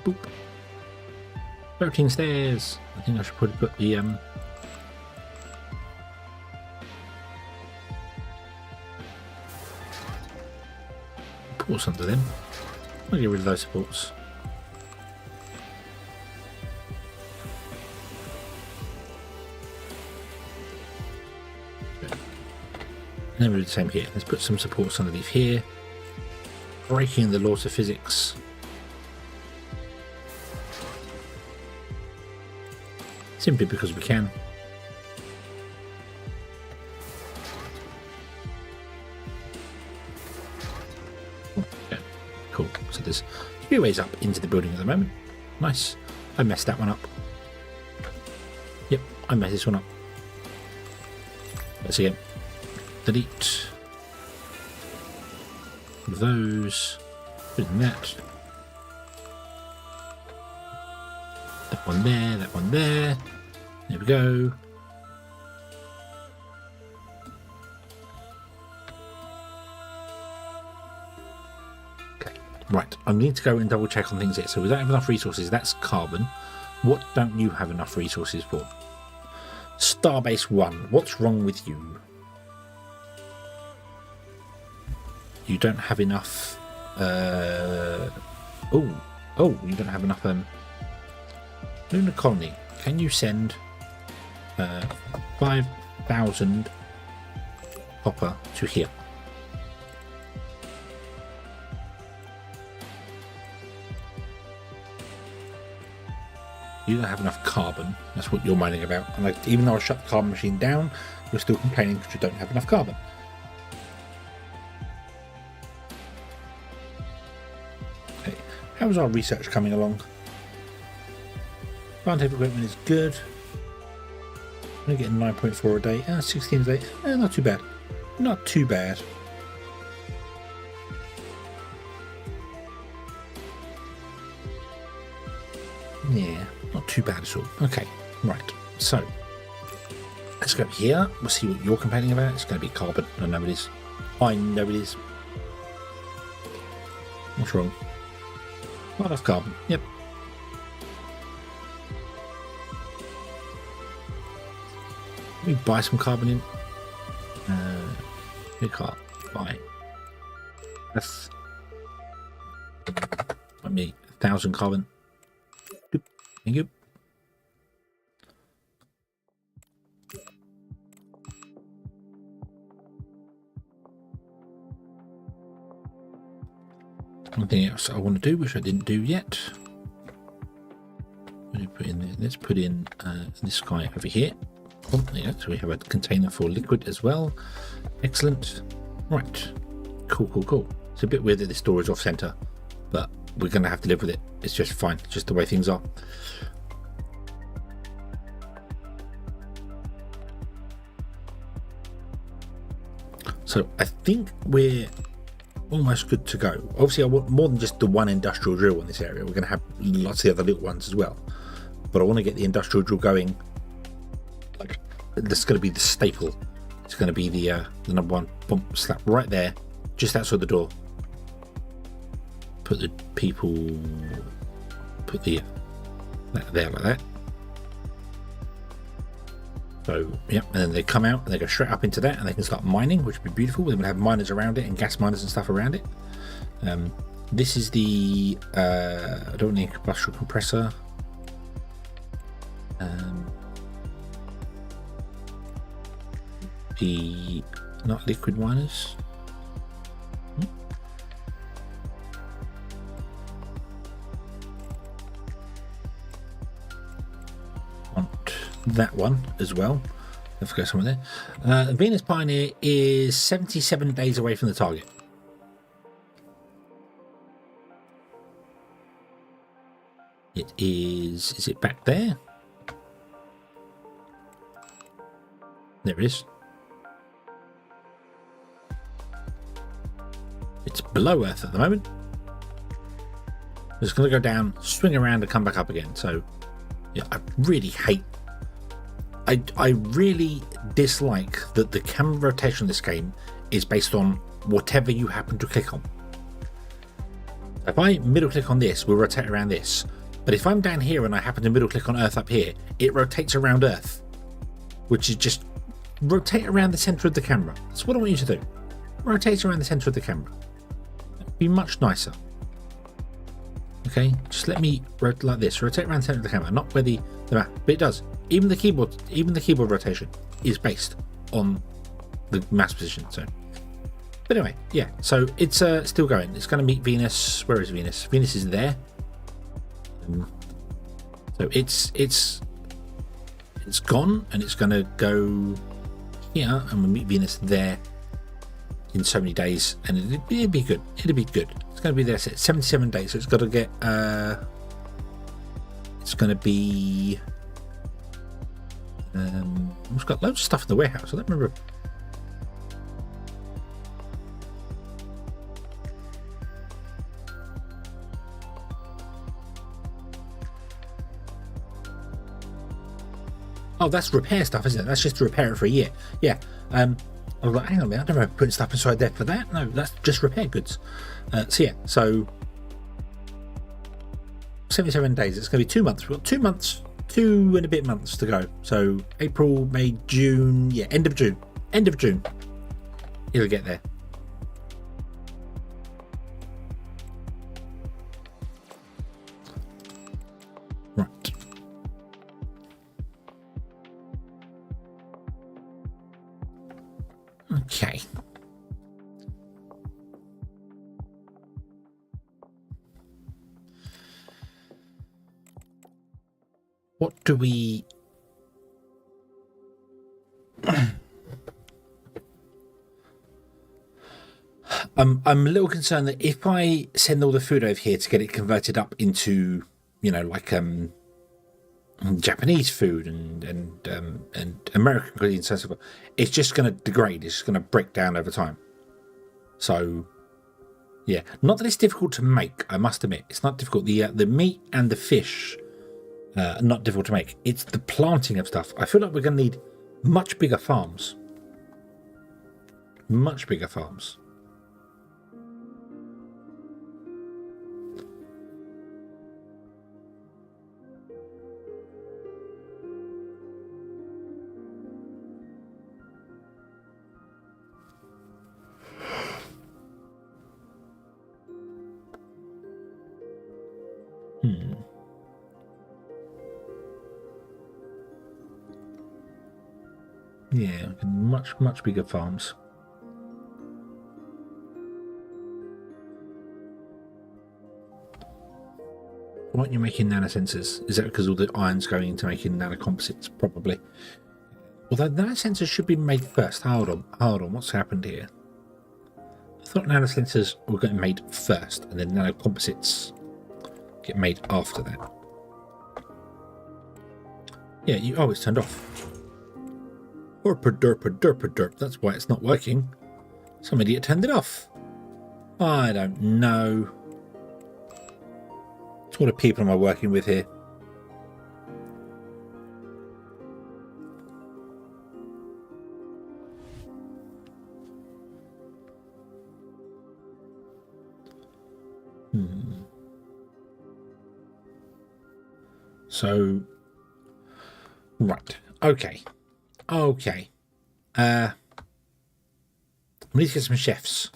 Boop. 13 stairs. I think I should put the supports under them. I'll get rid of those supports. And then we'll do the same here. Let's put some supports underneath here. Breaking the laws of physics. Simply because we can. Cool. So there's 3 ways up into the building at the moment. Nice. I messed that one up. Yep, I messed this one up. Let's see it. Delete. Those. Put in that. That one there, that one there. There we go. Right, I need to go and double check on things here. So we don't have enough resources. That's carbon. What don't you have enough resources for? Starbase 1. What's wrong with you? You don't have enough. Oh, you don't have enough. Lunar colony. Can you send 5,000 copper to here? You don't have enough carbon. That's what you're mining about. And even though I shut the carbon machine down, you're still complaining because you don't have enough carbon. Okay, how's our research coming along? Scientific equipment is good. I'm getting 9.4 a day. 16 a day. Not too bad. Not too bad. Yeah, not too bad at all. Okay, right. So let's go here. We'll see what you're complaining about. It's going to be carbon. I know it is. I know it is. What's wrong? Not enough carbon. Yep. Let me buy some carbon in. We can't buy. That's maybe 1,000 carbon. Thank you. One thing else I want to do, which I didn't do yet. Let's put in this guy over here. Oh, yeah, so we have a container for liquid as well. Excellent. Right. Cool, cool, cool. It's a bit weird that this door is off center, but we're going to have to live with it. It's just fine. It's just the way things are. So I think we're almost good to go. Obviously, I want more than just the one industrial drill in this area. We're going to have lots of other little ones as well. But I want to get the industrial drill going. Like, that's going to be the staple. It's going to be the number one. Boom, slap right there, just outside the door. Put the people. Put the that there like that. So, yep, and then they come out and they go straight up into that and they can start mining, which would be beautiful. We're going to have miners around it and gas miners and stuff around it. This is the, I don't need a combustion compressor. The, not liquid miners. That one as well. Let's go somewhere there. Venus Pioneer is 77 days away from the target. It is it back there? There it is. It's below Earth at the moment. It's going to go down, swing around and come back up again. So yeah, I really hate I really dislike that the camera rotation of this game is based on whatever you happen to click on. If I middle click on this, we'll rotate around this. But if I'm down here and I happen to middle click on Earth up here, it rotates around Earth, which is just rotate around the center of the camera. That's what I want you to do. Rotate around the center of the camera. It'd be much nicer. Okay, just let me rotate like this. Rotate around the center of the camera, not where the map. But it does. Even the keyboard rotation is based on the mouse position. So, but anyway, yeah. So it's still going. It's going to meet Venus. Where is Venus? Venus is there. So it's gone, and it's going to go here, and we'll meet Venus there. in so many days, and it'd be good. It'd be good. It's going to be there 77 days, so it's got to get. It's going to be. It's got loads of stuff in the warehouse. I don't remember. Oh, that's repair stuff, isn't it? That's just to repair it for a year. Yeah. I was like, hang on a minute, I don't remember putting stuff inside there for that. No, that's just repair goods. So yeah, so 77 days. It's going to be 2 months. We've got 2 months, 2 and a bit months to go. So April, May, June. Yeah, end of June. End of June. It'll get there. Right. Okay. What do we... I'm a little concerned that if I send all the food over here to get it converted up into, you know, like Japanese food and American cuisine, so forth, it's just going to degrade. It's just going to break down over time. So, yeah, not that it's difficult to make. I must admit, it's not difficult. The meat and the fish are not difficult to make. It's the planting of stuff. I feel like we're going to need much bigger farms. Much bigger farms. Yeah, much bigger farms. Why aren't you making nanosensors? Is that because all the iron's going into making nanocomposites? Probably. Although nanosensors should be made first. Hold on. What's happened here? I thought nanosensors were getting made first, and then nanocomposites get made after that. Yeah, oh, it's turned off. Or derp. That's why it's not working. Some idiot turned it off. I don't know. What sort of people am I working with here? So, right. Okay. I need to get some chefs,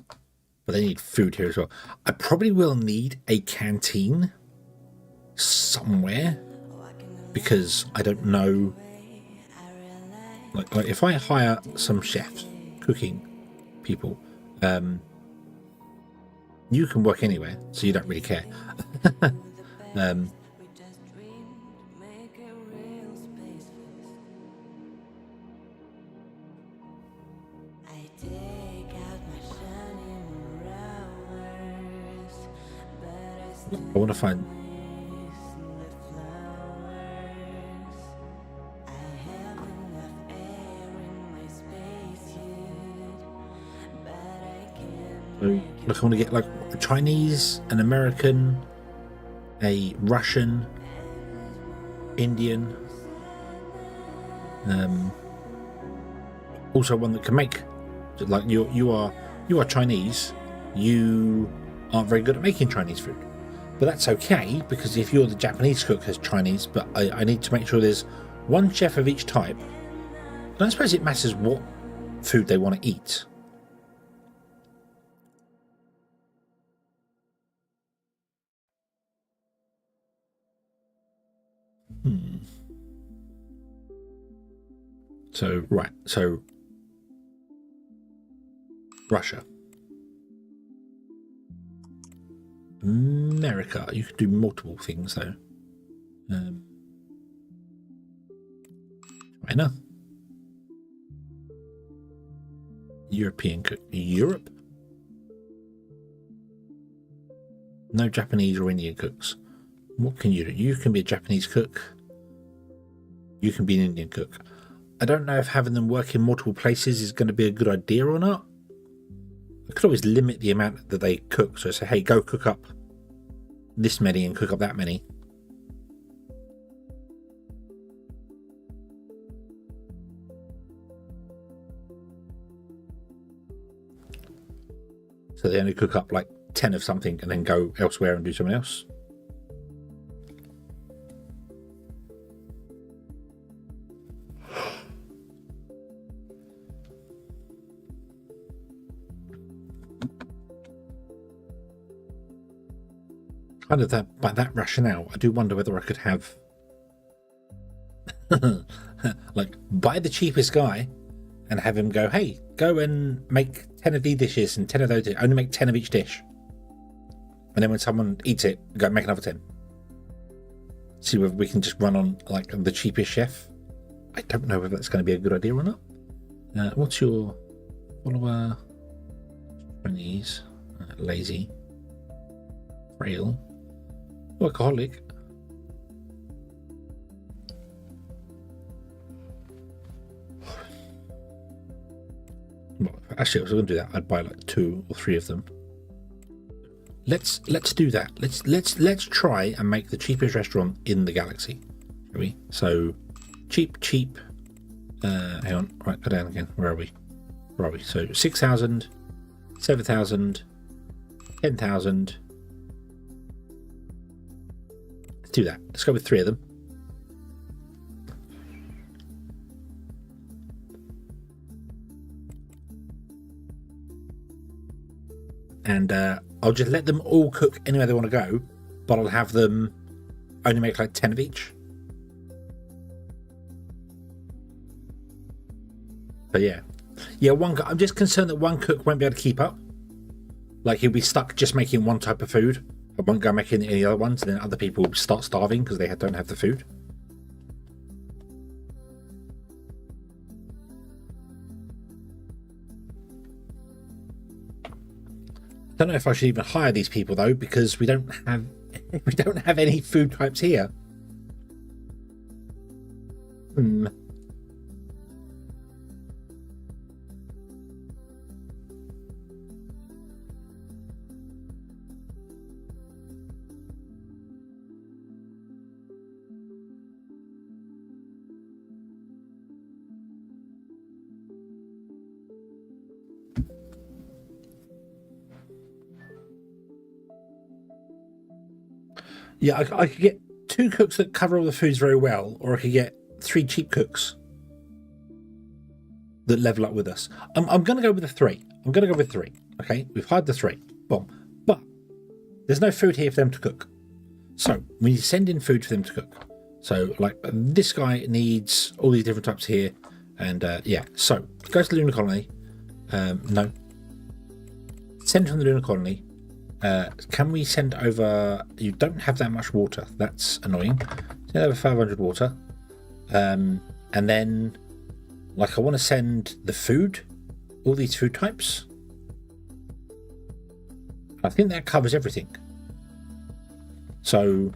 but they need food here as well. I probably will need a canteen somewhere because I don't know. Like if I hire some chefs, cooking people, you can work anywhere, so you don't really care. I want to find. Look, I want to get like a Chinese, an American, a Russian, Indian, also one that can make. Like you are Chinese. You aren't very good at making Chinese food. But that's okay, because if you're the Japanese cook as Chinese, but I need to make sure there's one chef of each type. And I suppose it matters what food they want to eat. So, right. So, Russia. America. You could do multiple things though. China. European cook. Europe? No Japanese or Indian cooks. What can you do? You can be a Japanese cook. You can be an Indian cook. I don't know if having them work in multiple places is going to be a good idea or not. I could always limit the amount that they cook. So say, hey, go cook up this many and cook up that many. So they only cook up like 10 of something and then go elsewhere and do something else. Kind of that, by that rationale, I do wonder whether I could have like buy the cheapest guy and have him go, hey, go and make 10 of these dishes and 10 of those, only make 10 of each dish. And then when someone eats it, go make another 10. See whether we can just run on like the cheapest chef. I don't know whether that's going to be a good idea or not. What's your follower? Chinese, lazy, frail, workaholic. Well, actually, I was going to do that. I'd buy like 2 or 3 of them. Let's do that. Let's try and make the cheapest restaurant in the galaxy. Shall we? So cheap. Hang on. Right, go down again. Where are we? So 6,000, 7,000, 10,000. Let's do that. Let's go with 3 of them. And I'll just let them all cook anywhere they want to go, but I'll have them only make like 10 of each. But yeah, I'm just concerned that one cook won't be able to keep up. Like he'll be stuck just making one type of food, and won't go making any other ones, and then other people will start starving because they don't have the food. I don't know if I should even hire these people though, because we don't have any food types here. Yeah, I could get 2 cooks that cover all the foods very well, or I could get 3 cheap cooks that level up with us. I'm going to go with the 3. I'm going to go with 3. Okay, we've hired the 3. Boom. But there's no food here for them to cook. So we need to send in food for them to cook. So like this guy needs all these different types here. And yeah, so go to the lunar colony. No. Send from the lunar colony. Can we send over? You don't have that much water. That's annoying. Send over 500 water, and then, like, I want to send the food, all these food types. I think that covers everything. So,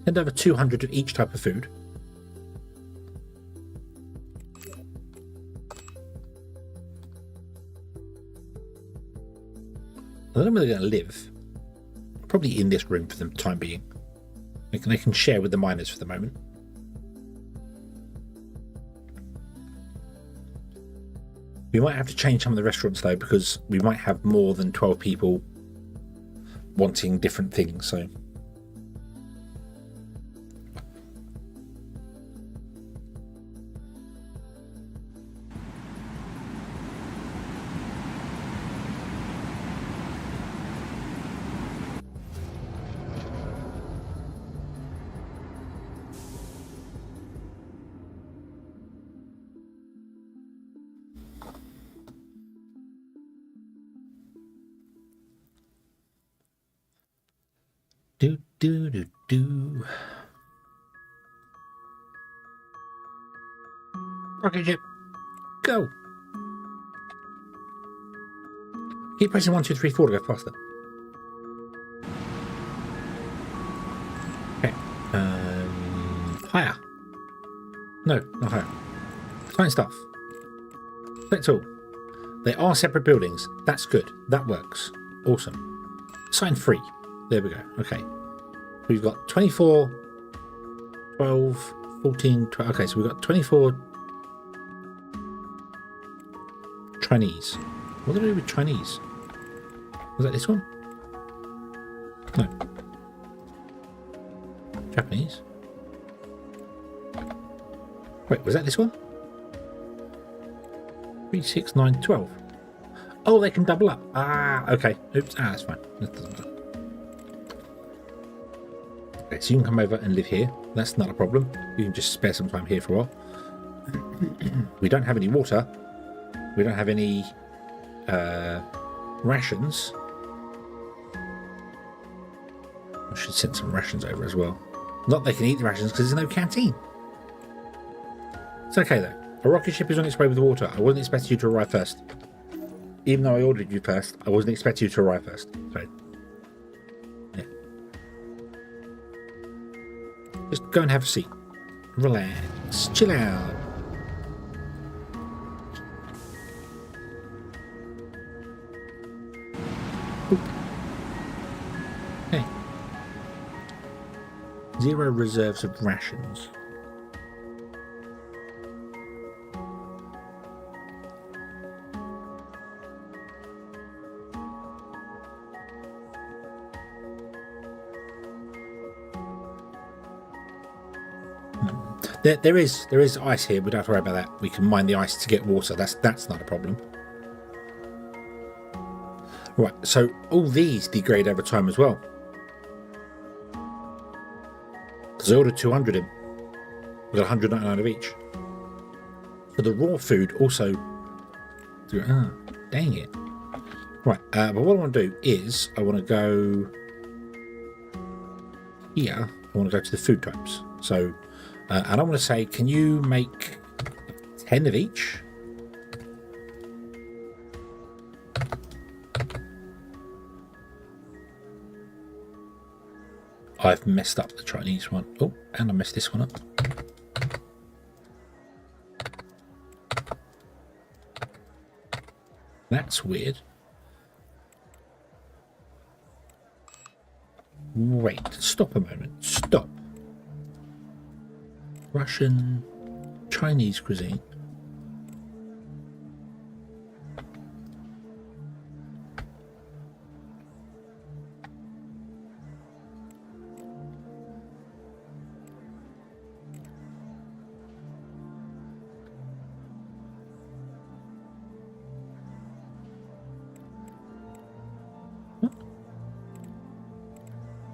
send over 200 of each type of food. I don't know where they're going to live. Probably in this room for the time being. They can share with the miners for the moment. We might have to change some of the restaurants though, because we might have more than 12 people wanting different things. So do. Rocket ship, go. Keep pressing 1, 2, 3, 4 to go faster. Okay. Higher. No, not higher. Fine stuff. Select all. They are separate buildings. That's good. That works. Awesome. Sign 3. There we go. Okay. We've got 24, 12, 14, 12. Okay, so we've got 24 Chinese. What do I do with Chinese? Was that this one? No. Japanese. Wait, was that this one? 3, 6, 9, 12. Oh, they can double up. Ah, okay. Oops. Ah, that's fine. That doesn't matter. Okay, so you can come over and live here. That's not a problem. You can just spare some time here for a while. We don't have any water. We don't have any rations. I should send some rations over as well. Not they can eat the rations because there's no canteen. It's okay though. A rocket ship is on its way with the water. I wasn't expecting you to arrive first. Even though I ordered you first, I wasn't expecting you to arrive first. So, yeah. Just go and have a seat. Relax. Chill out. Oop. Okay. 0 reserves of rations. There is ice here. We don't have to worry about that. We can mine the ice to get water. That's not a problem. Right. So all these degrade over time as well. Because I ordered 200 in. We got 199 of each. So the raw food also. Dang it. Right. But what I want to do is I want to go here. I want to go to the food types. So. And I want to say, can you make 10 of each? I've messed up the Chinese one. Oh, and I messed this one up. That's weird. Wait, stop a moment. Stop. Russian, Chinese cuisine.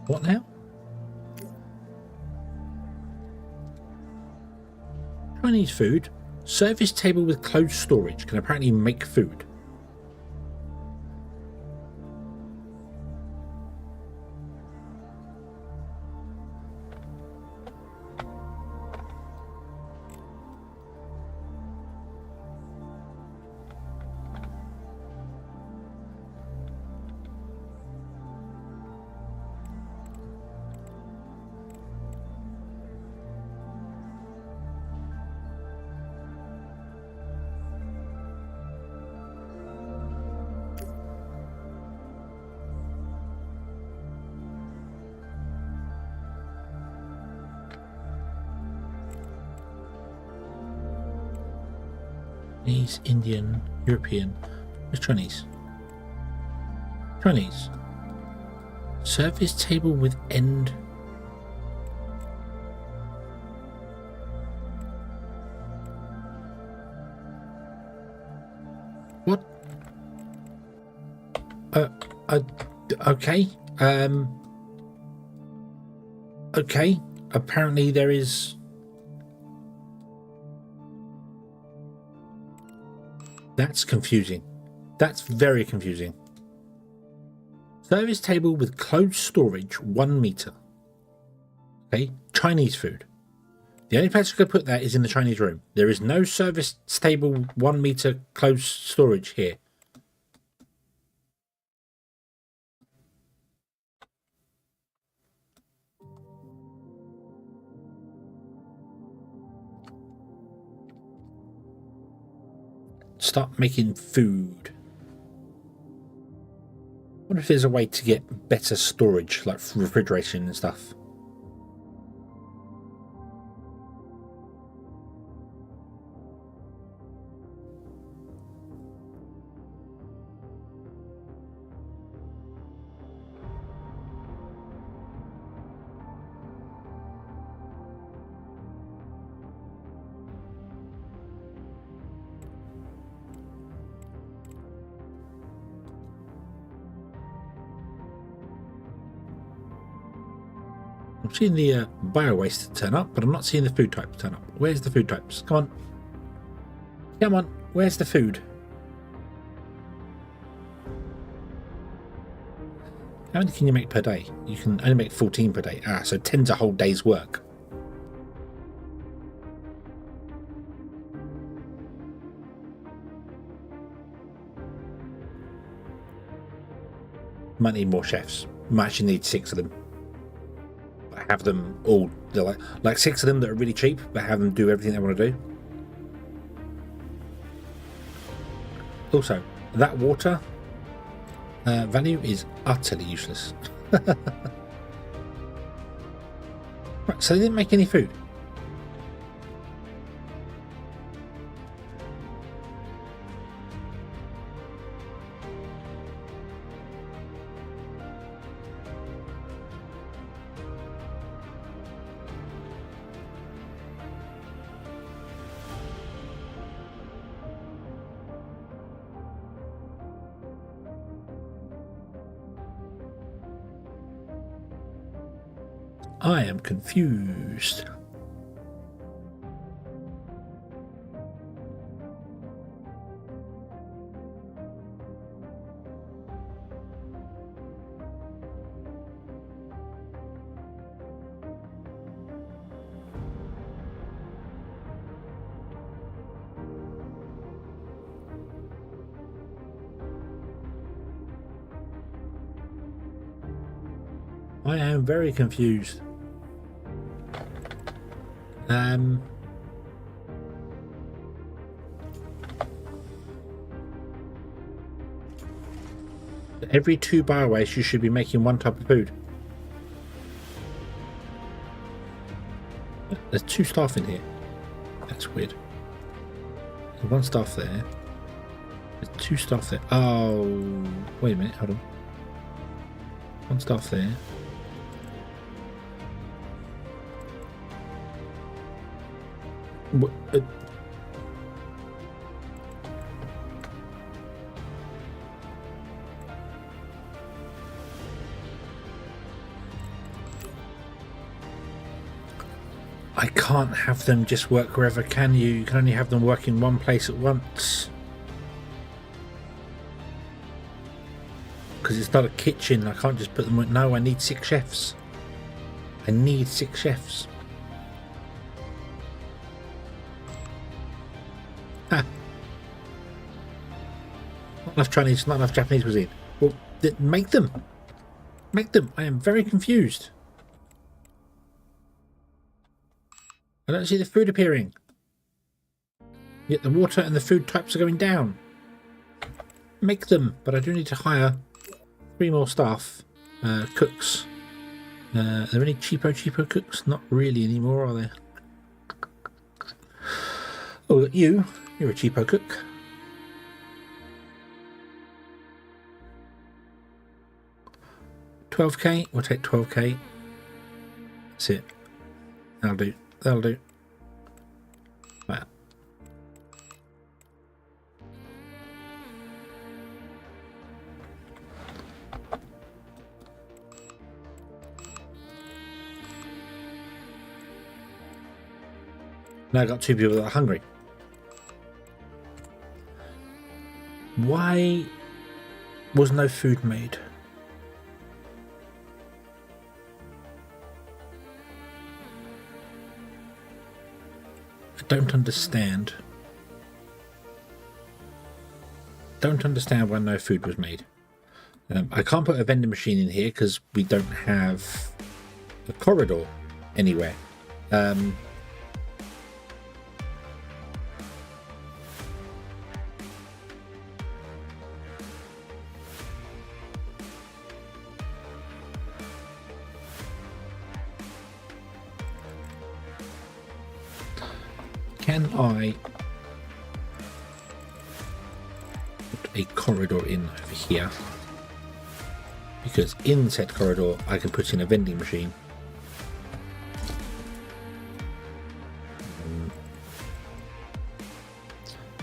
What now? Chinese food. Service table with closed storage can apparently make food. Chinese, Indian, European. Where's Chinese? Chinese. Service table with end. What? Okay. Okay. Apparently there is. That's confusing. That's very confusing. Service table with closed storage, 1 meter. Okay, Chinese food. The only place I could put that is in the Chinese room. There is no service stable 1 meter closed storage here. Start making food. I wonder if there's a way to get better storage, like refrigeration and stuff. I'm seeing the bio waste turn up, but I'm not seeing the food types turn up. Where's the food types? Come on. Come on. Where's the food? How many can you make per day? You can only make 14 per day. Ah, so 10's a whole day's work. Might need more chefs. Might actually need 6 of them. Have them all, they're like 6 of them that are really cheap, but have them do everything they want to do. Also, that water value is utterly useless. Right, so they didn't make any food. I am confused. I am very confused. Every 2 biowaste you should be making 1 type of food. There's 2 staff in here. That's weird. There's 1 staff there. There's 2 staff there. Oh, wait a minute, hold on. 1 staff there. What? I can't have them just work wherever, can you? You can only have them work in 1 place at once. Because it's not a kitchen, I can't just put them with... No, I need 6 chefs. I need 6 chefs. Ha! Not enough Chinese, not enough Japanese cuisine. Well, make them. Make them. I am very confused. I don't see the food appearing. Yet the water and the food types are going down. Make them, but I do need to hire 3 more staff. Cooks. Are there any cheapo cooks? Not really anymore, are there? Oh, you're a cheapo cook. $12k, we'll take 12k. That's it. That'll do. That'll do. Wow. Now I've got 2 people that are hungry. Why was no food made? don't understand. Don't understand why no food was made. I can't put a vending machine in here because we don't have a corridor anywhere. Can I put a corridor in over here? Because in said corridor I can put in a vending machine.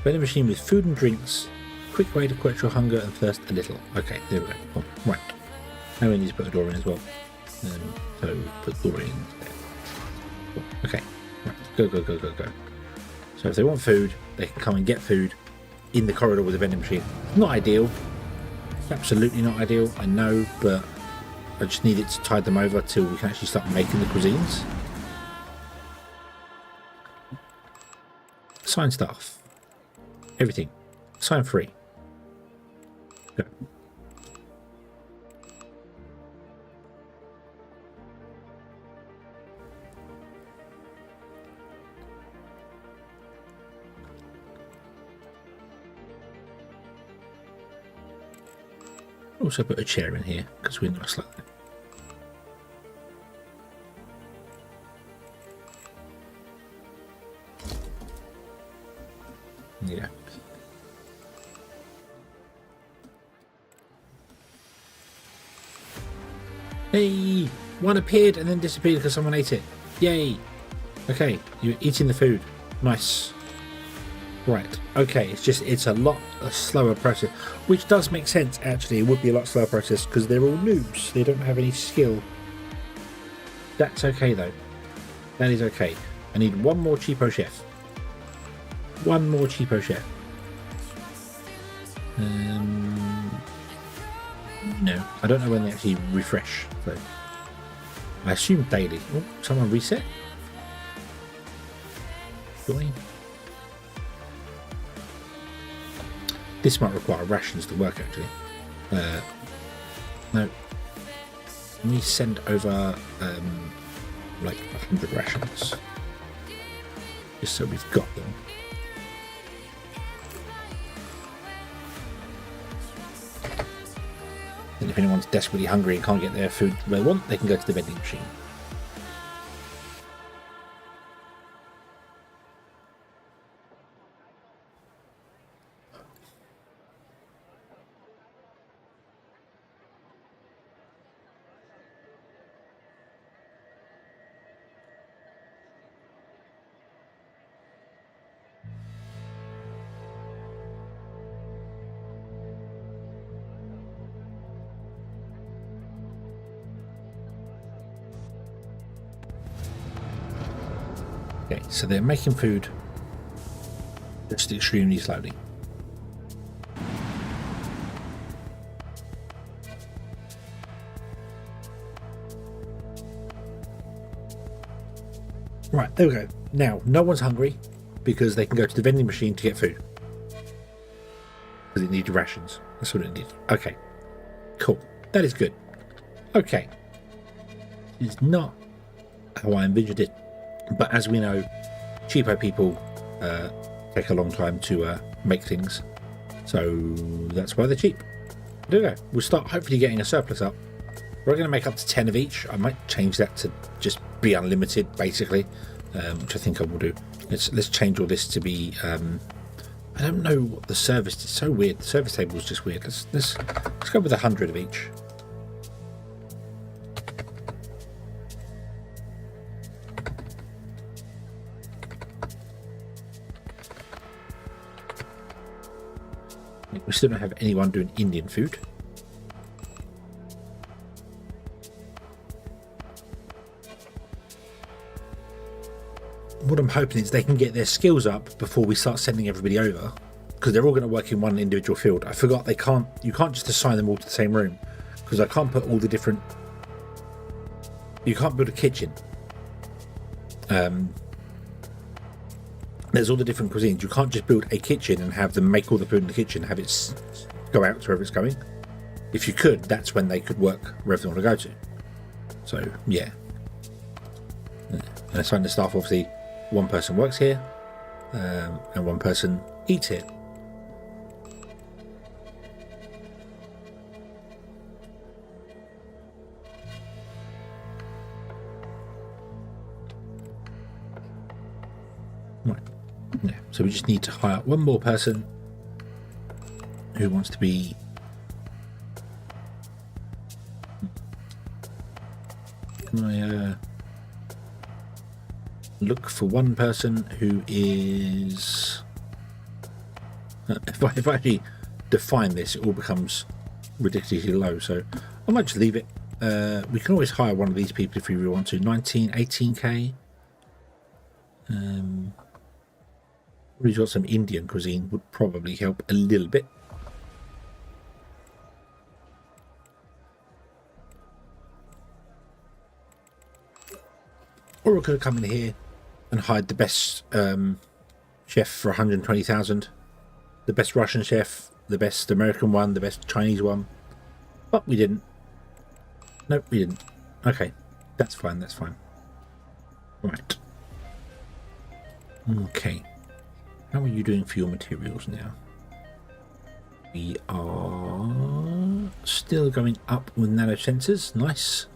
Vending machine with food and drinks. Quick way to quench your hunger and thirst a little. Okay, there we go. Oh, right. Now we need to put a door in as well. So put door in there. Okay. Right. Go, go, go, go, go. So if they want food, they can come and get food in the corridor with a vending machine. Not ideal. Absolutely not ideal, I know, but I just need it to tide them over till we can actually start making the cuisines. Assign staff. Everything. Assign 3. Go. Also put a chair in here because we're nice like that. Yeah. Hey! One appeared and then disappeared because someone ate it. Yay! Okay, you're eating the food. Nice. Right, okay, it's a lot a slower process, which does make sense actually. It would be a lot slower process because they're all noobs, they don't have any skill. That's okay though, that is okay. I need one more cheapo chef. One more cheapo chef. No, I don't know when they actually refresh, so I assume daily. Oh, someone reset? Join. This might require rations to work actually. No. Let me send over like 100 rations. Just so we've got them. And if anyone's desperately hungry and can't get their food they want, they can go to the vending machine. Okay, so they're making food just extremely slowly. Right, there we go. Now, no one's hungry because they can go to the vending machine to get food. Because it needs rations. That's what it needs. Okay, cool. That is good. Okay. It's not how I envisioned it. But as we know, cheapo people take a long time to make things, so that's why they're cheap. There we go. We'll start hopefully getting a surplus up. We're going to make up to 10 of each. I might change that to just be unlimited, basically, which I think I will do. Let's change all this to be. I don't know what the service is. So weird. The service table is just weird. Let's go with 100 of each. We still don't have anyone doing Indian food. What I'm hoping is they can get their skills up before we start sending everybody over, because they're all going to work in one individual field. I forgot they can't. You can't just assign them all to the same room, because I can't put all the different. You can't build a kitchen. there's all the different cuisines. You can't just build a kitchen and have them make all the food in the kitchen, have it go out to wherever it's going. If you could, that's when they could work wherever they want to go to. So, yeah. And assign the staff, obviously, one person works here, and one person eats here. Right. Yeah. So we just need to hire one more person who wants to be. Can I look for one person who is. If I actually define this, it all becomes ridiculously low. So I might just leave it. We can always hire one of these people if we really want to. 18k. We've got some Indian cuisine, would probably help a little bit. Or we could have come in here and hired the best chef for 120,000, the best Russian chef, the best American one, the best Chinese one, but we didn't. Nope, we didn't. Okay, that's fine. That's fine. Right. Okay. How are you doing for your materials now? We are still going up with nanosensors. Nice.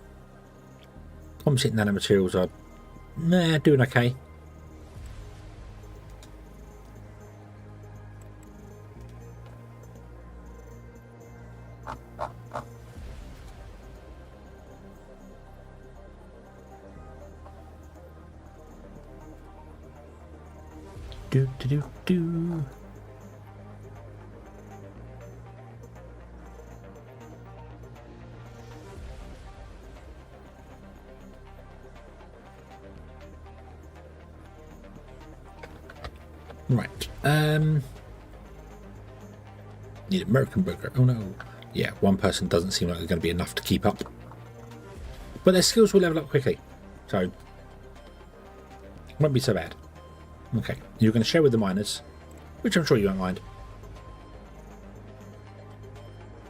Composite nanomaterials are doing okay. Do. Right. Need American burger. Oh no. Yeah, one person doesn't seem like they're going to be enough to keep up. But their skills will level up quickly. So, won't be so bad. Okay, you're going to share with the miners, which I'm sure you won't mind.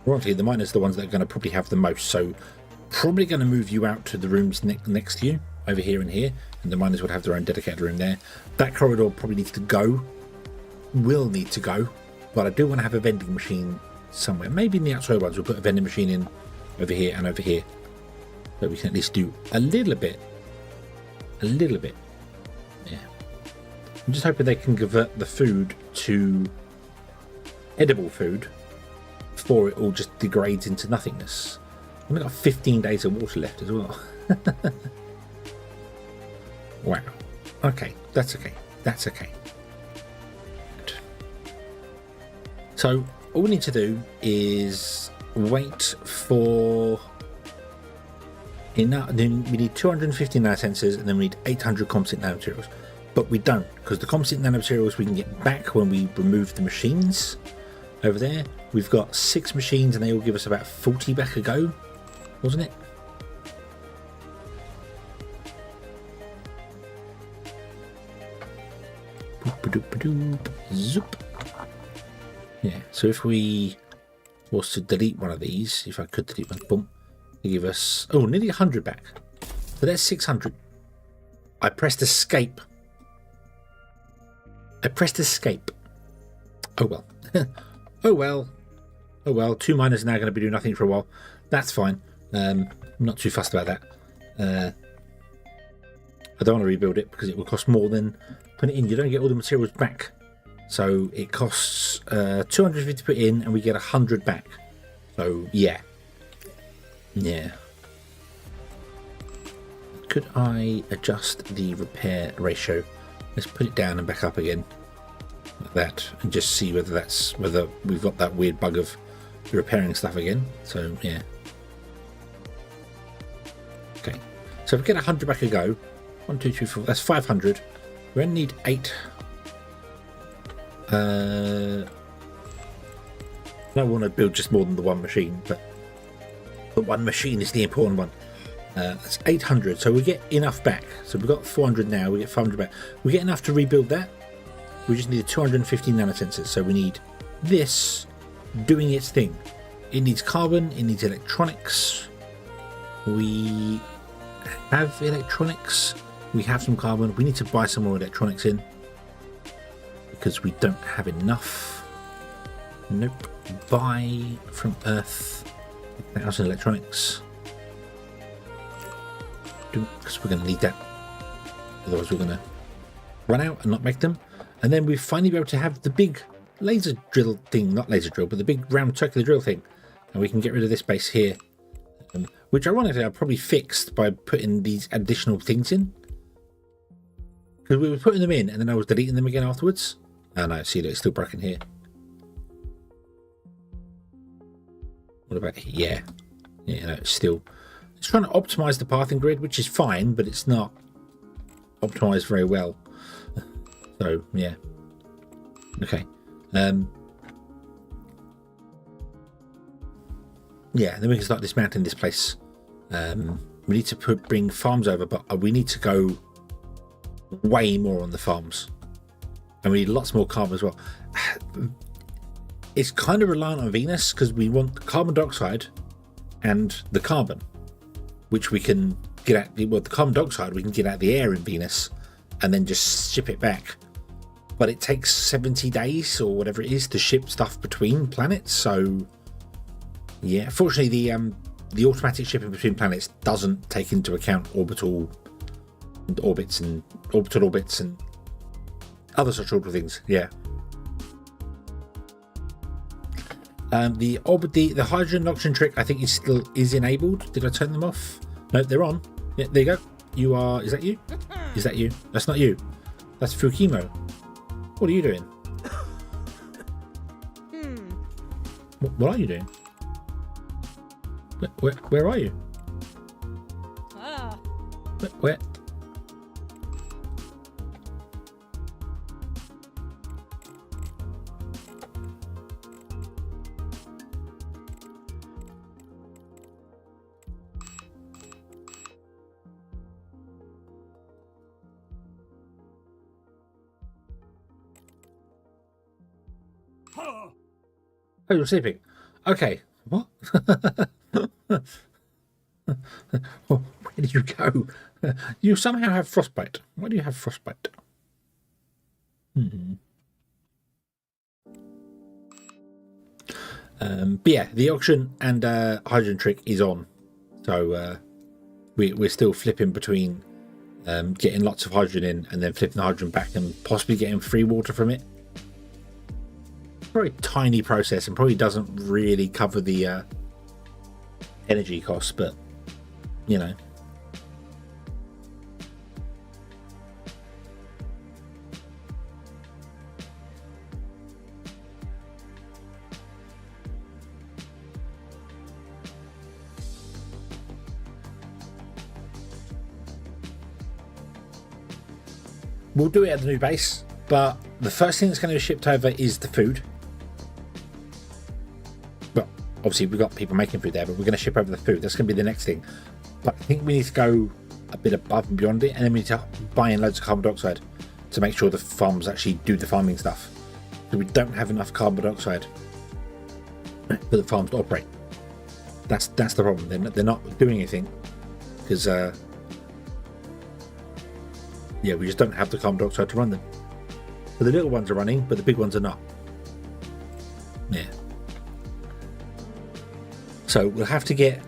Ironically, the miners are the ones that are going to probably have the most, so probably going to move you out to the rooms next to you, over here and here, and the miners would have their own dedicated room there. That corridor probably needs to go, will need to go, but I do want to have a vending machine somewhere. Maybe in the outside ones we'll put a vending machine in over here and over here, so we can at least do a little bit. Yeah. I'm just hoping they can convert the food to edible food before it all just degrades into nothingness. I've only got 15 days of water left as well. Wow. Okay, that's okay. That's okay. Good. So all we need to do is wait for enough. Then we need 250 nanosensors, and then we need 800 composite nanomaterials. But we don't, because the composite nanomaterials we can get back when we remove the machines. Over there, we've got 6 machines, and they all give us about 40 back a go, wasn't it? Zoop. Yeah, so if we was to delete one of these, if I could delete one, boom, they give us, oh, nearly 100 back. So that's 600. I pressed escape. Oh well. Oh well. 2 miners are now going to be doing nothing for a while. That's fine. I'm not too fussed about that. I don't want to rebuild it because it will cost more than putting it in. You don't get all the materials back. So it costs 250 to put in, and we get 100 back. So yeah. Could I adjust the repair ratio? Let's put it down and back up again, like that, and just see whether we've got that weird bug of repairing stuff again. So yeah. Okay. So if we get 100 back a go, 1, 2, 3, 4. That's 500. We only need 8. I don't want to build just more than the one machine, but the one machine is the important one. That's 800, so we get enough back. So we've got 400 now, we get 500 back. We get enough to rebuild that, We just need 250 nanosensors. So we need this doing its thing. It needs carbon, it needs electronics. We have electronics. We have some carbon. We need to buy some more electronics in because we don't have enough. Nope. Buy from Earth 1,000 electronics. Because we're going to need that. Otherwise we're going to run out and not make them. And then we finally be able to have the big laser drill thing. Not laser drill, but the big round circular drill thing. And we can get rid of this base here. Which ironically I probably fixed by putting these additional things in. Because we were putting them in and then I was deleting them again afterwards. Oh no, see, it's still broken here. What about here? Yeah, no, it's still... It's trying to optimize the pathing grid, which is fine, but it's not optimized very well. So, yeah. Okay. Yeah, then we can start dismantling this place. We need to bring farms over, but we need to go way more on the farms. And we need lots more carbon as well. It's kind of reliant on Venus because we want the carbon dioxide and the carbon, which we can get at. Well, the carbon dioxide we can get out of the air in Venus and then just ship it back. But it takes 70 days or whatever it is to ship stuff between planets. So, yeah, fortunately, the automatic shipping between planets doesn't take into account orbital orbits and other such orbital things. Yeah. The hydrogen and oxygen trick I think is enabled. Did I turn them off? No, they're on. Yeah, there you go. You are. Is that you? Is that you? That's not you. That's Fukimo. What are you doing? What are you doing? Where are you? Where? Oh, you're sleeping. Okay. What? Well, where did you go? You somehow have frostbite. Why do you have frostbite? But yeah, the oxygen and hydrogen trick is on. So we're still flipping between getting lots of hydrogen in and then flipping the hydrogen back and possibly getting free water from it. Very tiny process and probably doesn't really cover the energy costs, but you know. We'll do it at the new base, but the first thing that's going to be shipped over is the food. Well, obviously we've got people making food there, but we're going to ship over the food. That's going to be the next thing. But I think we need to go a bit above and beyond it, and then we need to buy in loads of carbon dioxide to make sure the farms actually do the farming stuff. So we don't have enough carbon dioxide for the farms to operate. That's the problem. They're not doing anything because yeah, we just don't have the carbon dioxide to run them. So the little ones are running, but the big ones are not. Yeah. So we'll have to get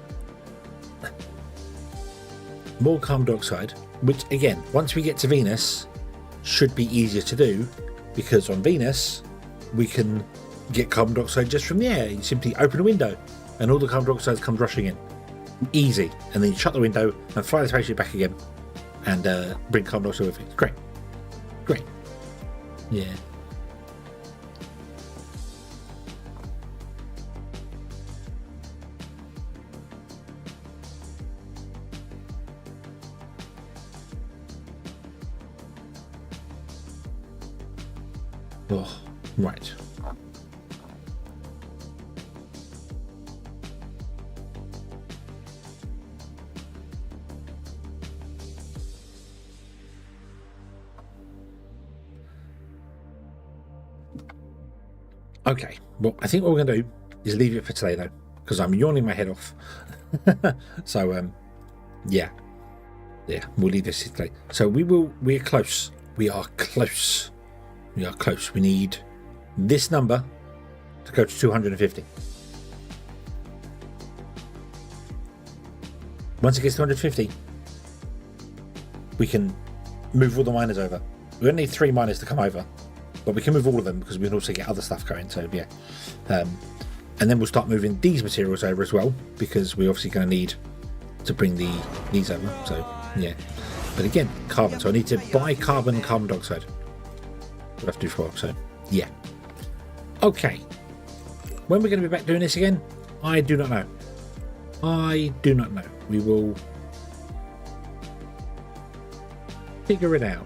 more carbon dioxide, which again, once we get to Venus, should be easier to do, because on Venus we can get carbon dioxide just from the air. You simply open a window and all the carbon dioxide comes rushing in. Easy. And then you shut the window and fly the spaceship back again and bring carbon dioxide with it. Great. Great. Yeah. Oh, right. Okay, well, I think what we're going to do is leave it for today, though, because I'm yawning my head off. So, yeah, we'll leave this today. So we're close. We are close. We are close. We need this number to go to 250. Once it gets to 250, we can move all the miners over. We only need 3 miners to come over, but we can move all of them because we can also get other stuff going. So yeah, and then we'll start moving these materials over as well, because we're obviously going to need to bring these over. So yeah, but again, carbon. So I need to buy carbon and carbon dioxide. We'll have to do for. So yeah, okay. When we're going to be back doing this again, I do not know. I do not know. We will figure it out.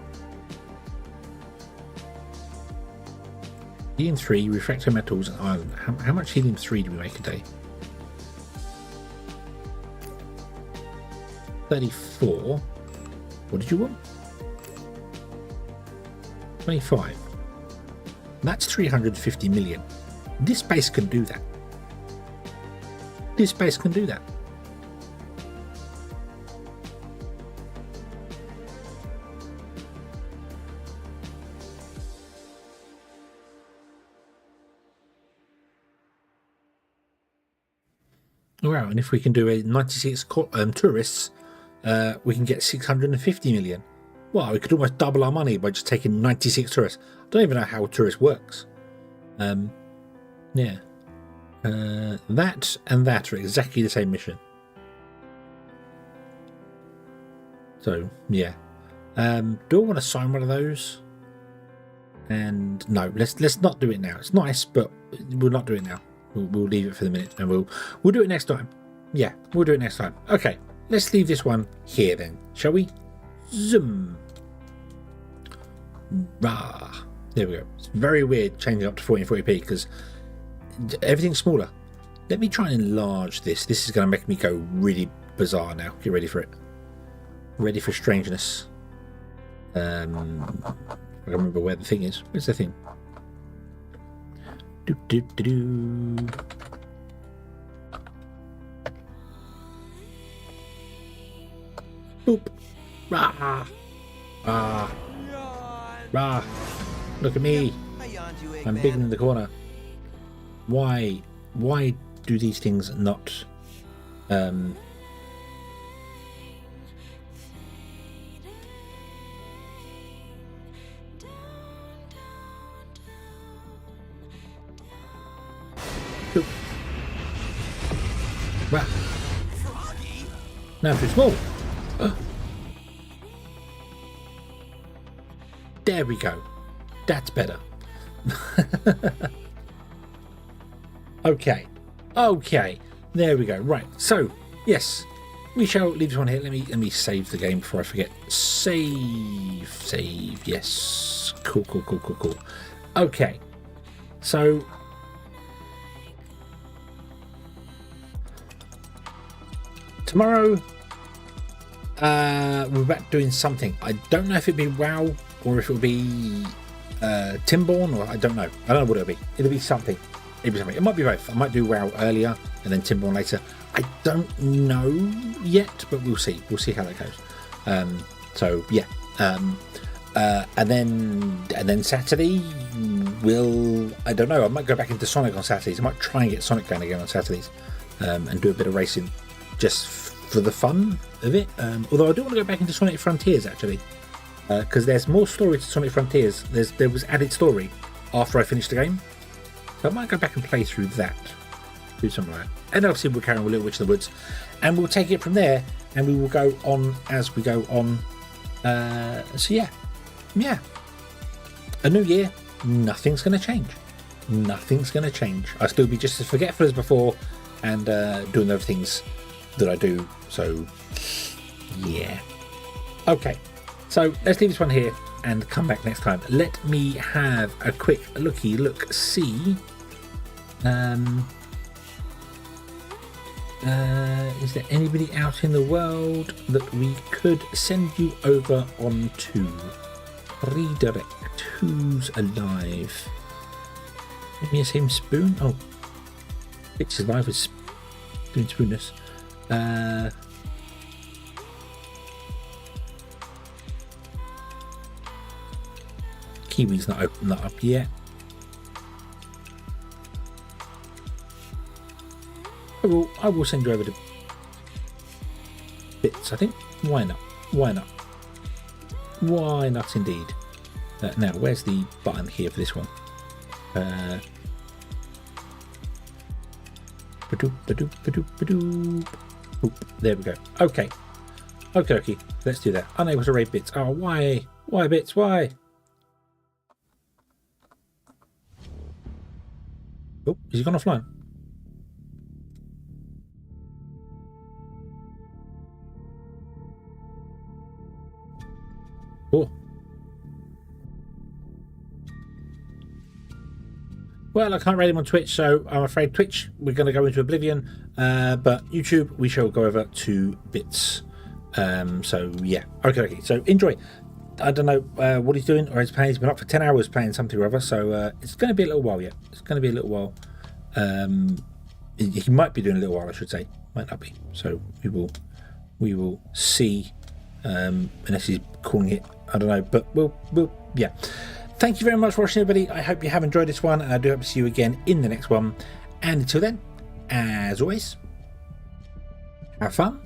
Helium-3, refractory metals, and iron. How much helium-3 do we make a day? 34. What did you want? 25. That's 350 million. This base can do that. This base can do that. Wow, and if we can do a 96 tourists, we can get 650 million. Wow, we could almost double our money by just taking 96 tourists. I don't even know how tourist works. Yeah. That and that are exactly the same mission. So, yeah. Do I want to sign one of those? And no, let's not do it now. It's nice, but we'll not do it now. We'll leave it for the minute, and we'll do it next time. Yeah, we'll do it next time. Okay, let's leave this one here then, shall we? Zoom. Rah. There we go. It's very weird changing up to 1440p because everything's smaller. Let me try and enlarge this. This is going to make me go really bizarre now. Get ready for it. Ready for strangeness. I can't remember where the thing is. Where's the thing? Do, do, do, do. Boop. Rah. Ah. Rah. Look at me. I'm big in the corner. Why do these things not Wow. Now too small. There we go. That's better. Okay. There we go. Right. So yes, we shall leave this one here. Let me save the game before I forget. Save. Yes. Cool. Okay. So tomorrow we're back doing something. I don't know if it'll be WoW or if it'll be Timborn, or I don't know what it'll be. It'll be something. It might be both. I might do WoW earlier and then Timborn later. I don't know yet, but we'll see how that goes. So yeah, and then Saturday I don't know, I might go back into Sonic on Saturdays. I might try and get Sonic going again on Saturdays, and do a bit of racing just for the fun of it. Although I do want to go back into Sonic Frontiers actually, because there's more story to Sonic Frontiers. There was added story after I finished the game, so I might go back and play through that, do something like that. And obviously we'll carry on with Little Witch in the Woods, and we'll take it from there, and we will go on as we go on. So yeah, a new year, nothing's going to change. I'll still be just as forgetful as before, and doing other things that I do. So yeah, okay, so let's leave this one here and come back next time. Let me have a quick see. Is there anybody out in the world that we could send you over onto? Redirect. Who's alive? Give me a same spoon. Oh, Bits is live with doing spoonness. Kiwi's not opened that up yet. I will send you over to Bits, I think. Why not? Why not? Why not indeed? Now, where's the button here for this one? There we go. Okay. Okay. Let's do that. Unable to raid Bits. Oh, why? Why Bits? Why? Oh, is he gone offline? Oh. Well, I can't raid him on Twitch, so I'm afraid Twitch, we're going to go into oblivion. But YouTube, we shall go over to Bits. So, yeah. Okay. So, enjoy. I don't know what he's doing or he's playing. He's been up for 10 hours playing something or other. So, it's going to be a little while yet. It's going to be a little while. He might be doing a little while, I should say. Might not be. So, we will see. Unless he's calling it. I don't know. But we'll yeah. Thank you very much for watching, everybody. I hope you have enjoyed this one, and I do hope to see you again in the next one. And until then, as always, have fun